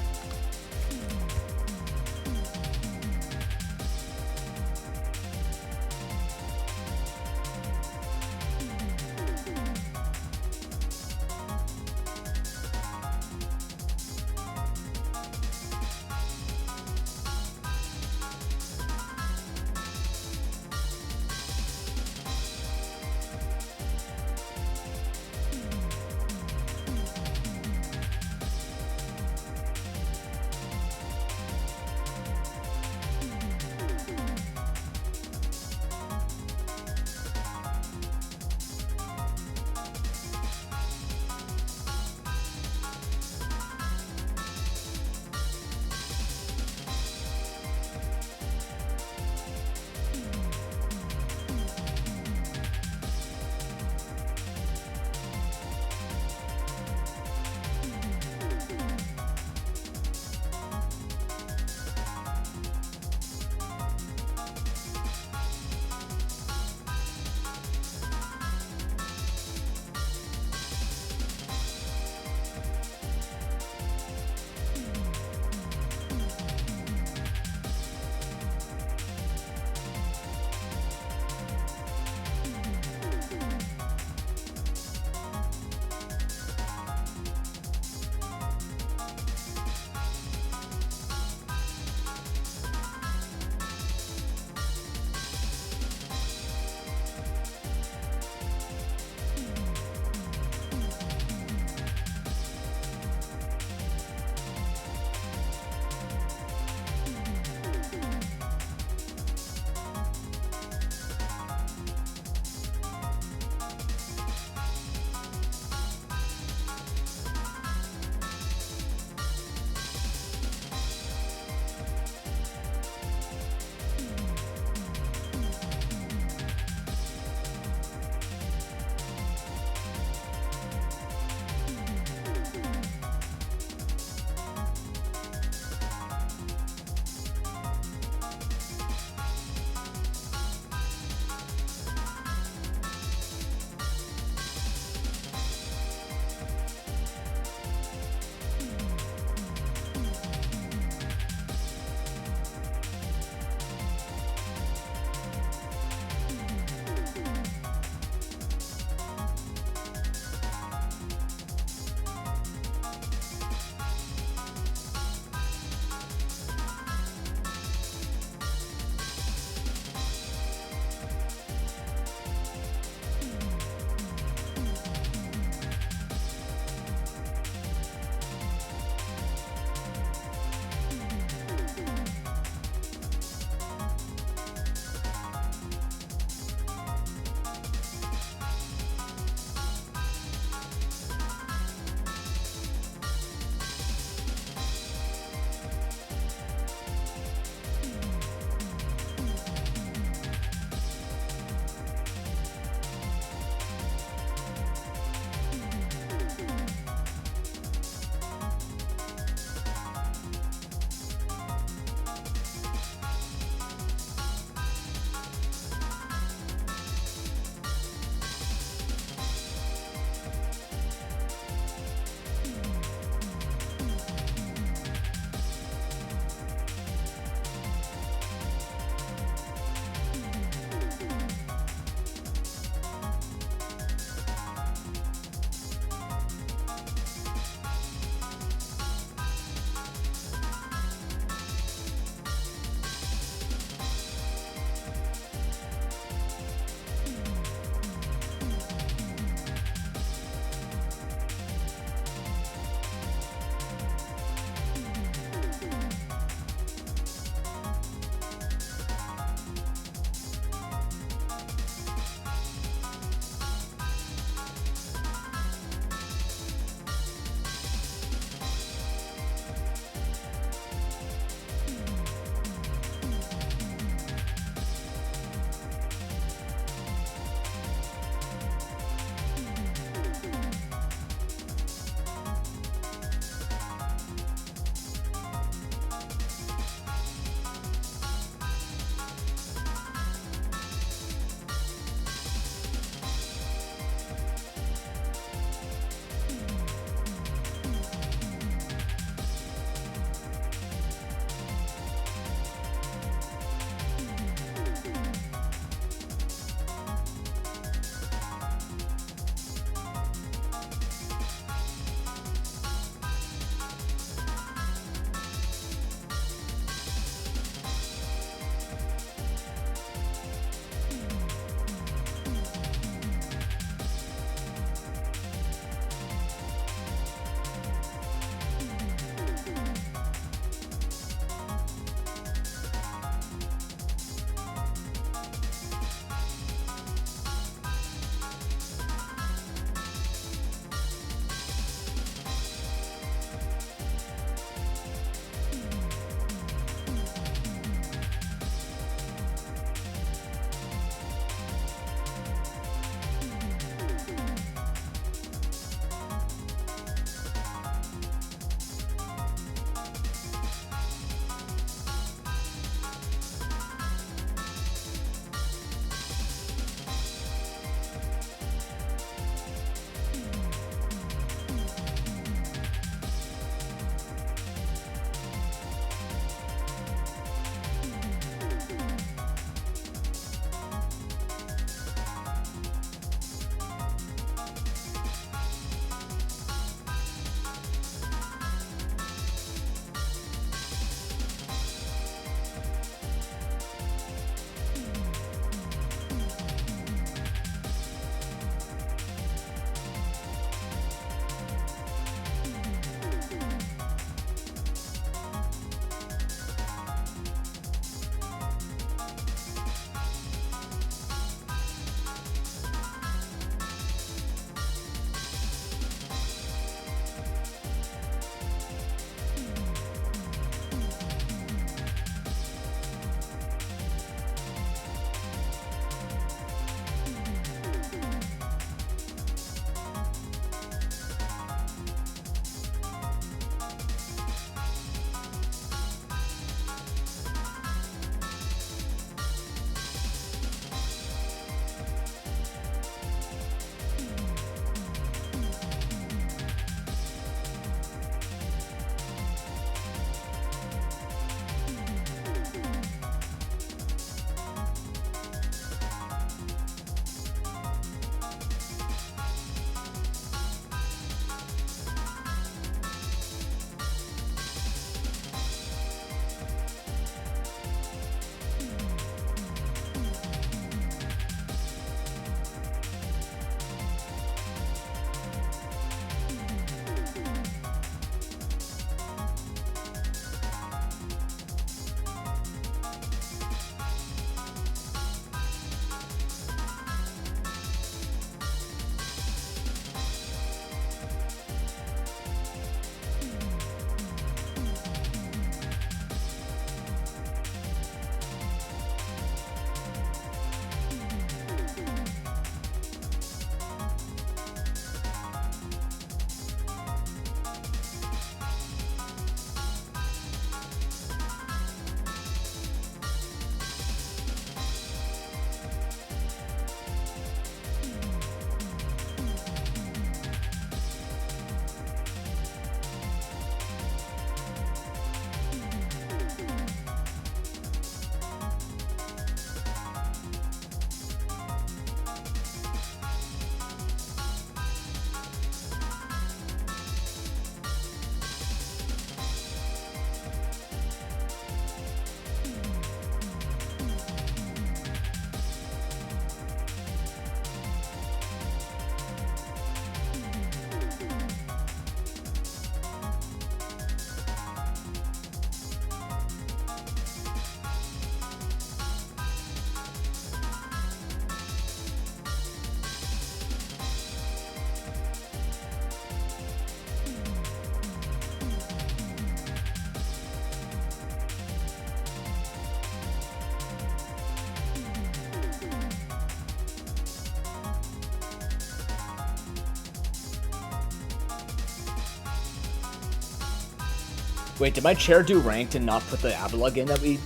Wait, did my chair do ranked and not put the Avalug in that we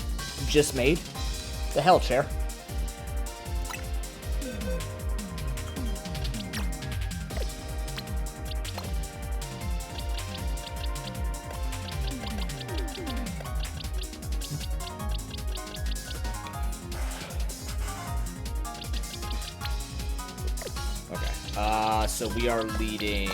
just made? The hell, chair? Okay. So we are leading...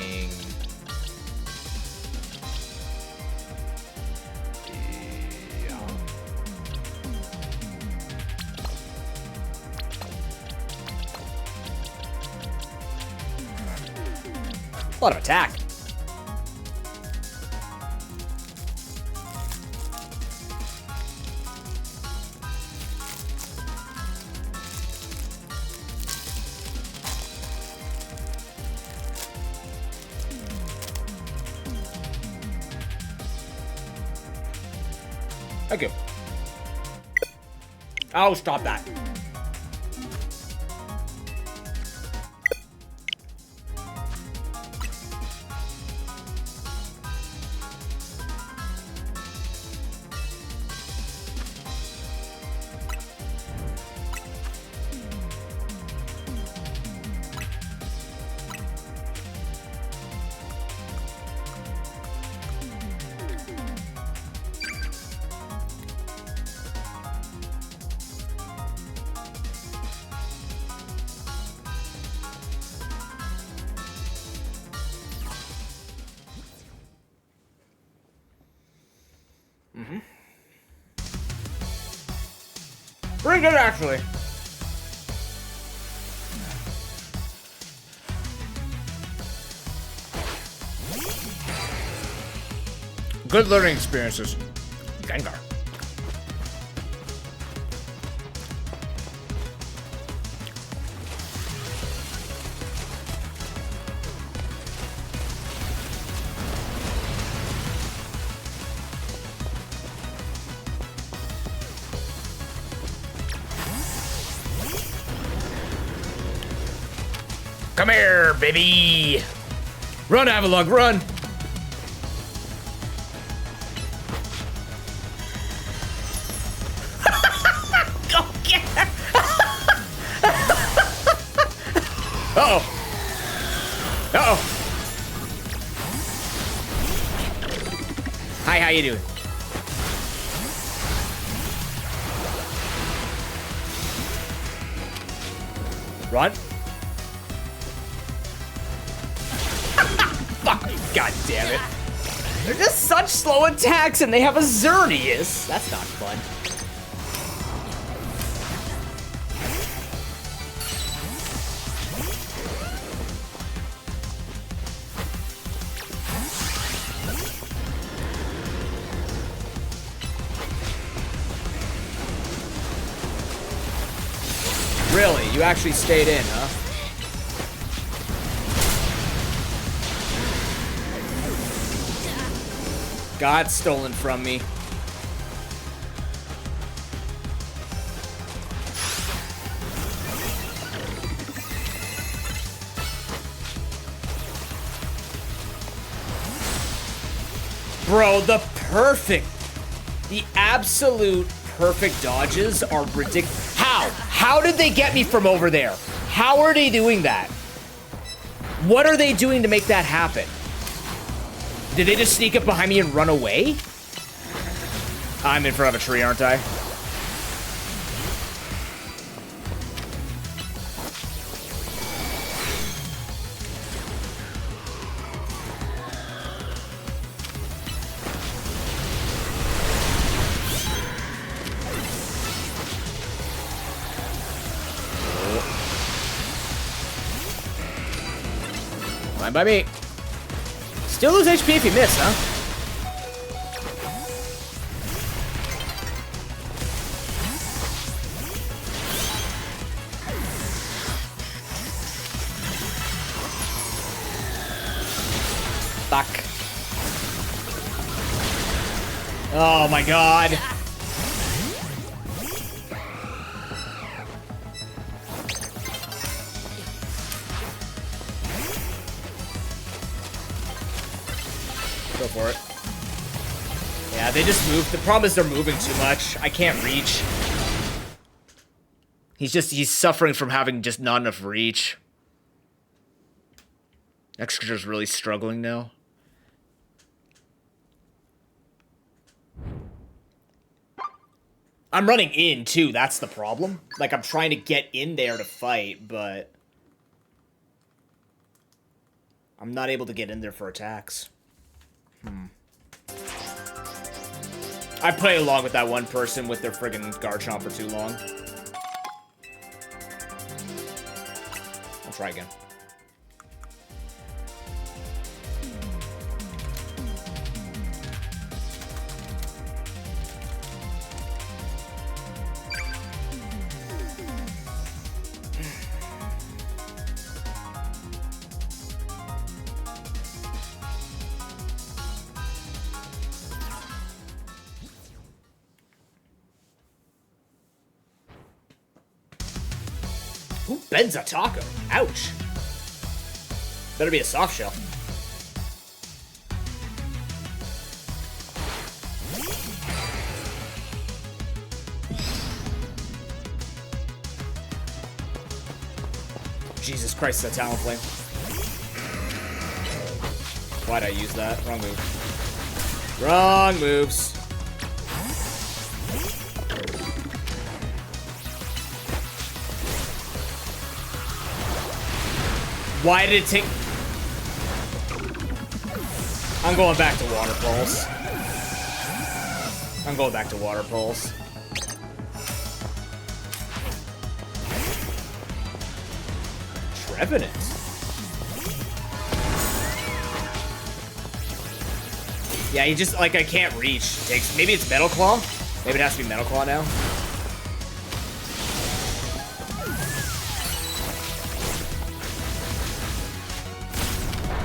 A lot of attack. Thank you. Oh, stop that. Pretty good, actually. Good learning experiences. Gengar. Come here, baby! Run, Avalug, run! Go get her! Uh-oh. Uh-oh. Hi, how you doing? Run. God damn it. They're just such slow attacks and they have a Xerneas. That's not fun. Really? You actually stayed in, huh? Got stolen from me. Bro, the absolute perfect dodges are ridiculous. How? How did they get me from over there? How are they doing that? What are they doing to make that happen? Did they just sneak up behind me and run away? I'm in front of a tree, aren't I? Fine by me. Still lose HP if you miss, huh? Fuck. Oh my god. Go for it. Yeah, they just move. The problem is they're moving too much. I can't reach. He's suffering from having just not enough reach. Executor's really struggling now. I'm running in, too. That's the problem. Like, I'm trying to get in there to fight, but I'm not able to get in there for attacks. I play along with that one person with their friggin' Garchomp for too long. I'll try again. Who bends a taco? Ouch. Better be a soft shell. Jesus Christ, that Talonflame. Why'd I use that? Wrong move. Wrong moves. Why did it take... I'm going back to Water Pulse. I'm going back to Water Pulse. Trevenant. Yeah, he just, like, I can't reach. Takes... Maybe it's Metal Claw? Maybe it has to be Metal Claw now.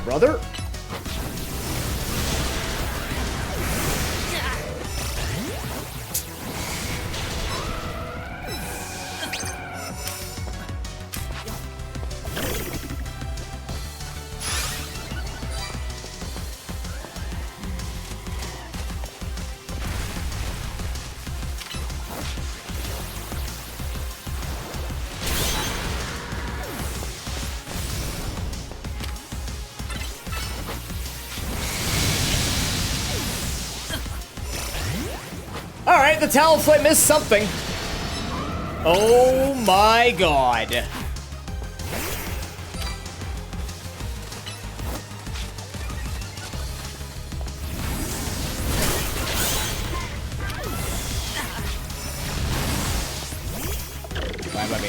Brother? Alright, the Talonflame missed something. Oh my god. Fine by me.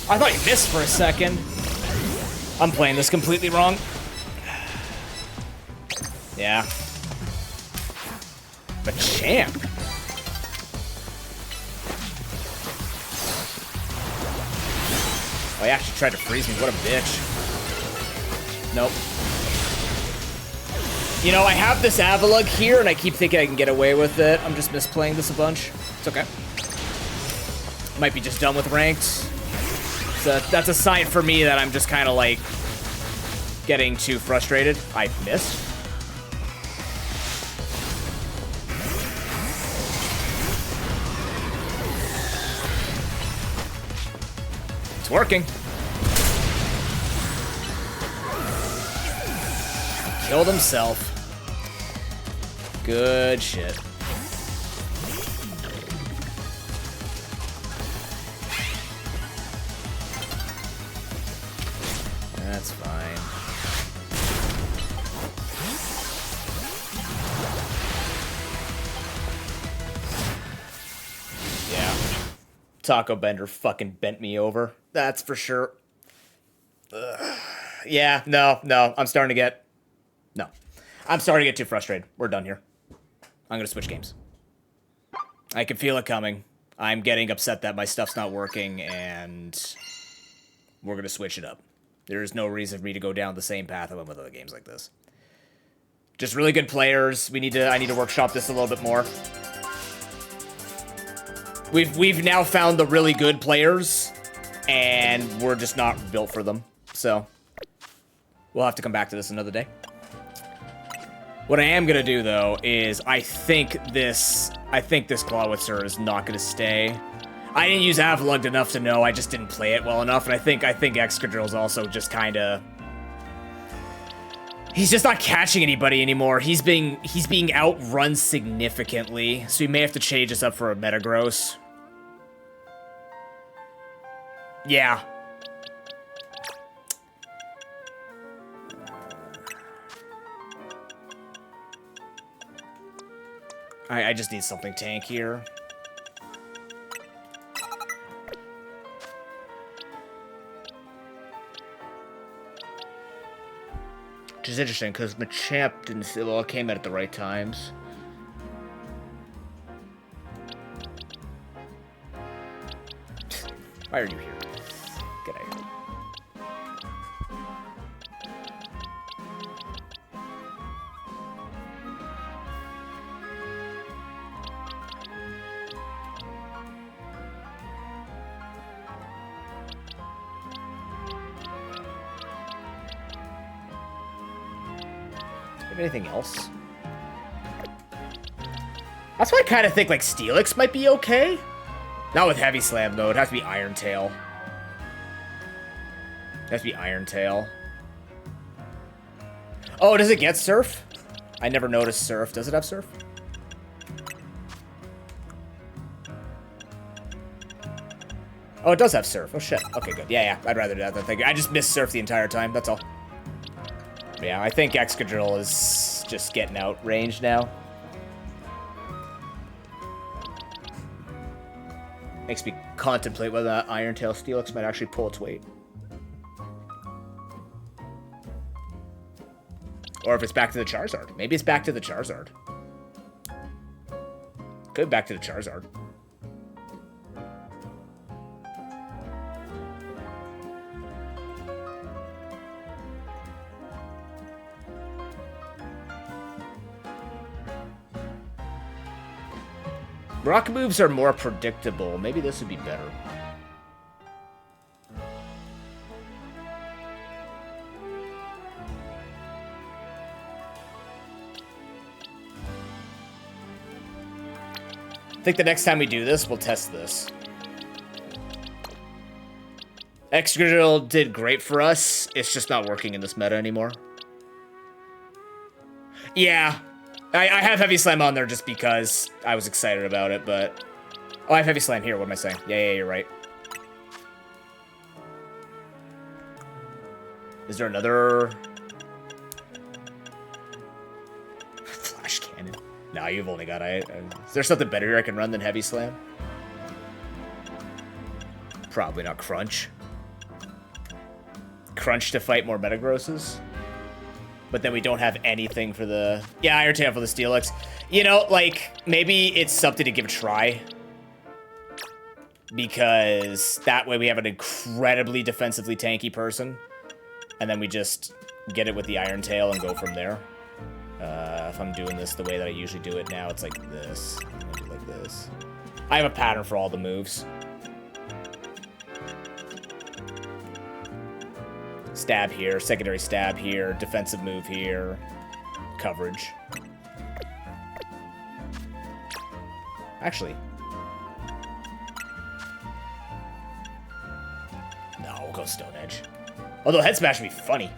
I thought you missed for a second. I'm playing this completely wrong. Yeah. But champ. Oh, he actually tried to freeze me. What a bitch. Nope. You know, I have this Avalugg here, and I keep thinking I can get away with it. I'm just misplaying this a bunch. It's okay. Might be just done with ranked. So that's a sign for me that I'm just kind of, like, getting too frustrated. I missed. It's working. Killed himself. Good shit. That's fine. Yeah. Taco Bender fucking bent me over. That's for sure. Ugh. Yeah, no. I'm starting to get too frustrated. We're done here. I'm gonna switch games. I can feel it coming. I'm getting upset that my stuff's not working, and we're gonna switch it up. There is no reason for me to go down the same path I went with other games like this. Just really good players. I need to workshop this a little bit more. We've now found the really good players, and we're just not built for them. So we'll have to come back to this another day. What I am gonna do though is I think this Clawitzer is not gonna stay. I didn't use Avalugg enough to know. I just didn't play it well enough, and I think Excadrill's also just kind of. He's just not catching anybody anymore. He's being outrun significantly, so we may have to change this up for a Metagross. Yeah. I just need something tankier. Which is interesting, because Machamp didn't see, well, it came out at the right times. Why are you here? Get out of here. Anything else? That's why I kind of think like Steelix might be okay. Not with Heavy Slam though. It has to be Iron Tail. It has to be Iron Tail. Oh, does it get Surf? I never noticed Surf. Does it have Surf? Oh, it does have Surf. Oh shit. Okay, good. Yeah. I'd rather do that than think. I just missed Surf the entire time. That's all. Yeah, I think Excadrill is just getting out range now. Makes me contemplate whether that Iron Tail Steelix might actually pull its weight. Or if it's back to the Charizard. Maybe it's back to the Charizard. Could be back to the Charizard. Rock moves are more predictable. Maybe this would be better. I think the next time we do this, we'll test this. Excadrill did great for us. It's just not working in this meta anymore. Yeah. I have Heavy Slam on there just because I was excited about it, but... Oh, I have Heavy Slam here. What am I saying? Yeah, you're right. Is there another... Flash Cannon? No, you've only got... Is there something better here I can run than Heavy Slam? Probably not Crunch. Crunch to fight more Metagrosses? But then we don't have anything for the... Yeah, Iron Tail for the Steelix. You know, like, maybe it's something to give a try. Because that way we have an incredibly defensively tanky person. And then we just get it with the Iron Tail and go from there. If I'm doing this the way that I usually do it now, it's like this. I'm gonna do like this. I have a pattern for all the moves. Stab here, secondary stab here, defensive move here, coverage. Actually. No, we'll go Stone Edge. Although Head Smash would be funny.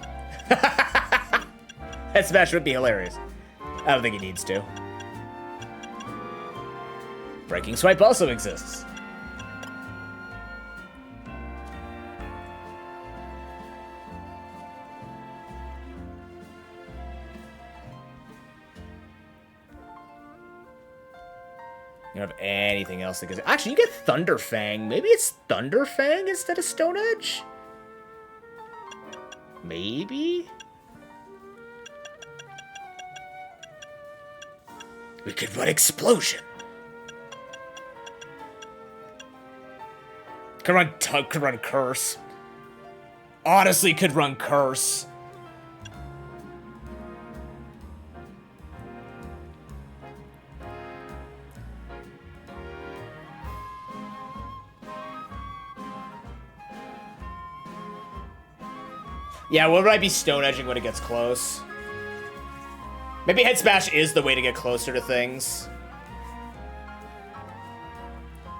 Head Smash would be hilarious. I don't think he needs to. Breaking Swipe also exists. You don't have anything else that goes... Actually, you get Thunder Fang. Maybe it's Thunder Fang instead of Stone Edge? Maybe? We could run Explosion. Could run Tug, could run Curse. Honestly, could run Curse. Yeah, we'll probably be Stone Edging when it gets close. Maybe head smash is the way to get closer to things.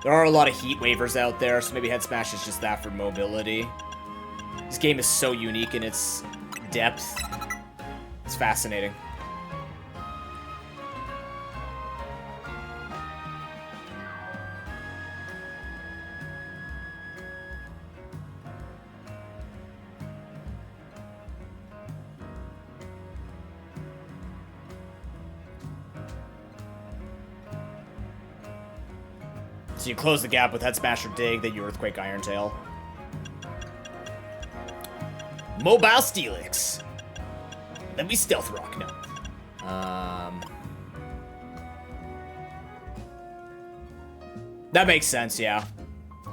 There are a lot of heat waivers out there, so maybe head smash is just that for mobility. This game is so unique in its depth. It's fascinating. So you close the gap with Head Smash or Dig, then you Earthquake Iron Tail. Mobile Steelix. Then we Stealth Rock. No. That makes sense, yeah.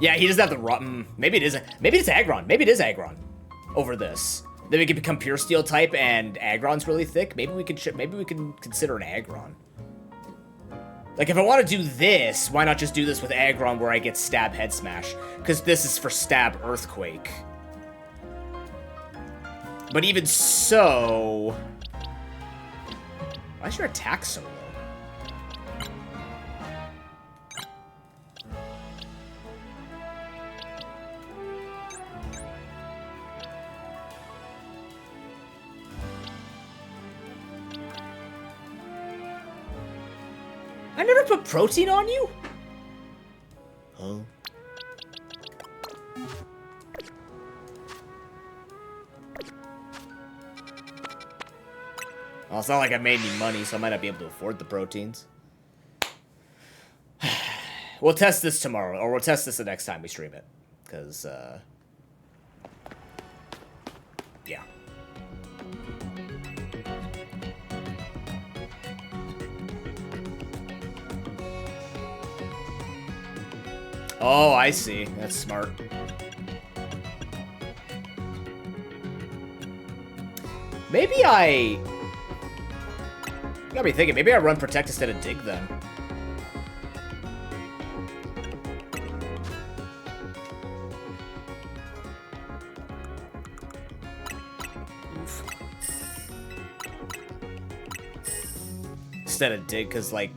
Yeah, he doesn't have the rock. Maybe it is. Maybe it's Aggron. Maybe it is Aggron over this. Then we can become Pure Steel type, and Aggron's really thick. Maybe we can. Maybe we can consider an Aggron. Like, if I want to do this, why not just do this with Aggron where I get Stab Head Smash? Because this is for Stab Earthquake. But even so... Why is your attack so low? I never put protein on you? Huh? Well, it's not like I made any money, so I might not be able to afford the proteins. We'll test this tomorrow, or we'll test this the next time we stream it. Because, yeah. Oh, I see. That's smart. Maybe I gotta be thinking, maybe I run Protect instead of Dig then. Oof. Instead of Dig, because, like,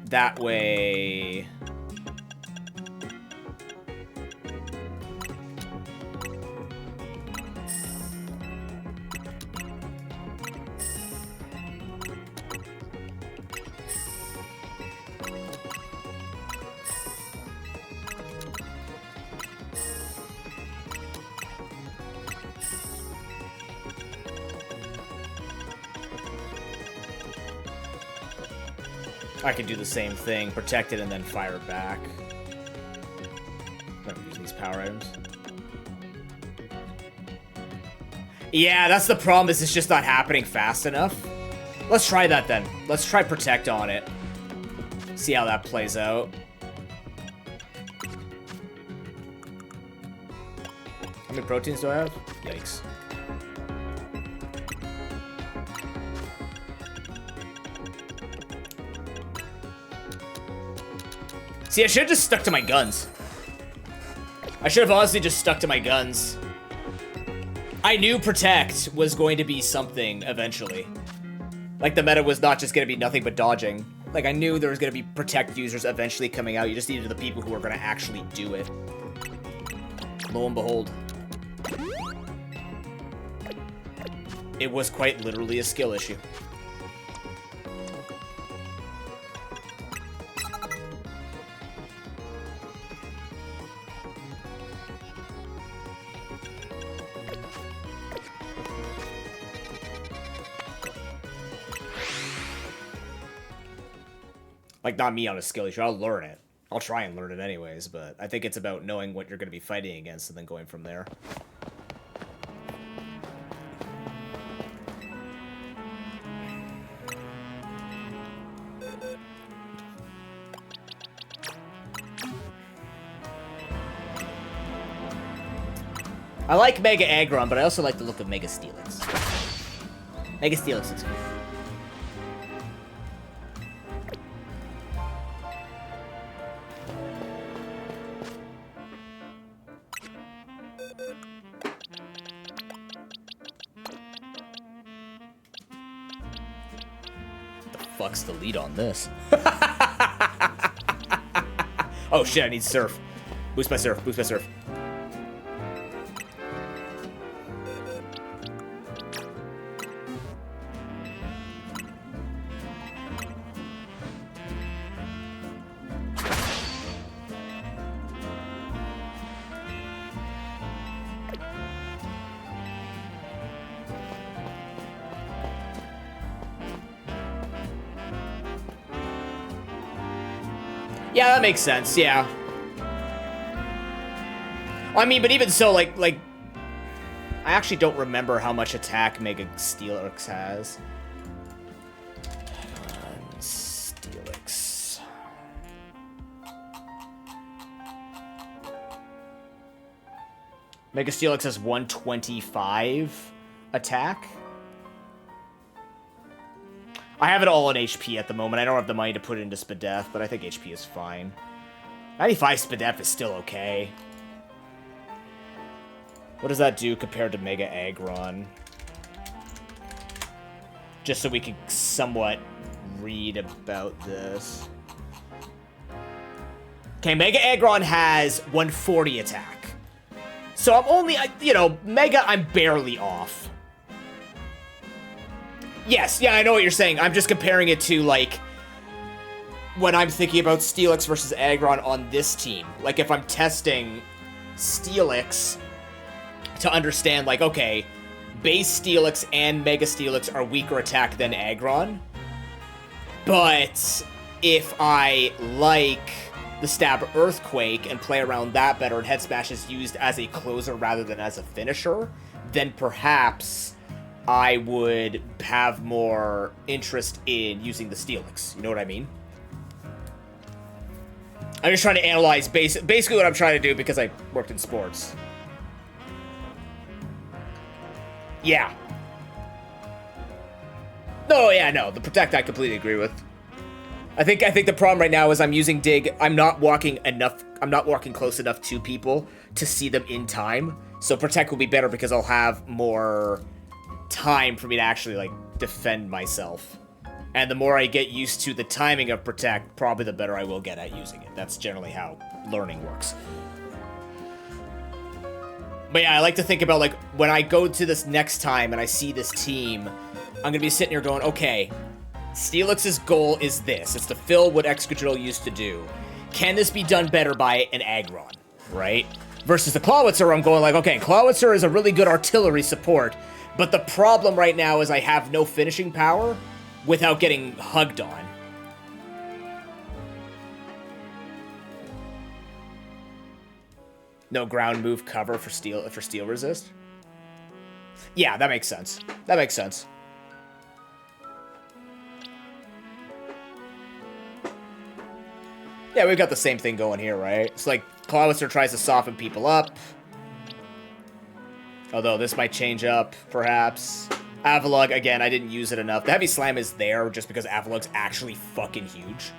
that way... I can do the same thing, protect it, and then fire it back. I'm using these power items. Yeah, that's the problem, is it's just not happening fast enough. Let's try that then. Let's try protect on it. See how that plays out. How many proteins do I have? Yikes. See, I should have just stuck to my guns. I should have honestly just stuck to my guns. I knew Protect was going to be something eventually. Like, the meta was not just going to be nothing but dodging. Like, I knew there was going to be Protect users eventually coming out. You just needed the people who were going to actually do it. Lo and behold. It was quite literally a skill issue. Like, not me on a skill issue. I'll learn it. I'll try and learn it anyways, but I think it's about knowing what you're going to be fighting against and then going from there. I like Mega Aggron, but I also like the look of Mega Steelix. Mega Steelix looks good. fuck's the lead on this? Oh shit, I need surf. Boost my surf, boost my surf. Yeah, that makes sense, yeah. I mean, but even so, like, I actually don't remember how much attack Mega Steelix has. Steelix. Mega Steelix has 125 attack. I have it all on HP at the moment. I don't have the money to put it into Spadef, but I think HP is fine. 95 Spadef is still okay. What does that do compared to Mega Aggron? Just so we can somewhat read about this. Okay, Mega Aggron has 140 attack. So I'm only, you know, Mega, I'm barely off. Yes, yeah, I know what you're saying. I'm just comparing it to, like, when I'm thinking about Steelix versus Aggron on this team. Like, if I'm testing Steelix to understand, like, okay, base Steelix and Mega Steelix are weaker attack than Aggron. But if I like the Stab Earthquake and play around that better and Head Smash is used as a closer rather than as a finisher, then perhaps I would have more interest in using the Steelix. You know what I mean? I'm just trying to analyze basically what I'm trying to do because I worked in sports. Yeah. No, yeah, no. The Protect I completely agree with. I think the problem right now is I'm using Dig. I'm not walking close enough to people to see them in time. So Protect will be better because I'll have more time for me to actually, like, defend myself. And the more I get used to the timing of Protect, probably the better I will get at using it. That's generally how learning works. But yeah, I like to think about, like, when I go to this next time and I see this team, I'm going to be sitting here going, okay, Steelix's goal is this. It's to fill what Excadrill used to do. Can this be done better by an Aggron, right? Versus the Clawitzer, I'm going like, okay, Clawitzer is a really good artillery support, but the problem right now is I have no finishing power without getting hugged on. No ground move cover for steel resist? Yeah, that makes sense. That makes sense. Yeah, we've got the same thing going here, right? It's like Clawitzer tries to soften people up. Although this might change up, perhaps. Avalugg, again, I didn't use it enough. The Heavy Slam is there just because Avalugg's actually fucking huge.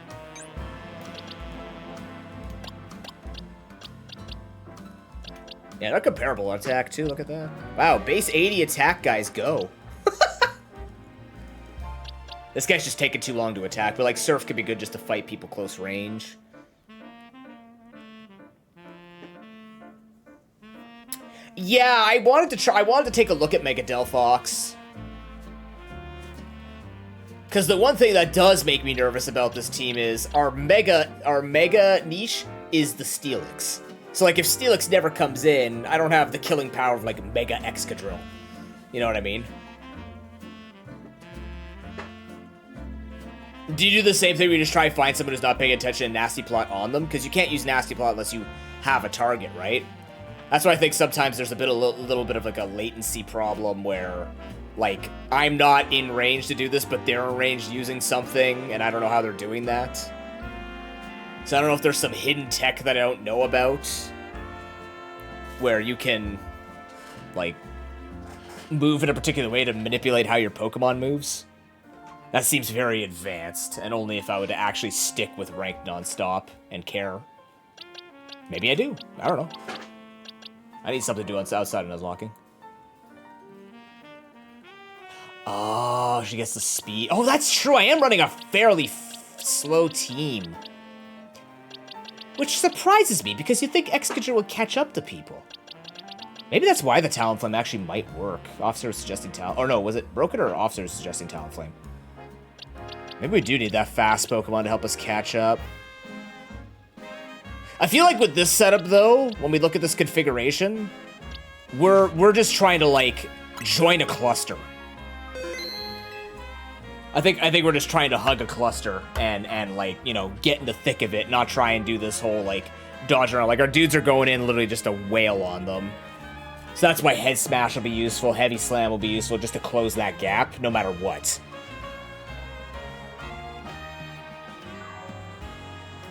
Yeah, they're comparable attack, too. Look at that. Wow, base 80 attack guys go. This guy's just taking too long to attack, but, like, Surf could be good just to fight people close range. Yeah, I wanted to take a look at Mega Delphox. Because the one thing that does make me nervous about this team is our mega niche is the Steelix. So, like, if Steelix never comes in, I don't have the killing power of, like, Mega Excadrill. You know what I mean? Do you do the same thing where you just try to find someone who's not paying attention and Nasty Plot on them? Because you can't use Nasty Plot unless you have a target, right? That's why I think sometimes there's a little bit of, like, a latency problem where, like, I'm not in range to do this, but they're in range using something, and I don't know how they're doing that. So I don't know if there's some hidden tech that I don't know about where you can, like, move in a particular way to manipulate how your Pokemon moves. That seems very advanced, and only if I would actually stick with ranked nonstop and care. Maybe I do. I don't know. I need something to do outside of Nuzlocking. Oh, she gets the speed. Oh, that's true. I am running a fairly slow team. Which surprises me, because you'd think Excadrill would catch up to people. Maybe that's why the Talonflame actually might work. Officer was suggesting Talon... Or no, was it Broken or Officer was suggesting Talonflame? Maybe we do need that fast Pokemon to help us catch up. I feel like with this setup, though, when we look at this configuration, we're just trying to, like, join a cluster. I think we're just trying to hug a cluster and like, you know, get in the thick of it, not try and do this whole, like, dodge around. Like, our dudes are going in literally just to wail on them. So that's why Head Smash will be useful, Heavy Slam will be useful, just to close that gap, no matter what.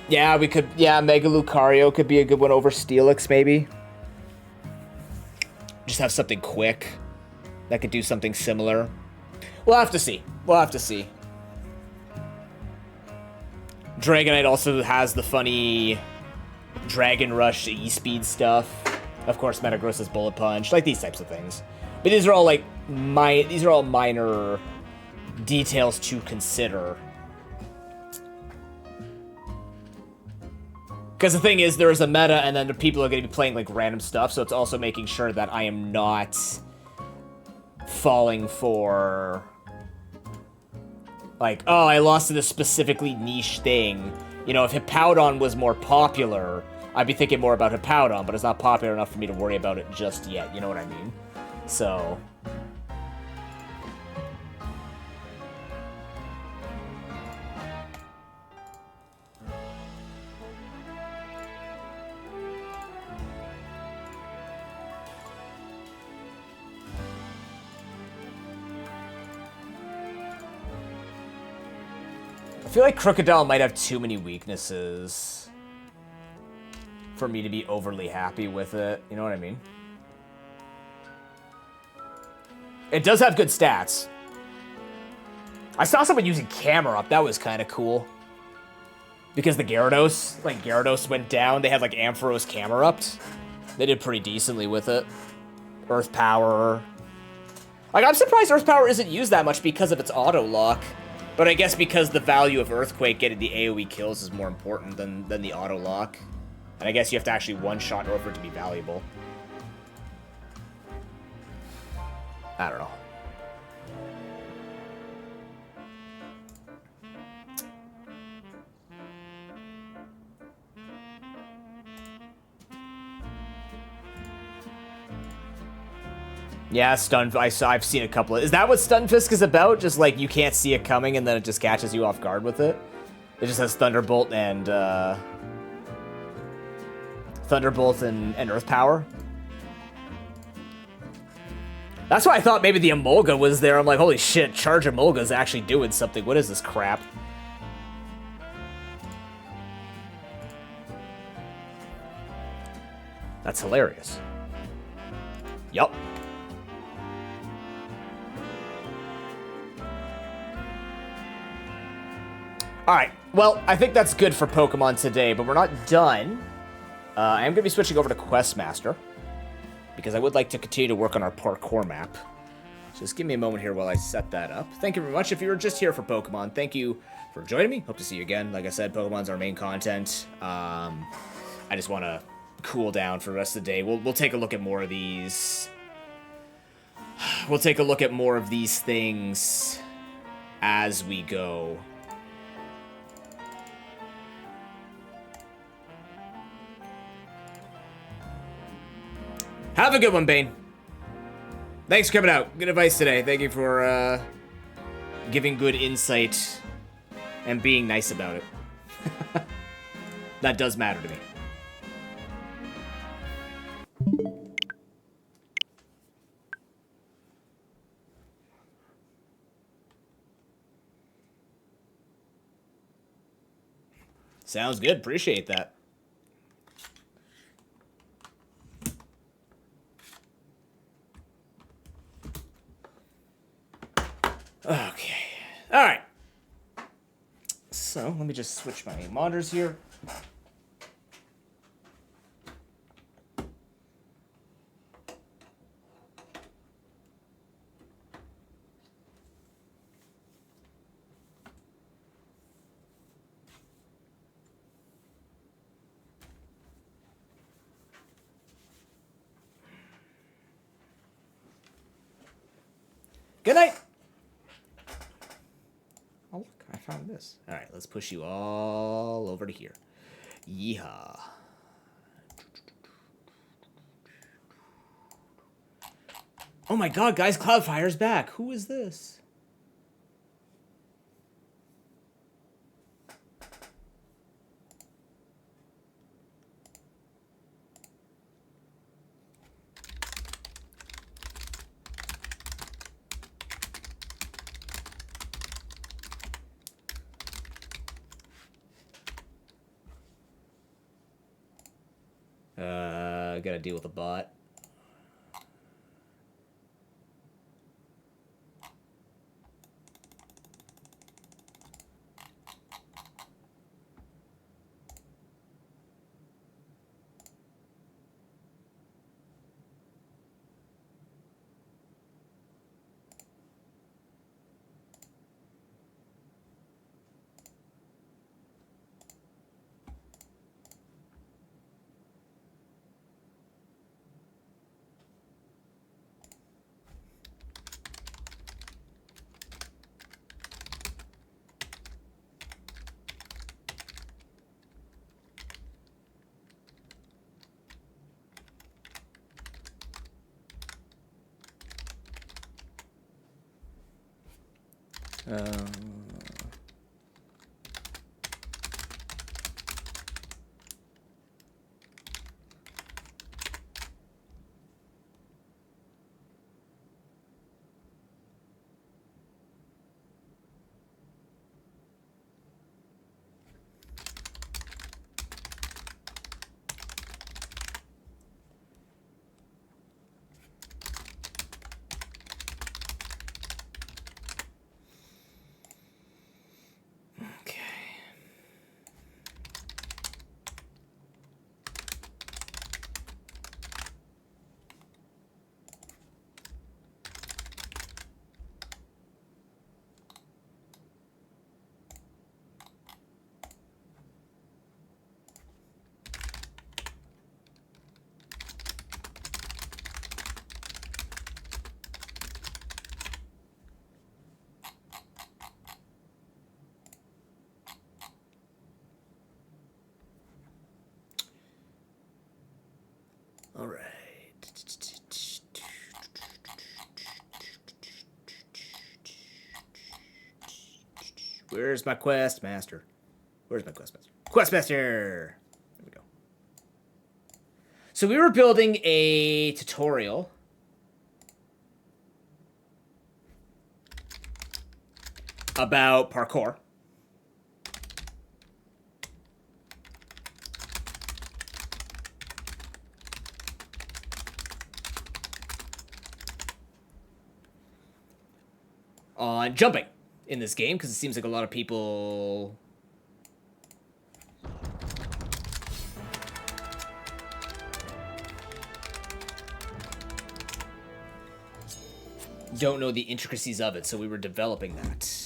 Yeah, we could, yeah, Mega Lucario could be a good one over Steelix, maybe. Just have something quick that could do something similar. We'll have to see. We'll have to see. Dragonite also has the funny Dragon Rush E-Speed stuff. Of course, Metagross's Bullet Punch, like these types of things. But these are all like minor details to consider. Because the thing is, there is a meta, and then the people are going to be playing like random stuff, so it's also making sure that I am not falling for, like, oh, I lost to this specifically niche thing. You know, if Hippowdon was more popular, I'd be thinking more about Hippowdon, but it's not popular enough for me to worry about it just yet, you know what I mean? So... I feel like Crocodile might have too many weaknesses for me to be overly happy with it. You know what I mean? It does have good stats. I saw someone using Camera Up. That was kind of cool. Because the Gyarados, like, Gyarados went down. They had, like, Ampharos Camera Upped. They did pretty decently with it. Earth Power. Like, I'm surprised Earth Power isn't used that much because of its auto lock. But I guess because the value of Earthquake getting the AoE kills is more important than the auto lock. And I guess you have to actually one-shot in order for it to be valuable. I don't know. Yeah, I've seen a couple of... Is that what Stunfisk is about? Just like you can't see it coming and then it just catches you off guard with it? It just has Thunderbolt and Earth Power? That's why I thought maybe the Emolga was there. I'm like, holy shit, Charge Emolga's actually doing something. What is this crap? That's hilarious. Yup. Alright, well, I think that's good for Pokemon today, but we're not done. I am going to be switching over to Questmaster, because I would like to continue to work on our parkour map. So just give me a moment here while I set that up. Thank you very much. If you were just here for Pokemon, thank you for joining me. Hope to see you again. Like I said, Pokemon's our main content. I just want to cool down for the rest of the day. We'll take a look at more of these. We'll take a look at more of these things as we go. Have a good one, Bane. Thanks for coming out. Good advice today. Thank you for giving good insight and being nice about it. That does matter to me. Sounds good. Appreciate that. Okay. All right. So, let me just switch my monitors here. Good night. Oh, look, I found this. All right, let's push you all over to here. Yeehaw. Oh my god, guys, Cloudfire's back. Who is this? Gotta deal with a bot. All right. Where's my quest master? Where's my quest master? Quest master! There we go. So we were building a tutorial about parkour. On jumping in this game, because it seems like a lot of people don't know the intricacies of it, so we were developing that.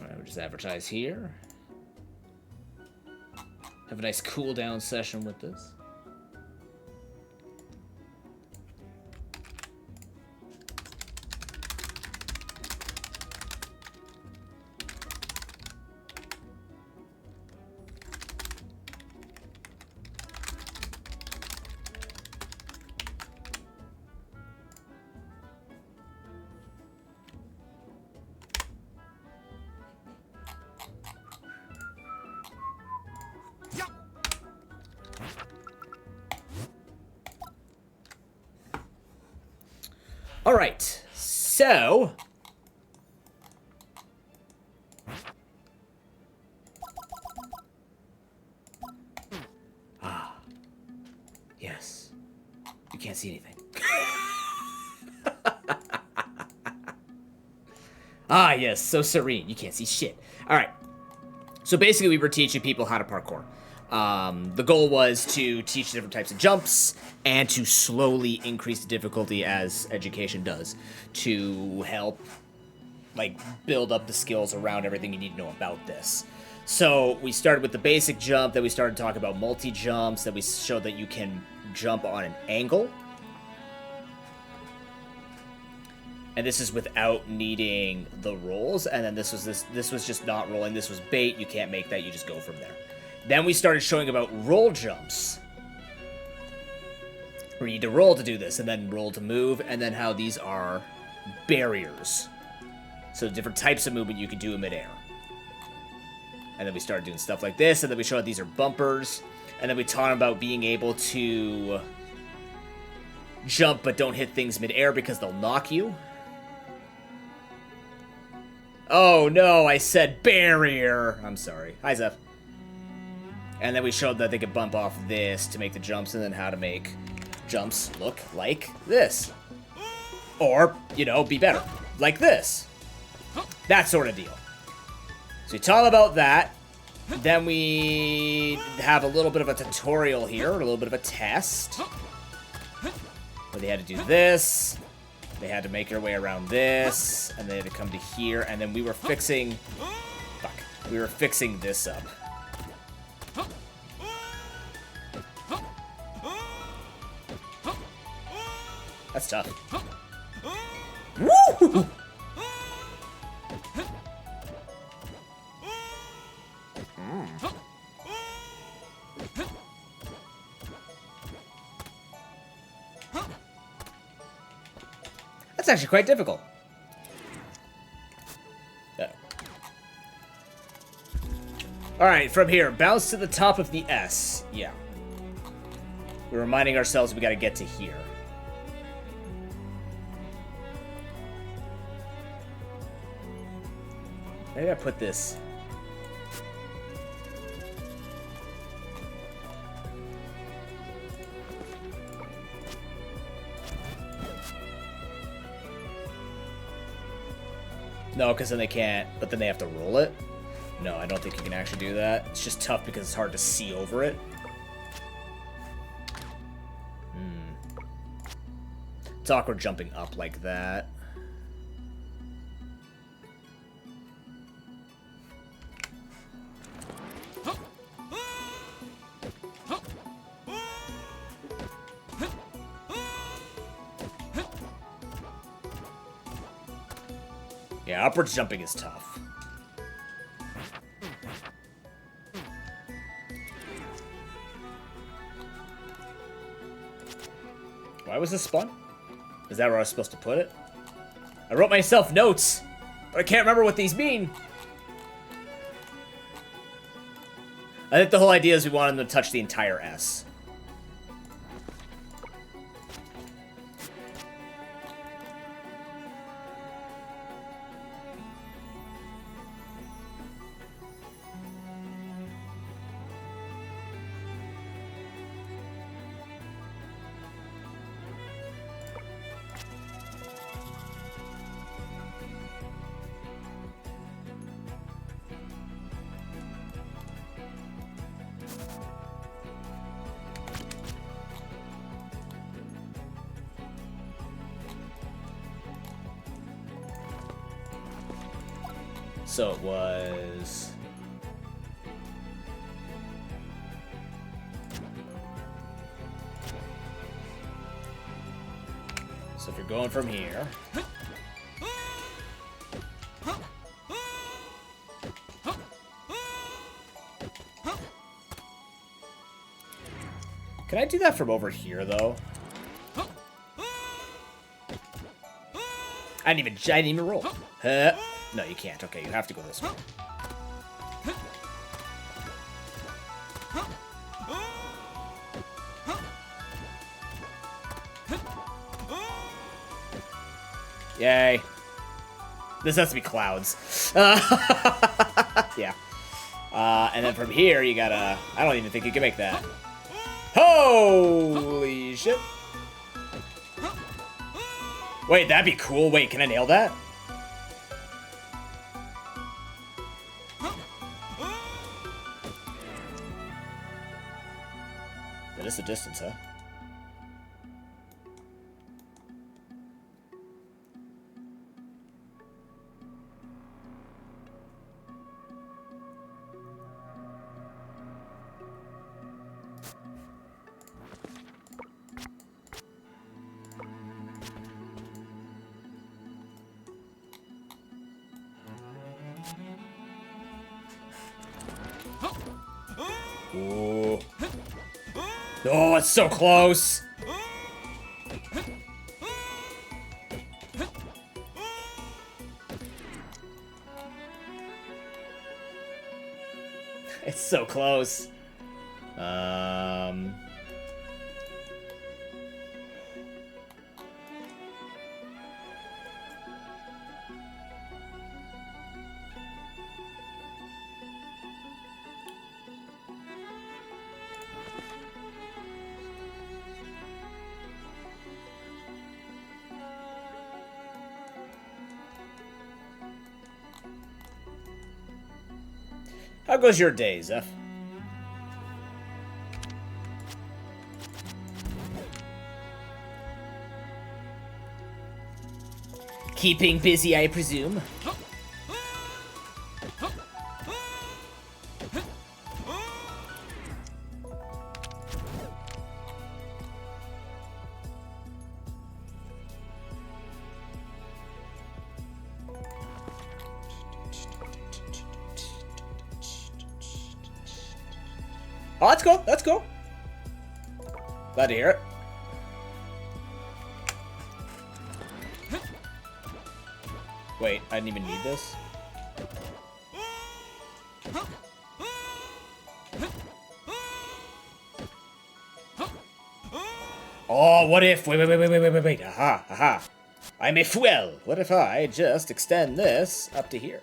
All right, we'll just advertise here. Have a nice cool down session with this. All right, so yes, you can't see anything. Ah, yes, so serene. You can't see shit. All right. So basically, we were teaching people how to parkour. The goal was to teach different types of jumps and to slowly increase the difficulty as education does to help, like, build up the skills around everything you need to know about this. So we started with the basic jump, then we started talking about multi-jumps, then we showed that you can jump on an angle. And this is without needing the rolls. And then this was just not rolling. This was bait. You can't make that. You just go from there. Then we started showing about roll jumps. We need to roll to do this, and then roll to move, and then how these are barriers. So different types of movement you can do in midair. And then we started doing stuff like this, and then we showed these are bumpers. And then we taught about being able to jump but don't hit things midair because they'll knock you. Oh no, I said barrier. I'm sorry. Hi, Zeph. And then we showed that they could bump off this to make the jumps, and then how to make jumps look like this. Or, you know, be better. Like this. That sort of deal. So we taught about that. Then we have a little bit of a tutorial here, a little bit of a test. Where they had to do this. They had to make their way around this, and they had to come to here, and then we were fixing... Fuck. We were fixing this up. That's tough. Woo! That's actually quite difficult. Alright, from here, bounce to the top of the S. Yeah. We're reminding ourselves we gotta get to here. Maybe I put this... No, because then they can't, but then they have to roll it. No, I don't think you can actually do that. It's just tough because it's hard to see over it. It's awkward jumping up like that. Yeah, upwards jumping is tough. Why was this spun? Is that where I was supposed to put it? I wrote myself notes, but I can't remember what these mean. I think the whole idea is we wanted them to touch the entire S. So it was... So if you're going from here... Can I do that from over here, though? I didn't even roll. Huh? No, you can't. Okay, you have to go this way. Yay. This has to be clouds. Yeah. And then from here, you gotta... I don't even think you can make that. Holy shit. Wait, that'd be cool. Wait, can I nail that? That is the distance, huh? Ooh. Oh, it's so close. It's so close. How goes your day, Zeph? Keeping busy, I presume. Oh, let's go. Let's go. Glad to hear it. Wait, I didn't even need this. Oh, what if? Wait. Aha. I'm a fool. What if I just extend this up to here?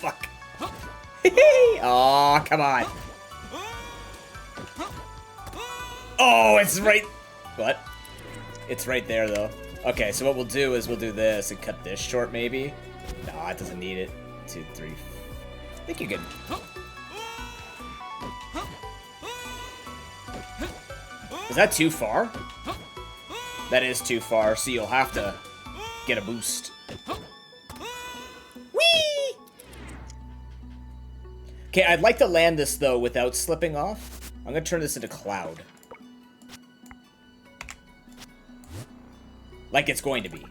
Fuck. Oh, come on. Oh, it's right... What? It's right there, though. Okay, so what we'll do is we'll do this and cut this short, maybe. No, it doesn't need it. 2, 3... I think you can... Is that too far? That is too far, so you'll have to get a boost. Whee! Okay, I'd like to land this, though, without slipping off. I'm gonna turn this into cloud. Like it's going to be.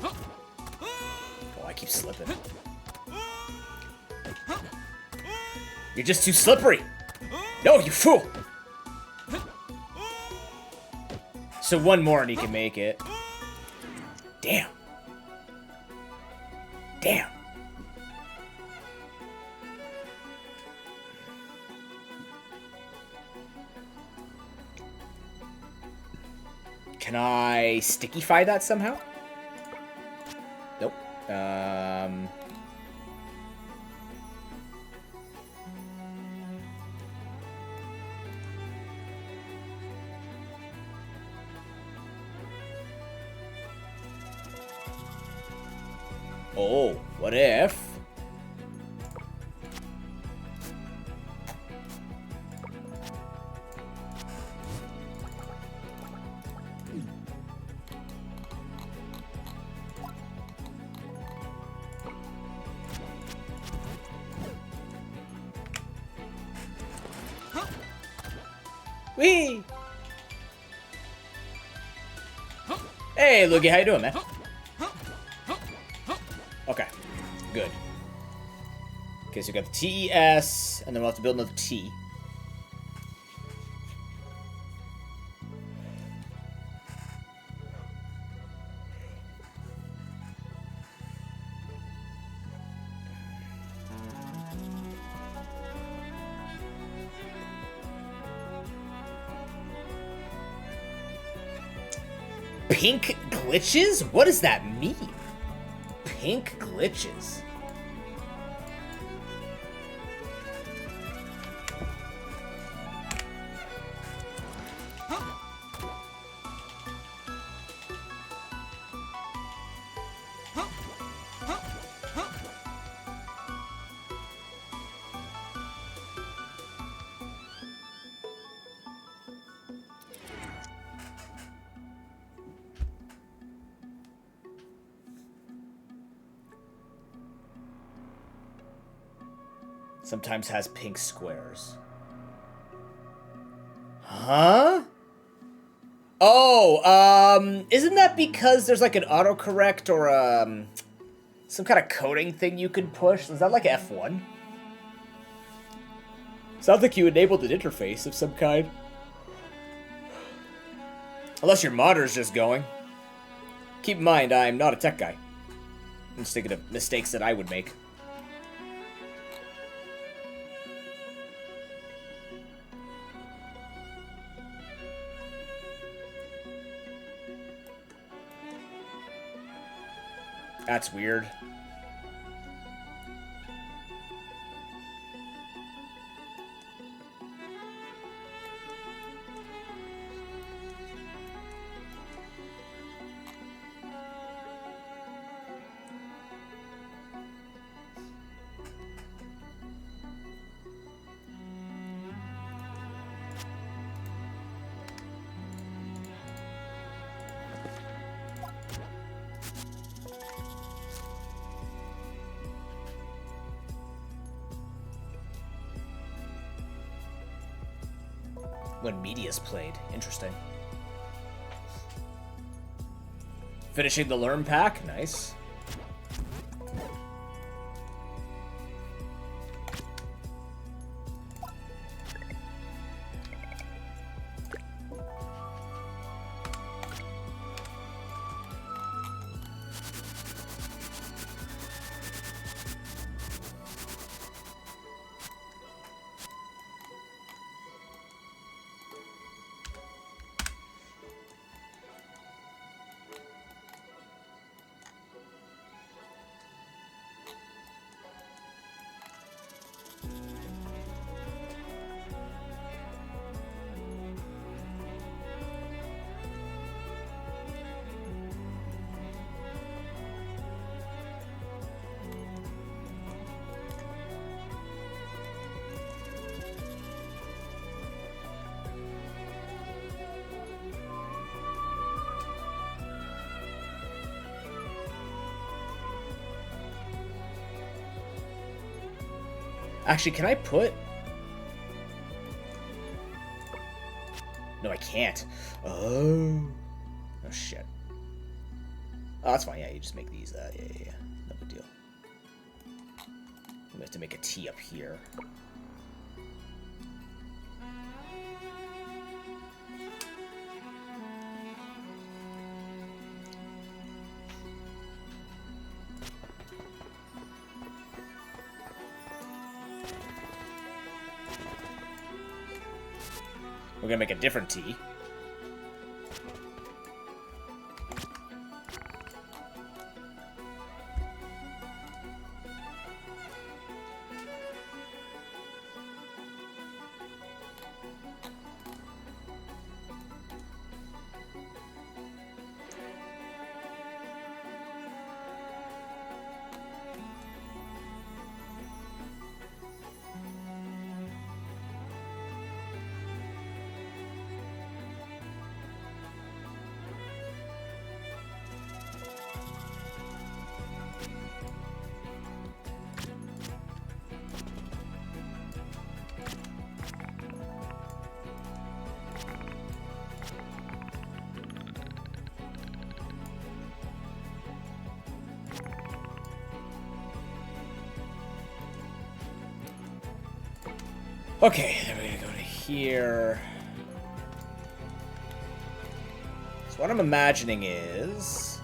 Oh, I keep slipping. You're just too slippery. No, you fool. So one more and he can make it. Damn. Damn. Can I stickify that somehow? Nope. Oh, what if... Whee! Hey, Loogie, how you doing, man? Okay, good. Okay, so we got the TES, and then we'll have to build another T. Pink glitches? What does that mean? Pink glitches. Sometimes has pink squares. Huh? Oh, isn't that because there's like an autocorrect or some kind of coding thing you can push? Is that like F1? Sounds like you enabled an interface of some kind. Unless your monitor's just going. Keep in mind, I'm not a tech guy. I'm just thinking of mistakes that I would make. That's weird. When media's played. Interesting. Finishing the Learn pack. Nice. Actually, can I put... No, I can't. Oh. Oh, shit. Oh, that's fine. Yeah, you just make these. Yeah. No big deal. I'm gonna have to make a T up here. We're gonna make a different T. Okay, then we're gonna go to here. So what I'm imagining is...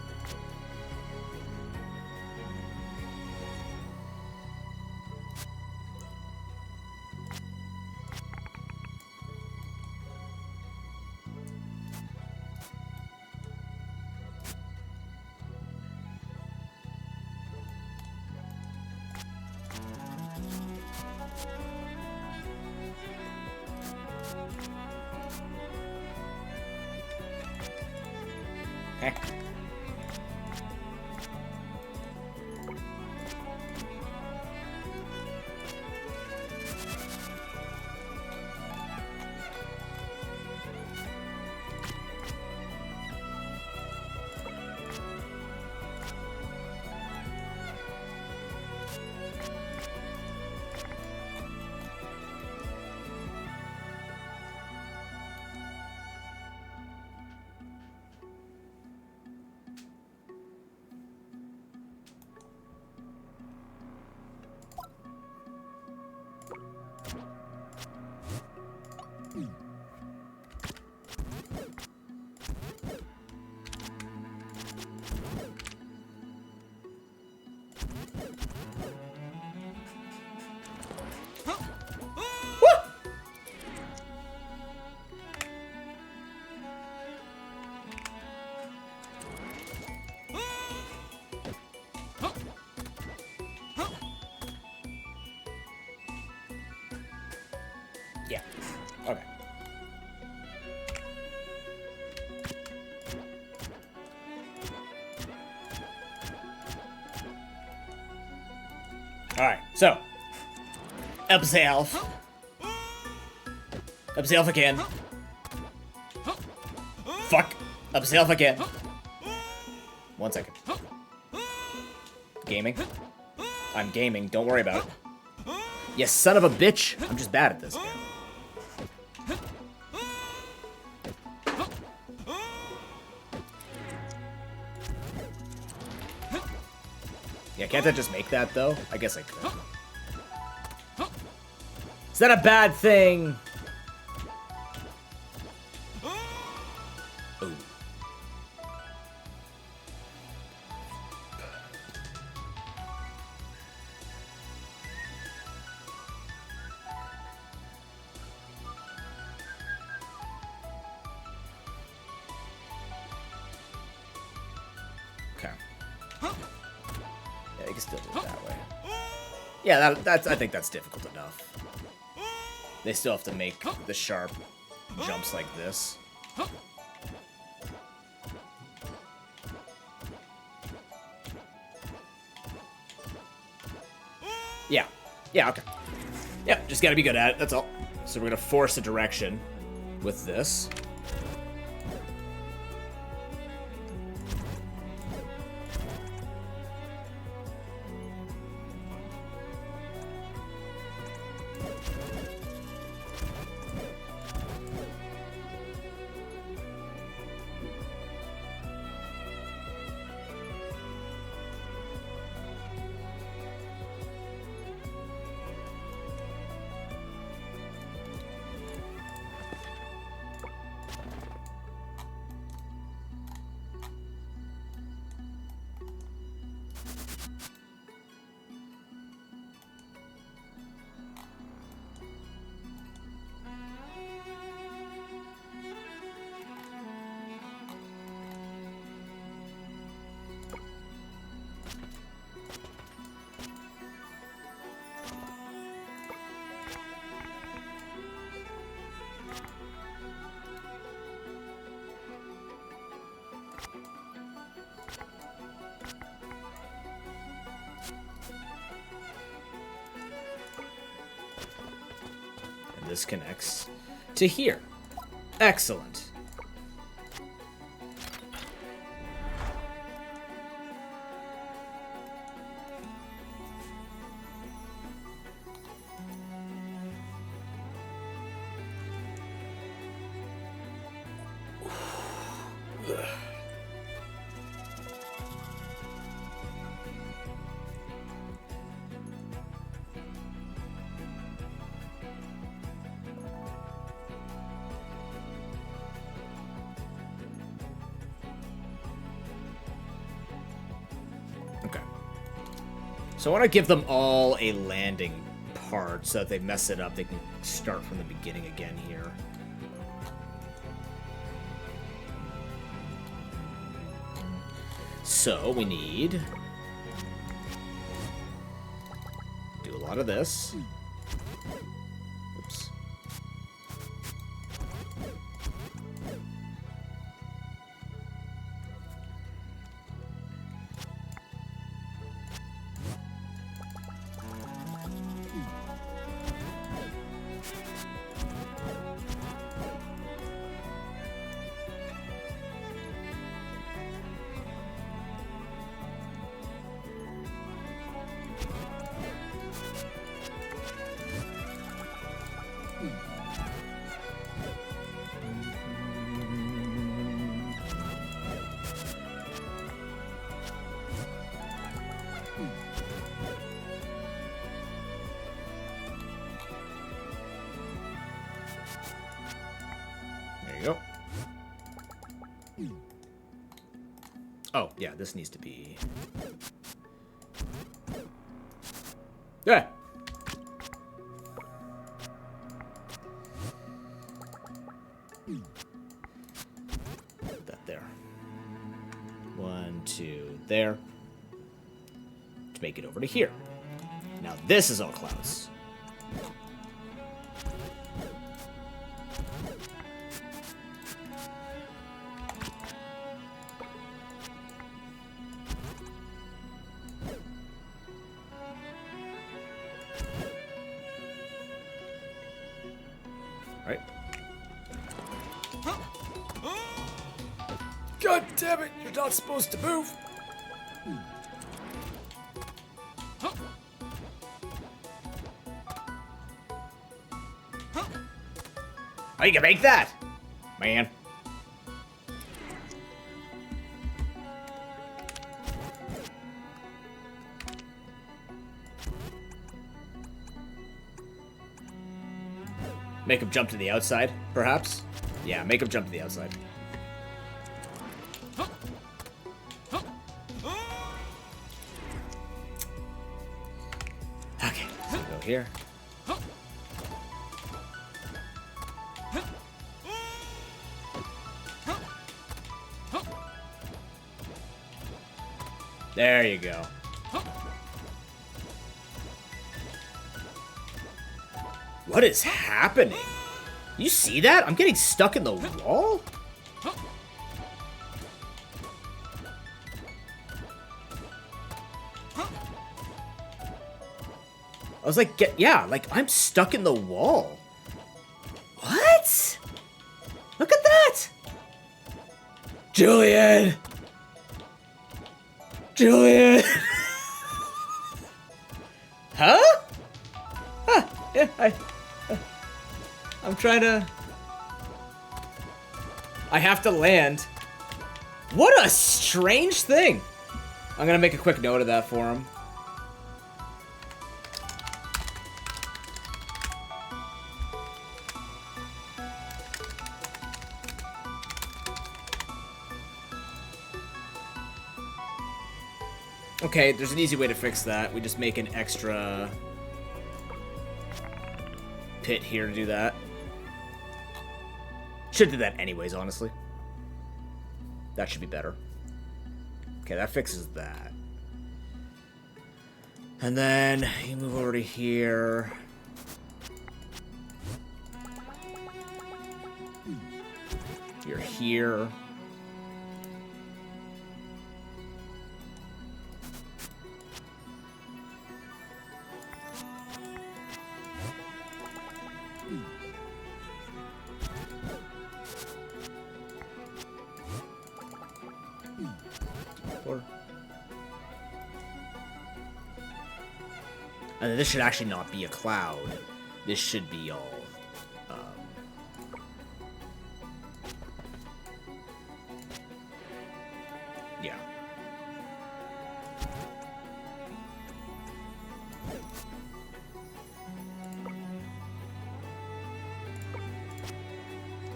Yeah. Okay. Alright, so. Up self. Up self again. Fuck. Up self again. 1 second. Gaming. I'm gaming, don't worry about it. You son of a bitch! I'm just bad at this, man. Yeah, can't I just make that, though? I guess I could. Is that a bad thing? Ooh. Okay. Yeah, you can still do it that way. Yeah, that's. I think that's difficult enough. They still have to make the sharp jumps like this. Yeah. Yeah, okay. Yep, just gotta be good at it, that's all. So we're gonna force a direction with this. This connects to here. Excellent. So I want to give them all a landing part, so if they mess it up, they can start from the beginning again here. So we need... do a lot of this. Oops. There you go. Oh, yeah, this needs to be... Yeah. Put that there. 1, 2, there. To make it over to here. Now this is all clouds. Right. God damn it, you're not supposed to move. Oh, you can make that, man. Make him jump to the outside, perhaps? Yeah, make him jump to the outside. Okay, so go here. There you go. What is happening? You see that? I'm getting stuck in the wall? I was like, yeah, like I'm stuck in the wall. What? Look at that! Julian! Julian! Huh? Huh, yeah, I'm trying to... I have to land. What a strange thing! I'm gonna make a quick note of that for him. Okay, there's an easy way to fix that. We just make an extra pit here to do that. Should do that anyways, honestly. That should be better. Okay, that fixes that. And then you move over to here. You're here. And then this should actually not be a cloud. This should be all... yeah.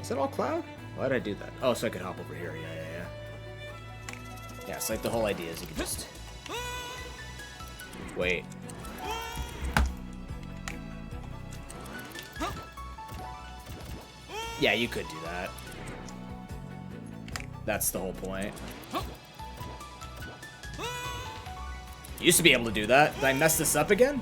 Is that all cloud? Why did I do that? Oh, so I could hop over here. Yeah. Yeah, it's like the whole idea is you can just... wait. Yeah, you could do that. That's the whole point. Used to be able to do that. Did I mess this up again?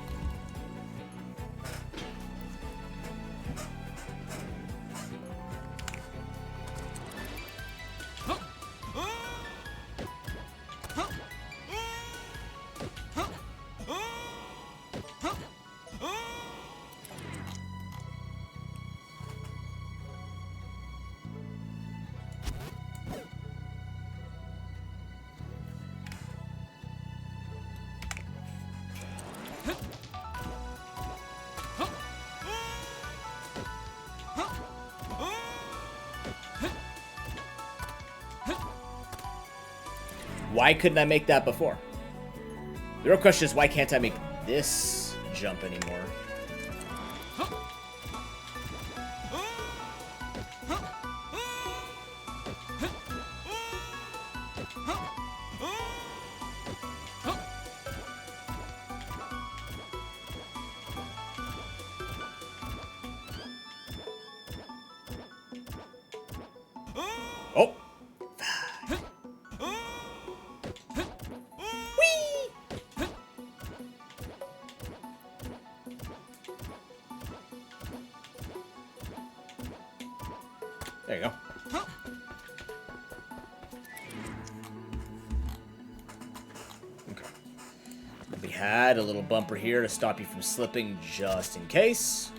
Why couldn't I make that before? The real question is, why can't I make this jump anymore? Oh! There you go. Okay. We had a little bumper here to stop you from slipping just in case.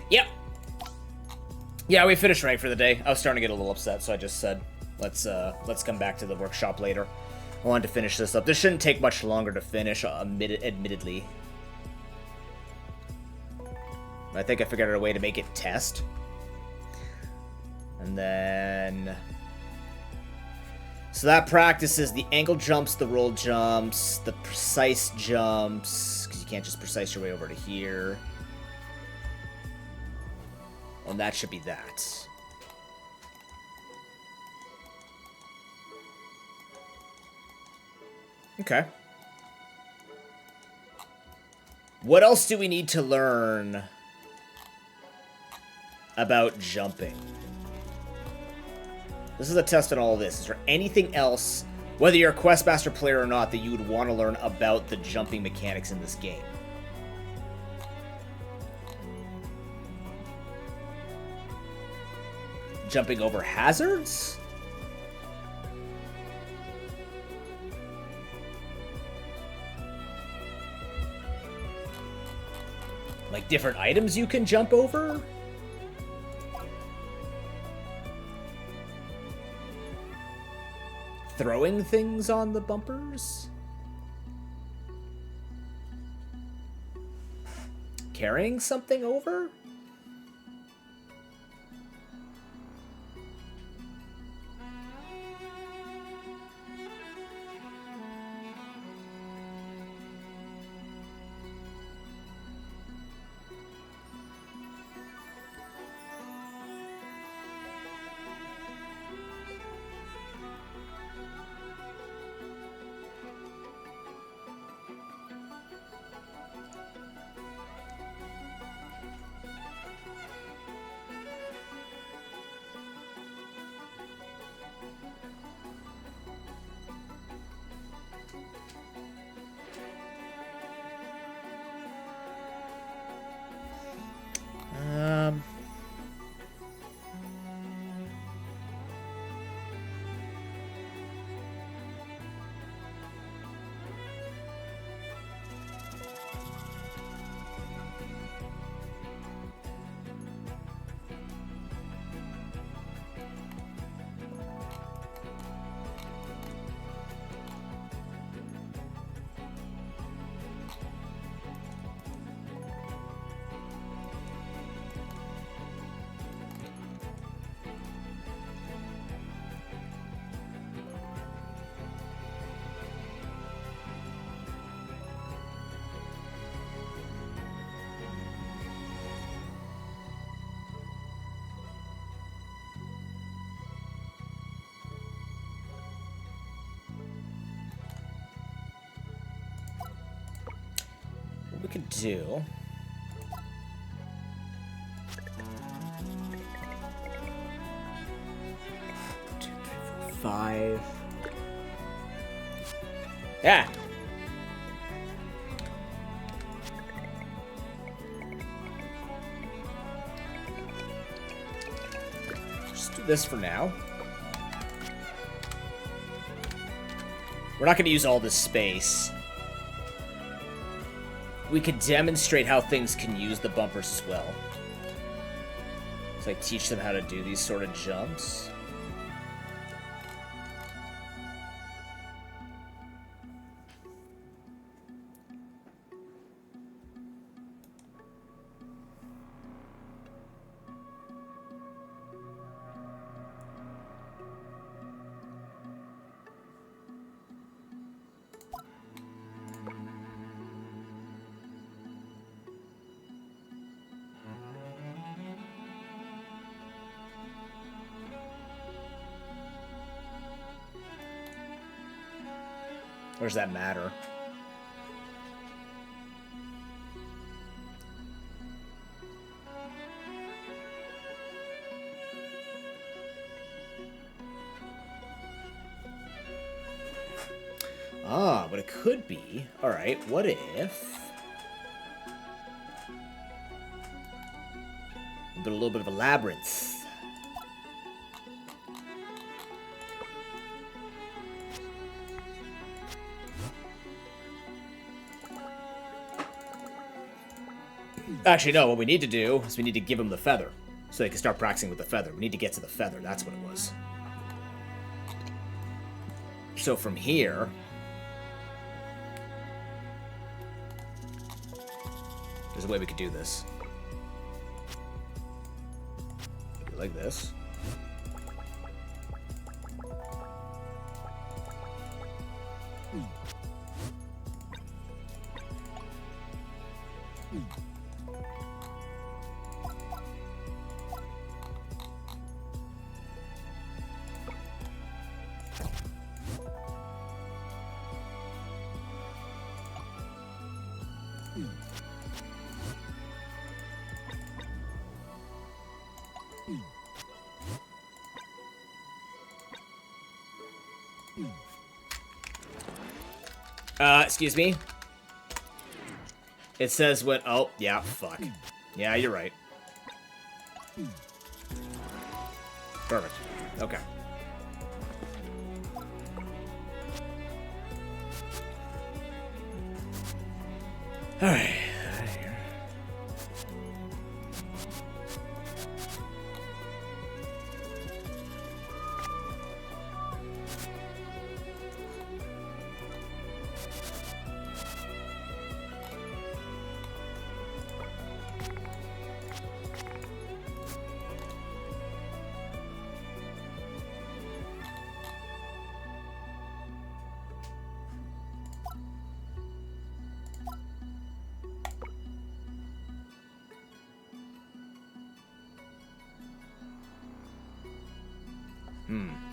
Yep. Yeah, we finished rank for the day. I was starting to get a little upset, so I just said, let's come back to the workshop later. I wanted to finish this up. This shouldn't take much longer to finish, admittedly. I think I figured out a way to make it test. And then... So that practices the angle jumps, the roll jumps, the precise jumps, because you can't just precise your way over to here. And that should be that. Okay. What else do we need to learn about jumping? This is a test on all of this. Is there anything else, whether you're a Questmaster player or not, that you would want to learn about the jumping mechanics in this game? Jumping over hazards? Like different items you can jump over? Throwing things on the bumpers? Carrying something over? Could do. Two, three, four, 5. Yeah. Just do this for now. We're not going to use all this space. We could demonstrate how things can use the bumpers as well. So I teach them how to do these sort of jumps. Or does that matter? Ah, but it could be. Alright, what if... a little bit of a labyrinth. Actually, no, what we need to do is we need to give them the feather, so they can start practicing with the feather. We need to get to the feather, that's what it was. So from here... there's a way we could do this. Like this. Excuse me? It says when... oh, yeah, fuck. Yeah, you're right. Perfect. Okay. Alright.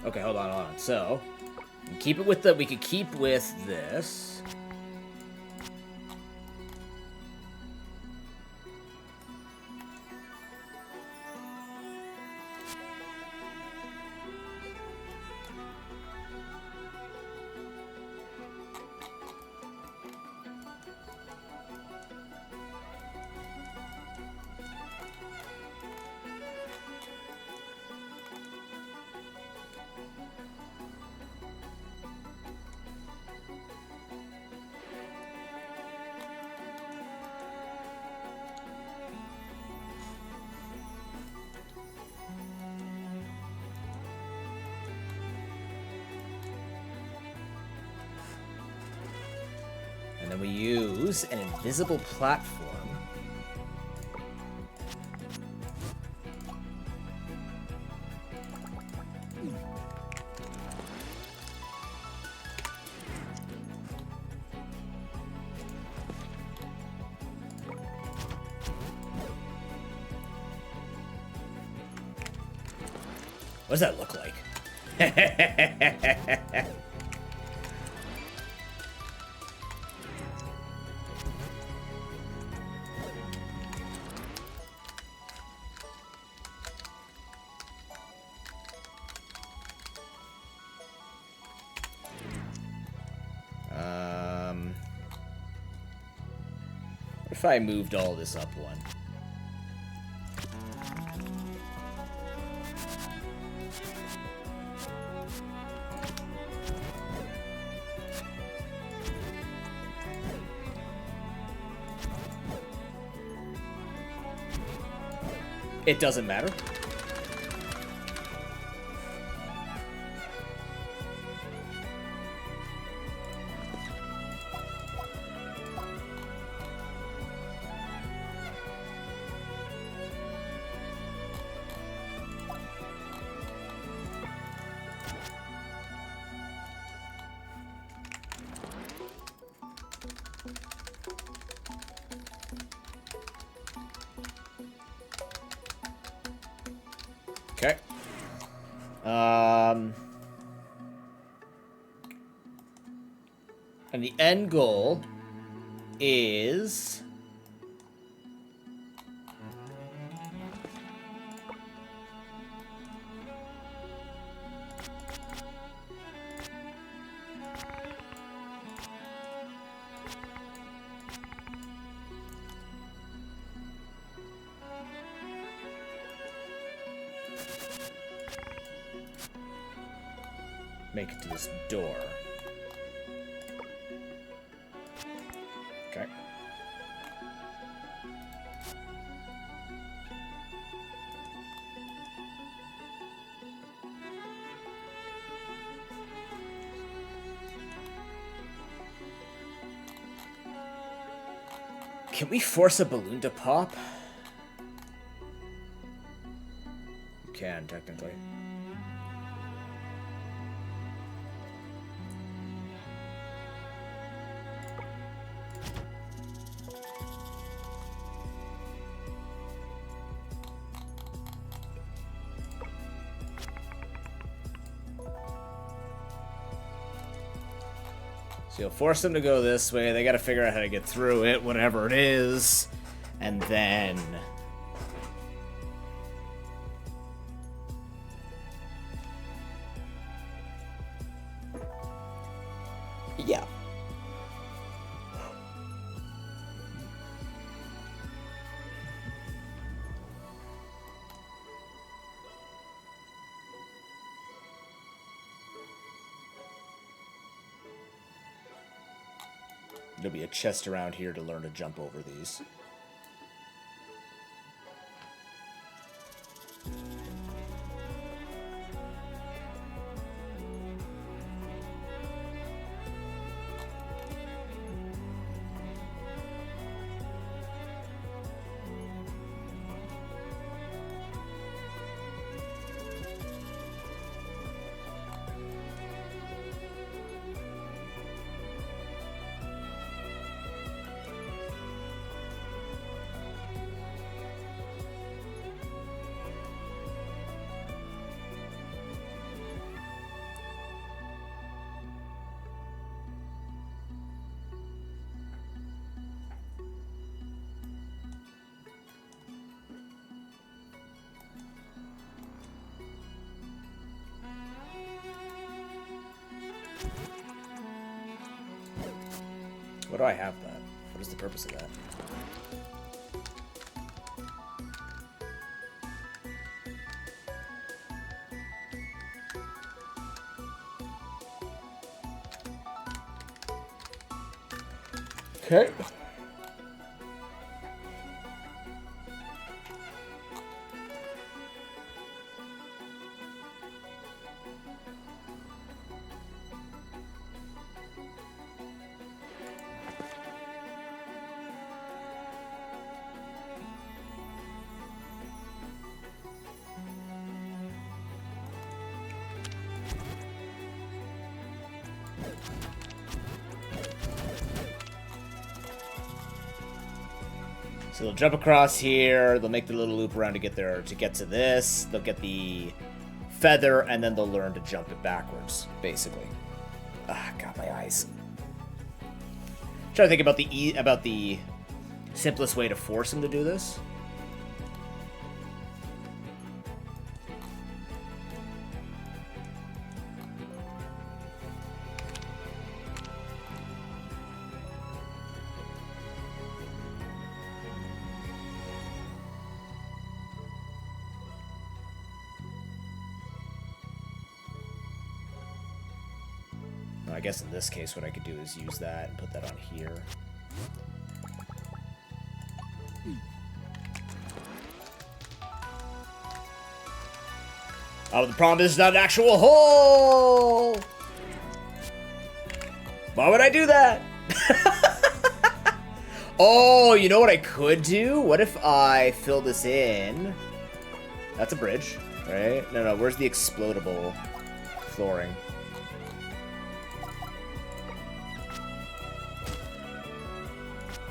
Okay, hold on. So, keep it with the... we could keep with this. And then we use an invisible platform. What does that look like? if I moved all this up one? It doesn't matter. Okay. And the end goal is make it to this door. Okay. Can we force a balloon to pop? You can, technically. So you'll force them to go this way. They got to figure out how to get through it, whatever it is. And then... yeah. There'll be a chest around here to learn to jump over these. What do I have that? What is the purpose of that? Okay. So they'll jump across here, they'll make the little loop around to get there, to get to this, they'll get the feather, and then they'll learn to jump it backwards, basically. Ah, got my eyes. Trying to think about the simplest way to force him to do this. I guess in this case what I could do is use that and put that on here. Oh, the problem is it's not an actual hole! Why would I do that? Oh, you know what I could do? What if I fill this in? That's a bridge, right? No, where's the explodable flooring?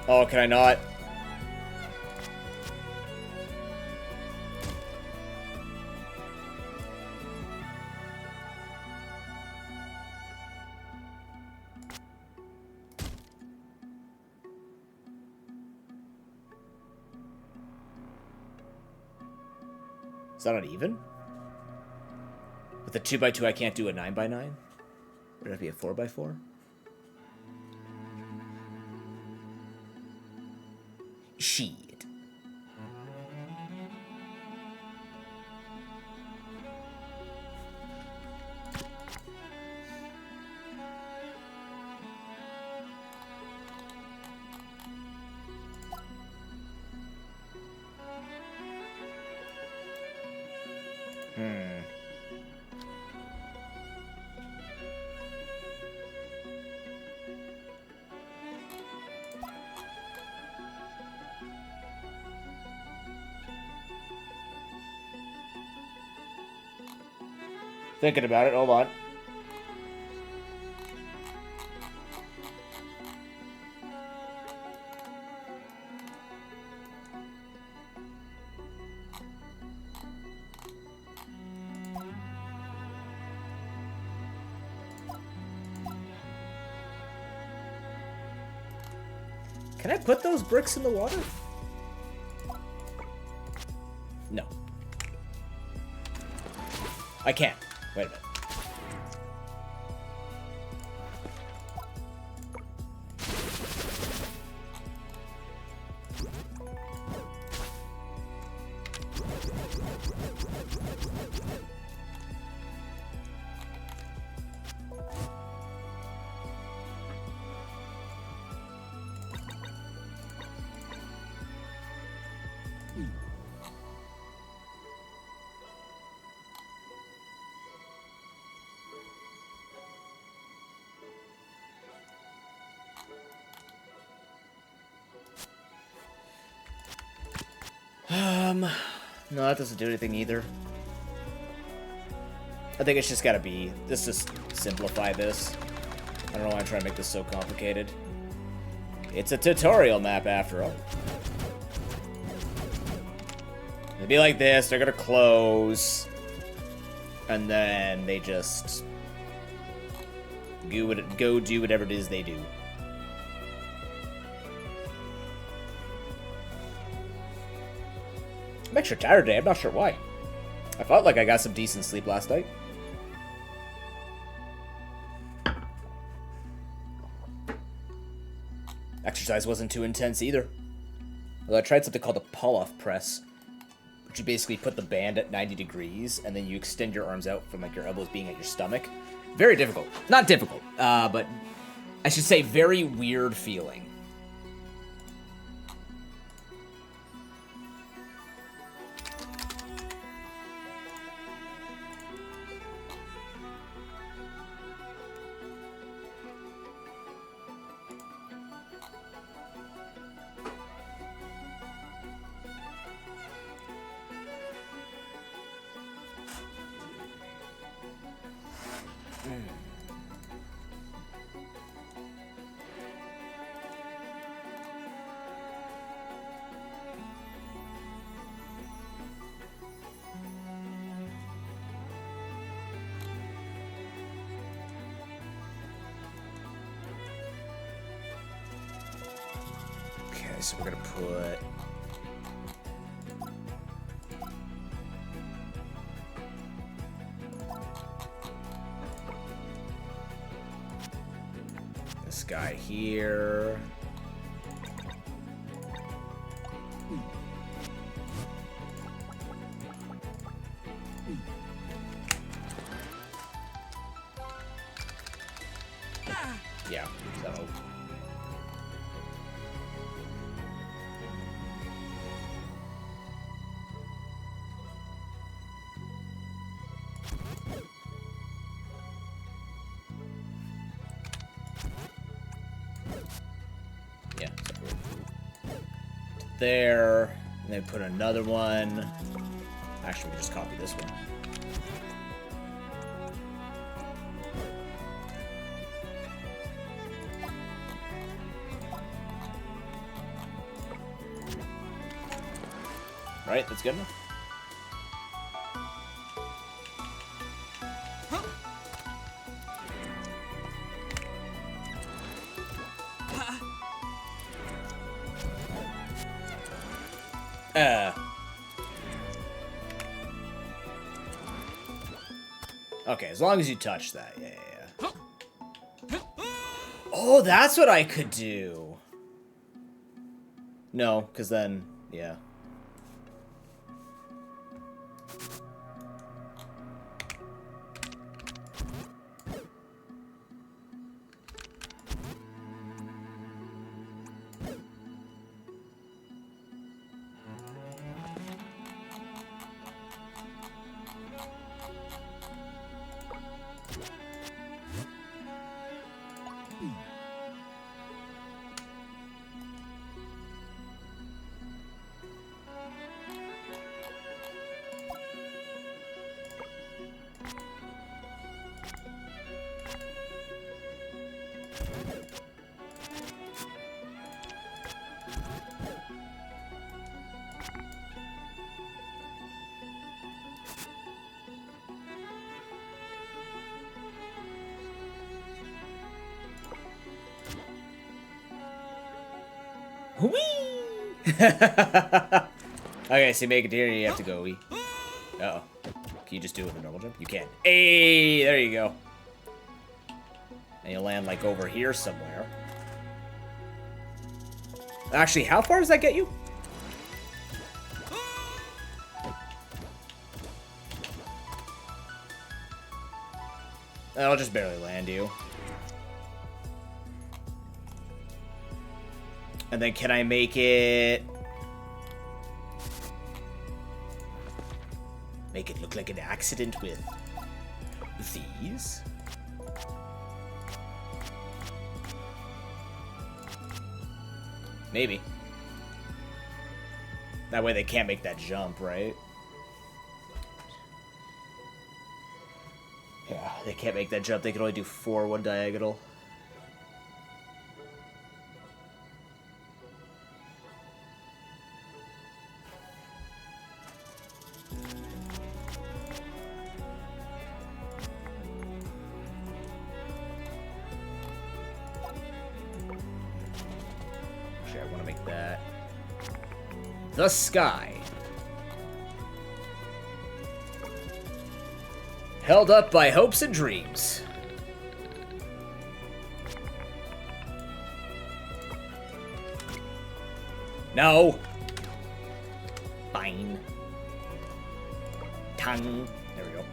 Oh, can I not? Is that not even? With a 2x2, I can't do a 9x9? Would it be a 4x4? Shit. Thinking about it, hold on. Can I put those bricks in the water? No. I can't. Wait a minute. No, that doesn't do anything either. I think it's just gotta be. Let's just simplify this. I don't know why I'm trying to make this so complicated. It's a tutorial map after all. It'd be like this, they're gonna close. And then they just go do whatever it is they do. I'm extra tired today. I'm not sure why. I felt like I got some decent sleep last night. Exercise wasn't too intense either. Although I tried something called a pull-off press, which you basically put the band at 90 degrees and then you extend your arms out from like your elbows being at your stomach. Very difficult. Not difficult, but I should say very weird feeling. So we're gonna put this guy here. Yeah, so... Yeah, so there, and then put another one. Actually, we can just copy this one. Right, that's good enough. Okay, as long as you touch that, yeah. Oh, that's what I could do. No, because then, yeah. Whee! Okay, so you make it here, you have to go wee. Uh-oh. Can you just do it with a normal jump? You can. Hey, there you go. And you land, like, over here somewhere. Actually, how far does that get you? I'll just barely land you. And then can I make it... Make it look like an accident with these? Maybe. That way they can't make that jump, right? Yeah, they can't make that jump. They can only do 4 one diagonal. Actually, I want to make that the sky. Held up by hopes and dreams. No. Fine. Tongue. There we go.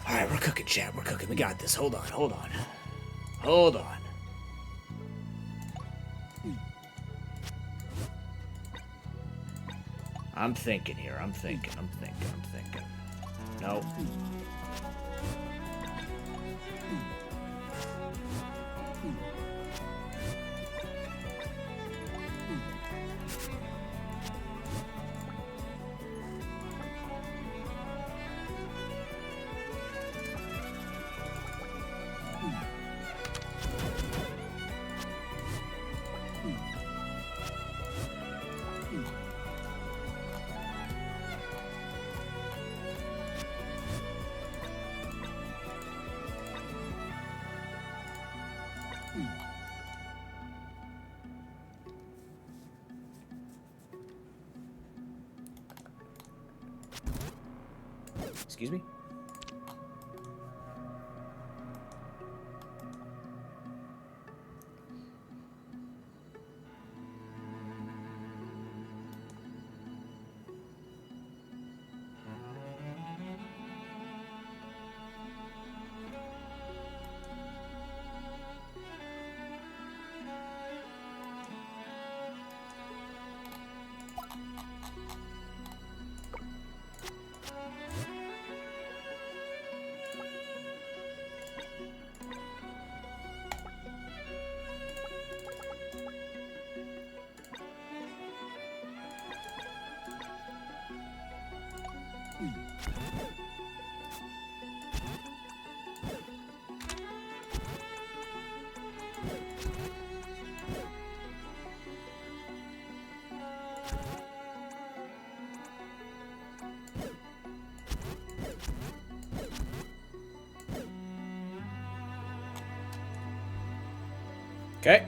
Alright, we're cooking, Chad. We're cooking. We got this. Hold on, hold on. Hold on. I'm thinking here. I'm thinking. Nope. Excuse me? Okay.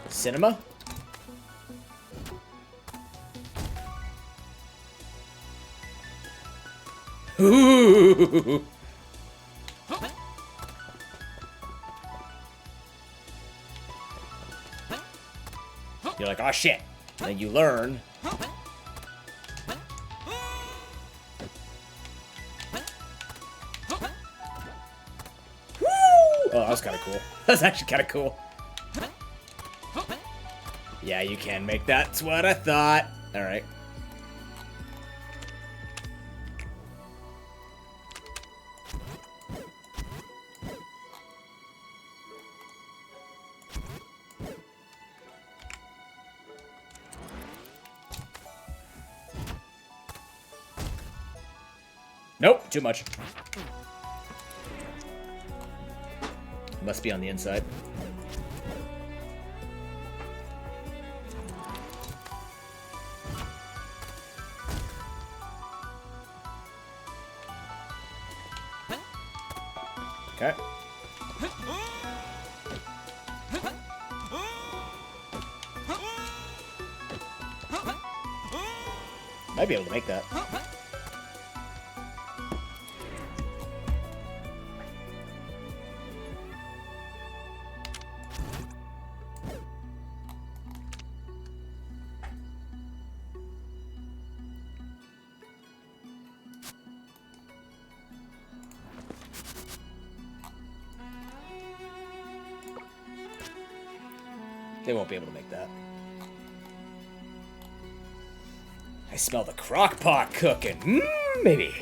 Cinema. Ooh. You're like, oh shit. And then you learn. Woo! Oh, that was kind of cool. That's actually kind of cool. Yeah, you can make that. That's what I thought. All right. Nope, too much. Must be on the inside. Okay. Might be able to make that. They won't be able to make that. I smell the crock pot cooking. Maybe.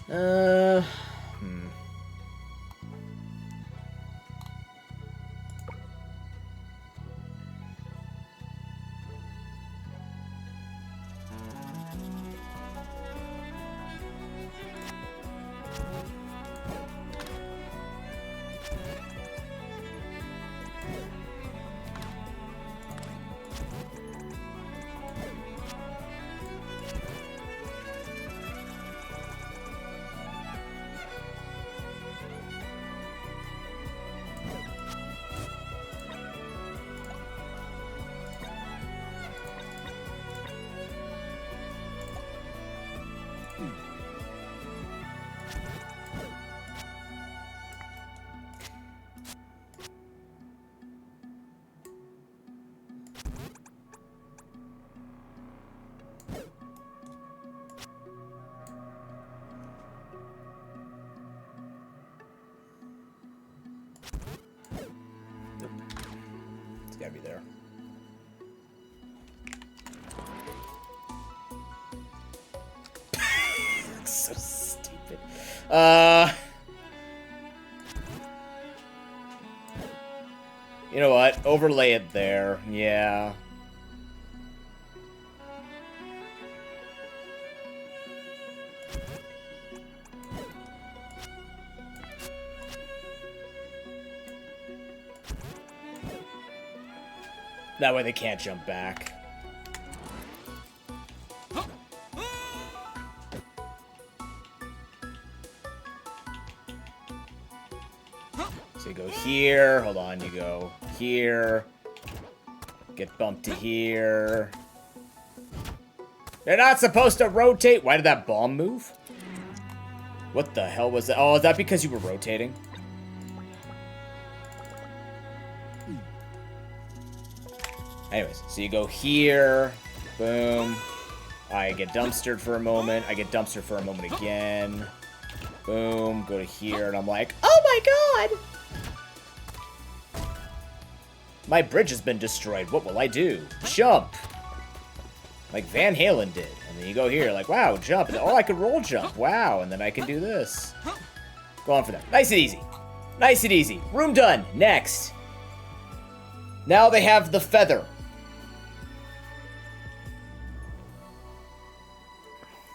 Hmm. It's gotta be there. So stupid. You know what? Overlay it there. Yeah. That way they can't jump back. So you go here, hold on, you go here, get bumped to here. They're not supposed to rotate. Why did that bomb move? What the hell was that? Oh, is that because you were rotating? Anyways, so you go here, boom. I get dumpstered for a moment. I get dumpstered for a moment again. Boom, go to here, and I'm like, oh my god! My bridge has been destroyed. What will I do? Jump! Like Van Halen did. And then you go here, like, wow, jump. And then, oh, I could roll jump. Wow, and then I can do this. Go on for that. Nice and easy. Nice and easy. Room done. Next. Now they have the feather.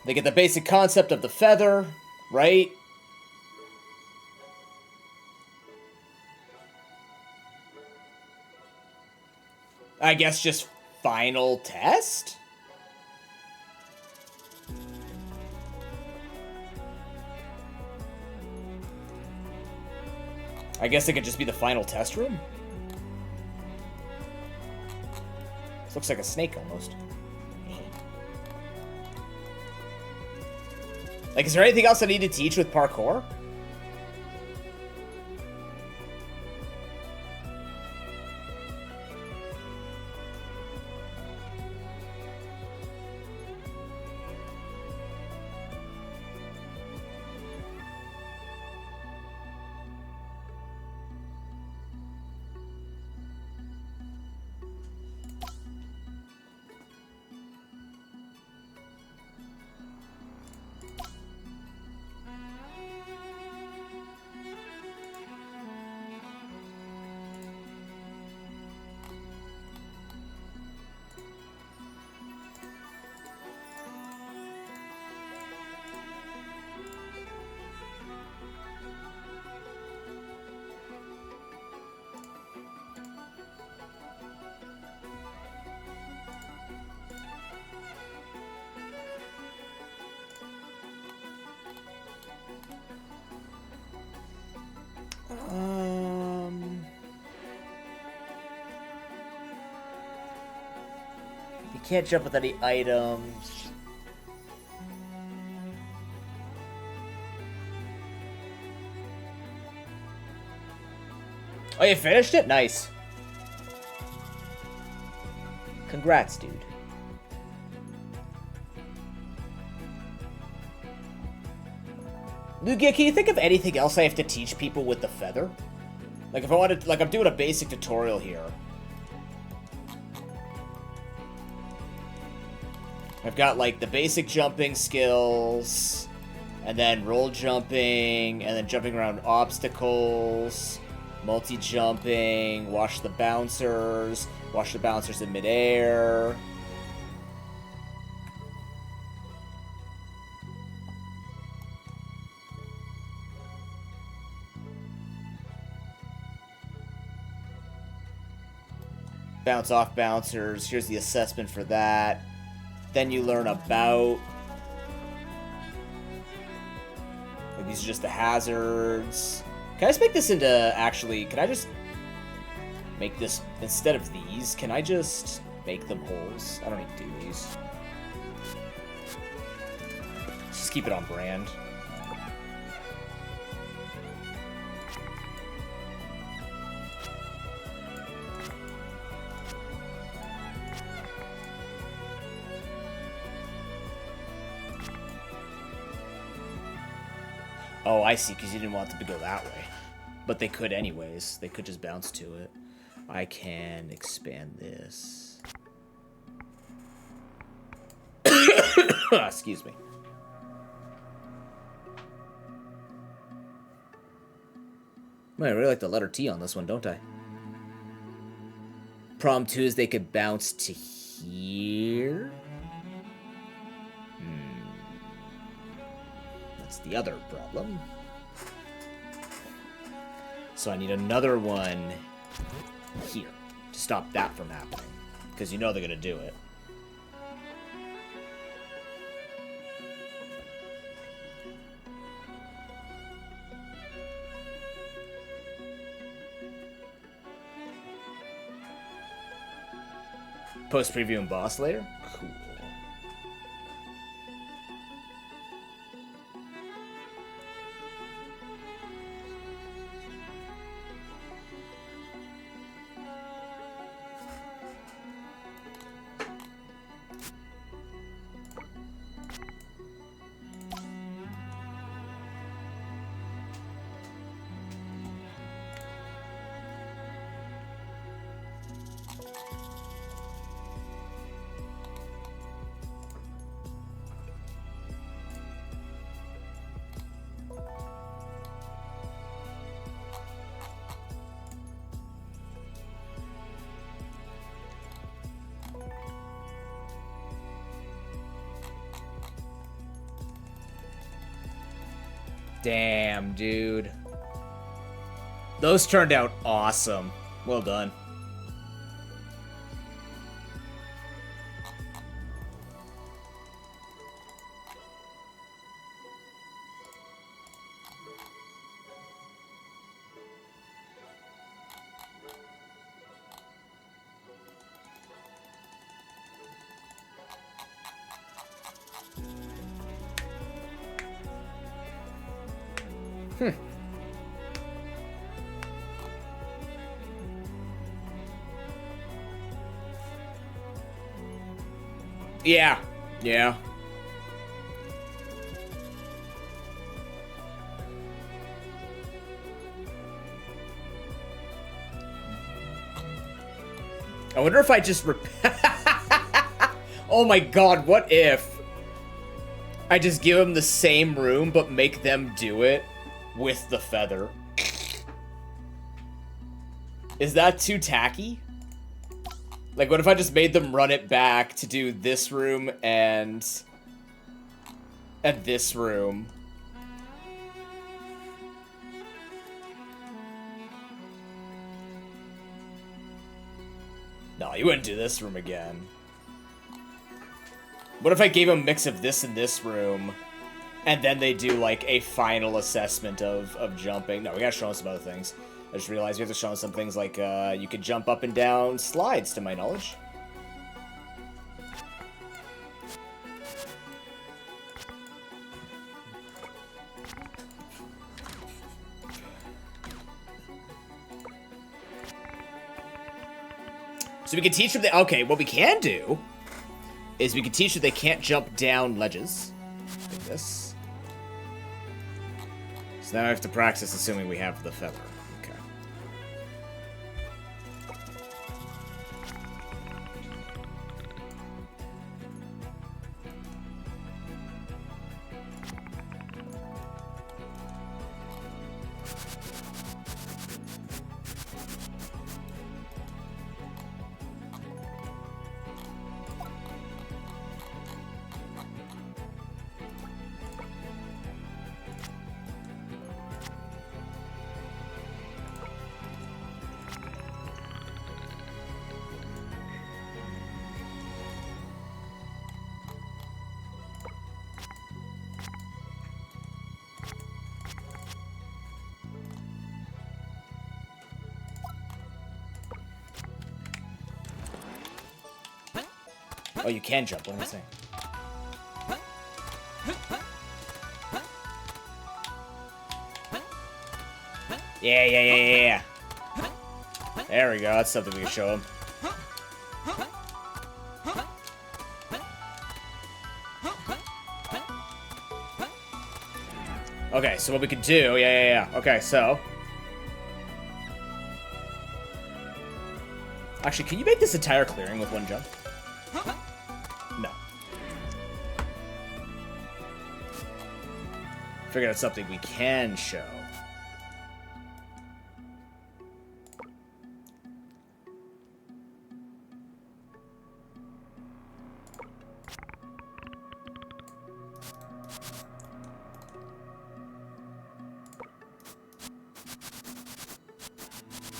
They get the basic concept of the feather, right? I guess just final test? I guess it could just be the final test room? This looks like a snake almost. Like, is there anything else I need to teach with parkour? You can't jump with any items. Oh, you finished it? Nice. Congrats, dude. Lugia, can you think of anything else I have to teach people with the feather? Like, if I wanted, like, I'm doing a basic tutorial here. I've got, like, the basic jumping skills, And then roll jumping, and then jumping around obstacles, multi-jumping, watch the bouncers in midair. Bounce off bouncers. Here's the assessment for that. Then you learn about... Like, these are just the hazards. Can I just make this into... Actually, can I just make this... Instead of these, can I just make them holes? I don't need to do these. Just keep it on brand. Oh, I see, because you didn't want them to go that way. But they could anyways. They could just bounce to it. I can expand this. Excuse me. Man, I really like the letter T on this one, don't I? Problem 2 is they could bounce to here. That's the other problem. So I need another one here to stop that from happening. Because you know they're going to do it. Post preview and boss later? Cool. Damn, dude. Those turned out awesome. Well done. Yeah. Yeah. I wonder if I just Oh my god, what if I just give them the same room but make them do it with the feather? Is that too tacky? Like, what if I just made them run it back to do this room and this room? No, you wouldn't do this room again. What if I gave them a mix of this and this room, and then they do, like, a final assessment of jumping? No, we gotta show them some other things. I just realized we have to show them some things like, you could jump up and down slides, to my knowledge. So we can teach them okay, what we can do is we can teach them they can't jump down ledges. Like this. So now I have to practice assuming we have the feather. Oh, you can jump. What am I saying? Yeah. There we go. That's something we can show him. Okay, so what we could do... Yeah. Okay, so... Actually, can you make this entire clearing with one jump? No. Figured out something we can show.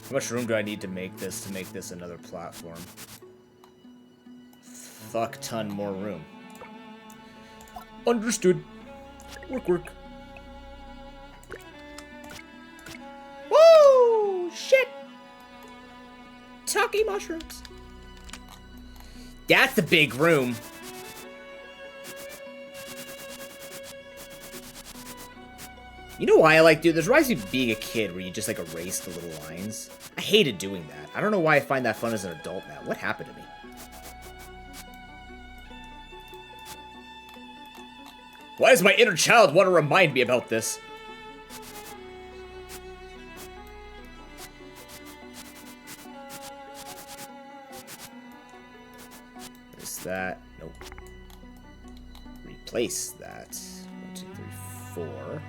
How much room do I need to make this another platform? Fuck ton more room. Understood. Work. Woo! Shit! Talkie mushrooms. That's the big room. You know why I like doing this? Reminds me of being a kid where you just like erase the little lines. I hated doing that. I don't know why I find that fun as an adult now. What happened to me? Why does my inner child want to remind me about this? There's that. Nope. Replace that. 1, 2, 3, 4.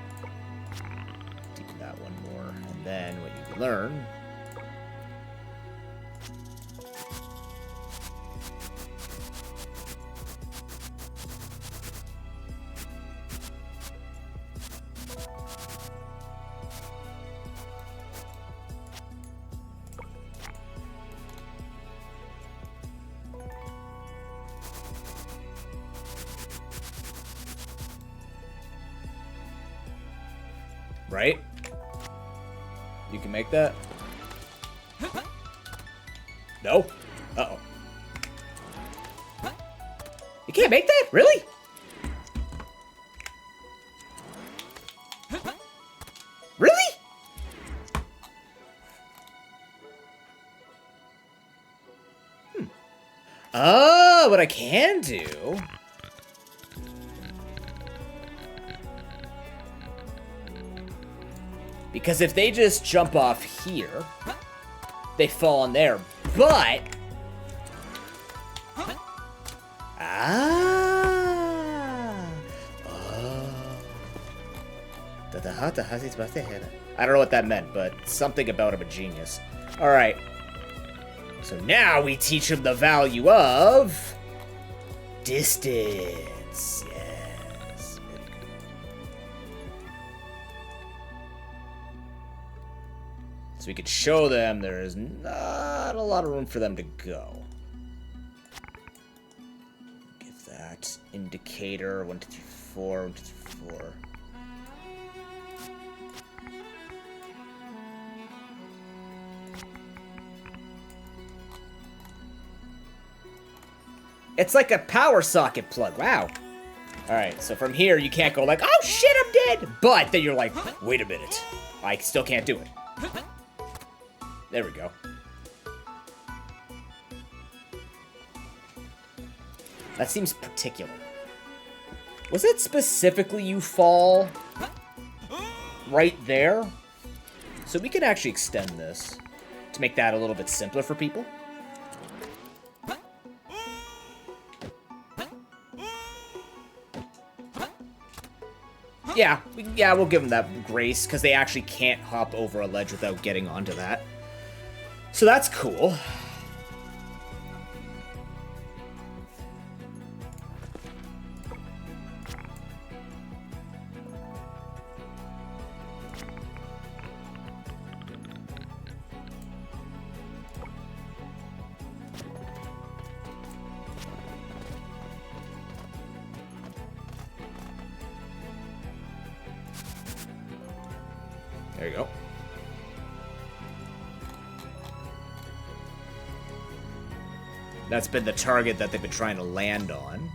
Deepen that one more. And then what you can learn... Right? You can make that? No? Uh-oh. You can't make that? Really? Really? Oh, what I can do... Because if they just jump off here, they fall in there. But... I don't know what that meant, but something about him a genius. Alright. So now we teach him the value of... distance. Yes. So we could show them there is not a lot of room for them to go. Give that indicator 1, 2, 3, 4, 1, 2, 3, 4. It's like a power socket plug. Wow. Alright, so from here you can't go like, oh shit, I'm dead! But then you're like, wait a minute. I still can't do it. There we go. That seems particular. Was it specifically you fall right there? So we could actually extend this to make that a little bit simpler for people. Yeah, we'll give them that grace, because they actually can't hop over a ledge without getting onto that. So that's cool. There you go. That's been the target that they've been trying to land on.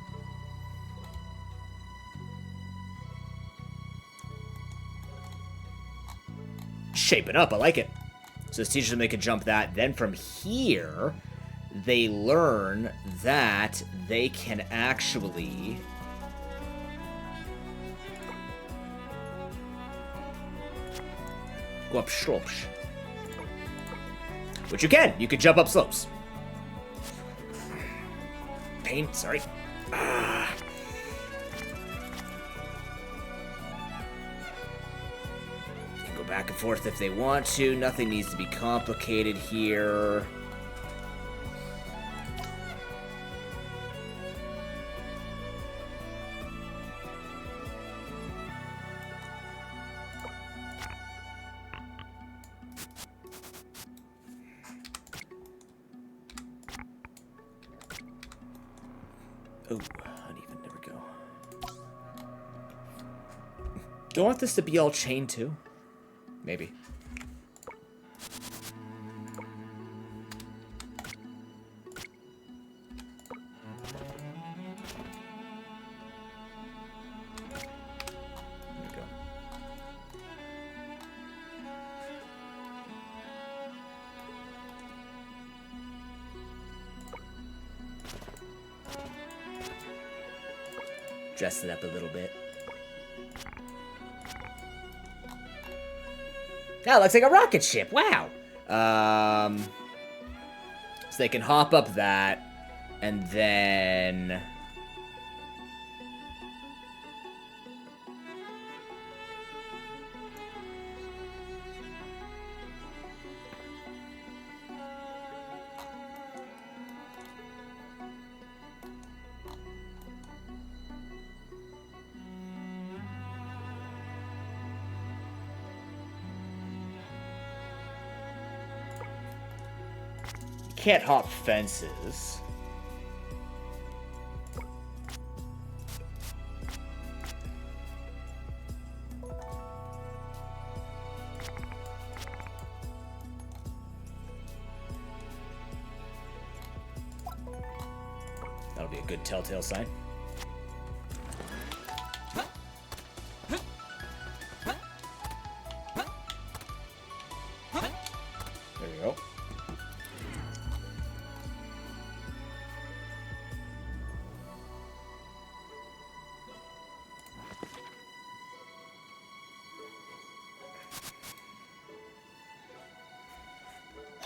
Shaping up, I like it. So this teaches them they can jump that. Then from here, they learn that they can actually... go up slopes. Which you can. You can jump up slopes. Pain, sorry. Ah. They can go back and forth if they want to. Nothing needs to be complicated here. Oh, uneven, there we go. Do I want this to be all chain too? Maybe. There we go. Dress it up a little bit. That looks like a rocket ship. Wow. So they can hop up that, and then... can't hop fences. That'll be a good telltale sign. There we go.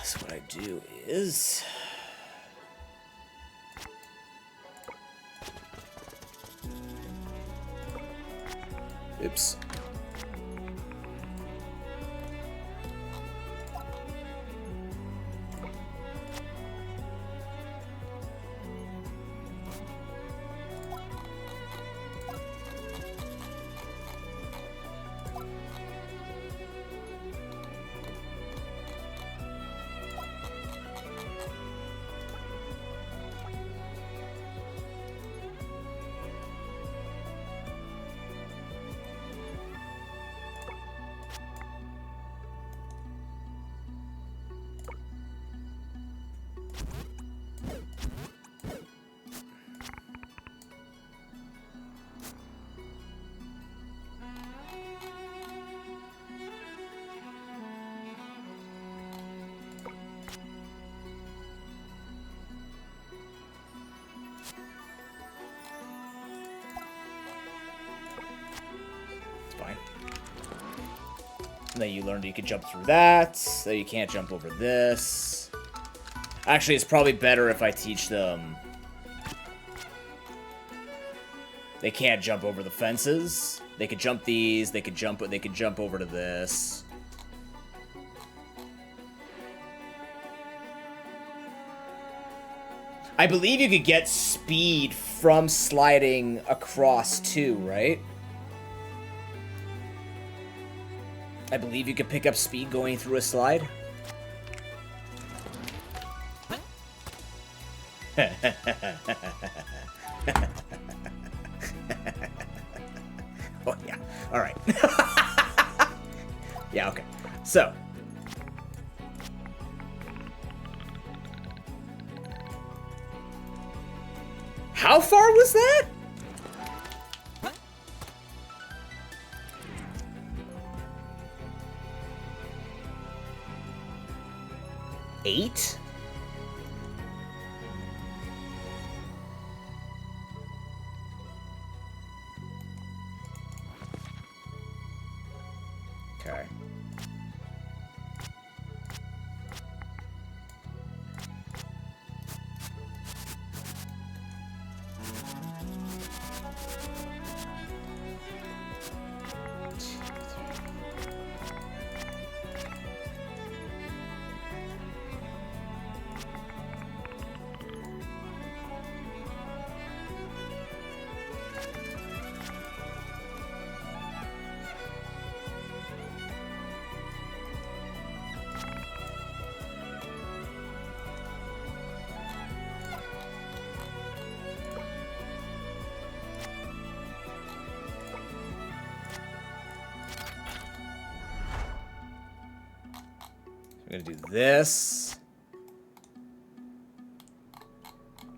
So what I do is... oops. Then you learned you could jump through that, so you can't jump over this. Actually, it's probably better if I teach them they can't jump over the fences. They could jump these, they could jump over to this. I believe you could get speed from sliding across too, right? I believe you can pick up speed going through a slide. Oh, yeah. All right. Yeah, okay. So. How far was that? Eight? Okay. I'm gonna do this.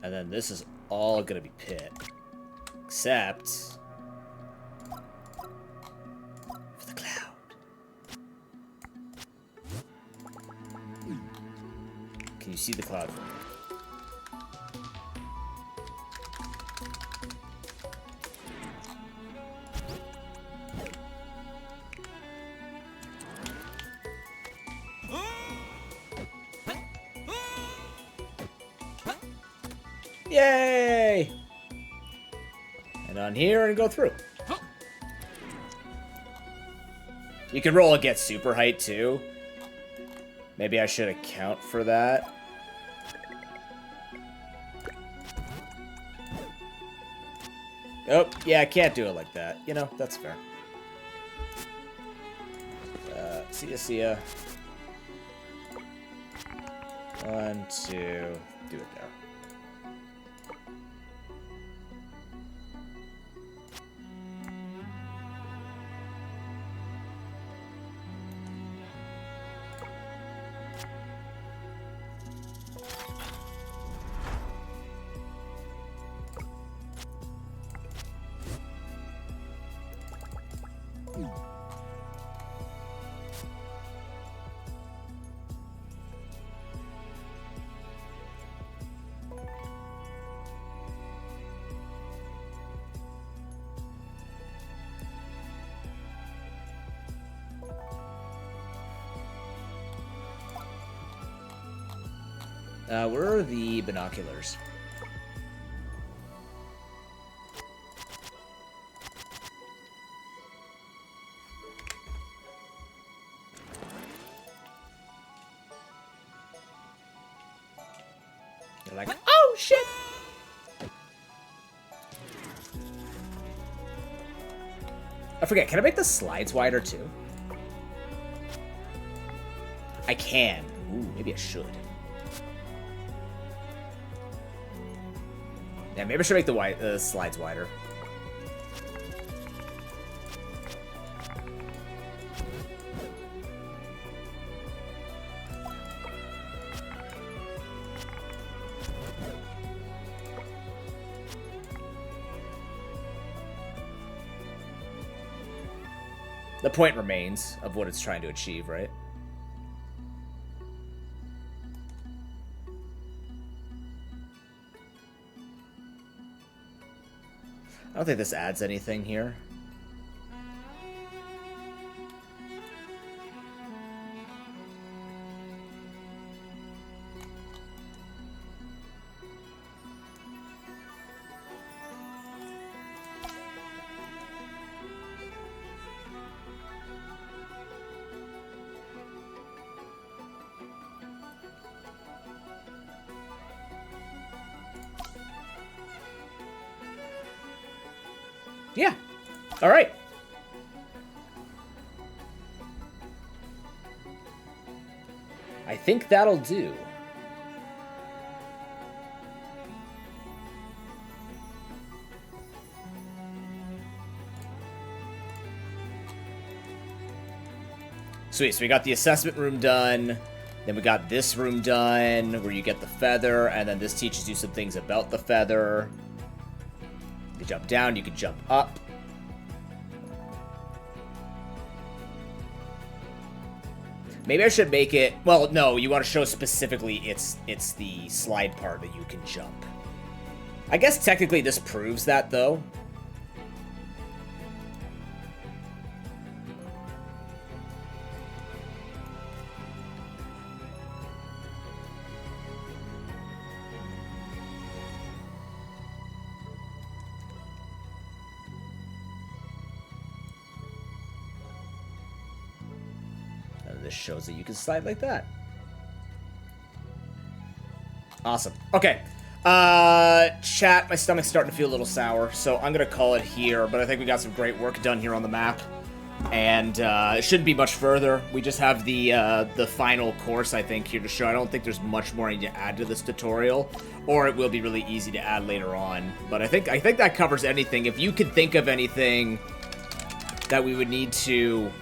And then this is all gonna be pit. Except for the cloud. Can you see the cloud for me? Yay! And on here and go through. You can roll against super height too. Maybe I should account for that. Oh, yeah, I can't do it like that. You know, that's fair. See ya. 1, 2, do it there. Where are the binoculars? You're like, oh shit! I forget, can I make the slides wider too? I can. Ooh, maybe I should. Yeah, maybe I should make the slides wider. The point remains of what it's trying to achieve, right? I don't think this adds anything here. Yeah. All right. I think that'll do. Sweet, so we got the assessment room done, then we got this room done, where you get the feather, and then this teaches you some things about the feather. jump down, you can jump up. Maybe I should make it... Well, no, you want to show specifically it's the slide part that you can jump. I guess technically this proves that, though. This shows that you can slide like that. Awesome. Okay. Chat, my stomach's starting to feel a little sour, so I'm gonna call it here, but I think we got some great work done here on the map. And it shouldn't be much further. We just have the final course, I think, here to show. I don't think there's much more I need to add to this tutorial, or it will be really easy to add later on. But I think that covers anything. If you could think of anything that we would need to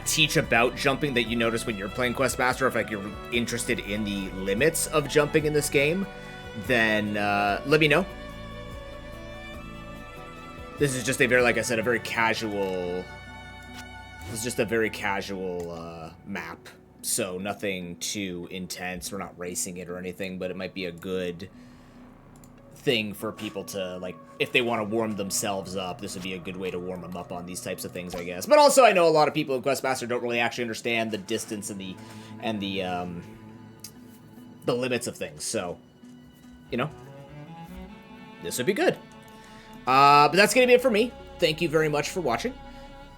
teach about jumping that you notice when you're playing Questmaster, if like you're interested in the limits of jumping in this game, then let me know. This is just a very, like I said, a very casual... This is just a very casual map, so nothing too intense. We're not racing it or anything, but it might be a good thing for people to, like, if they want to warm themselves up, this would be a good way to warm them up on these types of things, I guess. But also, I know a lot of people in Questmaster don't really actually understand the distance and the limits of things, so, you know, this would be good. But that's going to be it for me. Thank you very much for watching.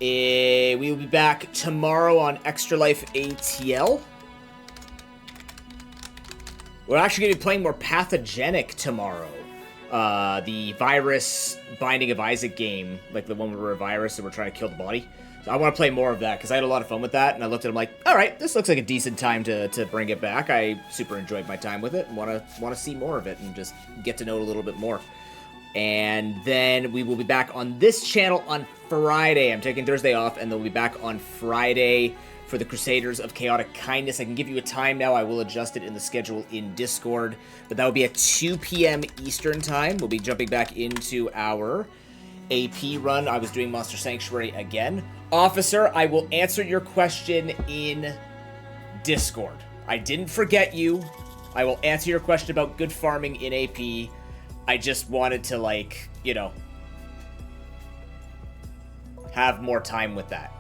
We will be back tomorrow on Extra Life ATL. We're actually going to be playing more Pathogenic tomorrow. The virus Binding of Isaac game, like the one where we're a virus and we're trying to kill the body. So I want to play more of that because I had a lot of fun with that, and I looked at it like, all right, this looks like a decent time to bring it back. I super enjoyed my time with it and want to see more of it and just get to know it a little bit more. And then we will be back on this channel on Friday. I'm taking Thursday off, and then we'll be back on Friday for the Crusaders of Chaotic Kindness. I can give you a time now. I will adjust it in the schedule in Discord, but that will be at 2 p.m. Eastern Time. We'll be jumping back into our AP run. I was doing Monster Sanctuary again. Officer, I will answer your question in Discord. I didn't forget you. I will answer your question about good farming in AP. I just wanted to, like, you know, have more time with that.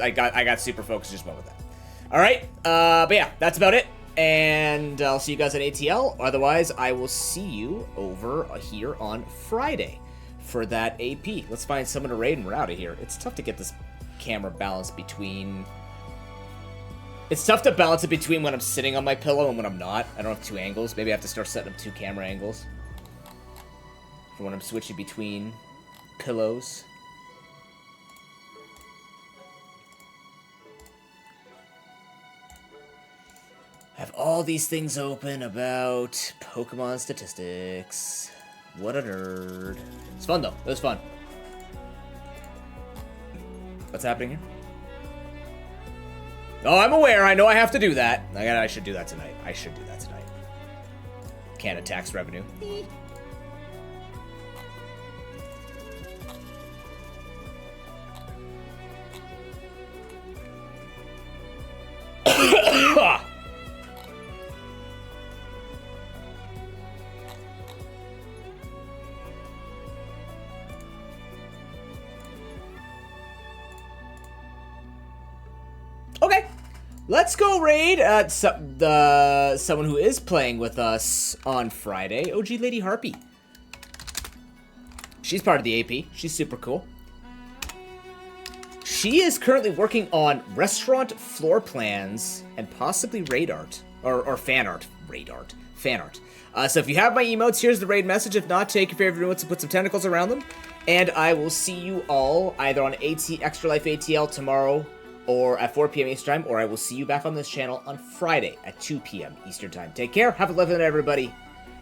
I got super focused, just went with that. All right, but yeah, that's about it. And I'll see you guys on ATL. Otherwise, I will see you over here on Friday for that AP. Let's find someone to raid and we're out of here. It's tough to get this camera balanced between... It's tough to balance it between when I'm sitting on my pillow and when I'm not. I don't have two angles. Maybe I have to start setting up two camera angles for when I'm switching between pillows. Have all these things open about Pokemon statistics. What a nerd. It's fun, though. It was fun. What's happening here? Oh, I'm aware. I know I have to do that. I should do that tonight. I should do that tonight. Canada tax revenue. Okay, let's go raid someone who is playing with us on Friday, OG Lady Harpy. She's part of the AP. She's super cool. She is currently working on restaurant floor plans and possibly raid art. Or fan art. Raid art. Fan art. So if you have my emotes, here's the raid message. If not, take your favorite emotes and put some tentacles around them. And I will see you all either on Extra Life ATL tomorrow or at 4 p.m. Eastern Time, or I will see you back on this channel on Friday at 2 p.m. Eastern Time. Take care. Have a lovely night, everybody.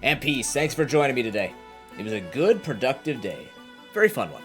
And peace. Thanks for joining me today. It was a good, productive day. Very fun one.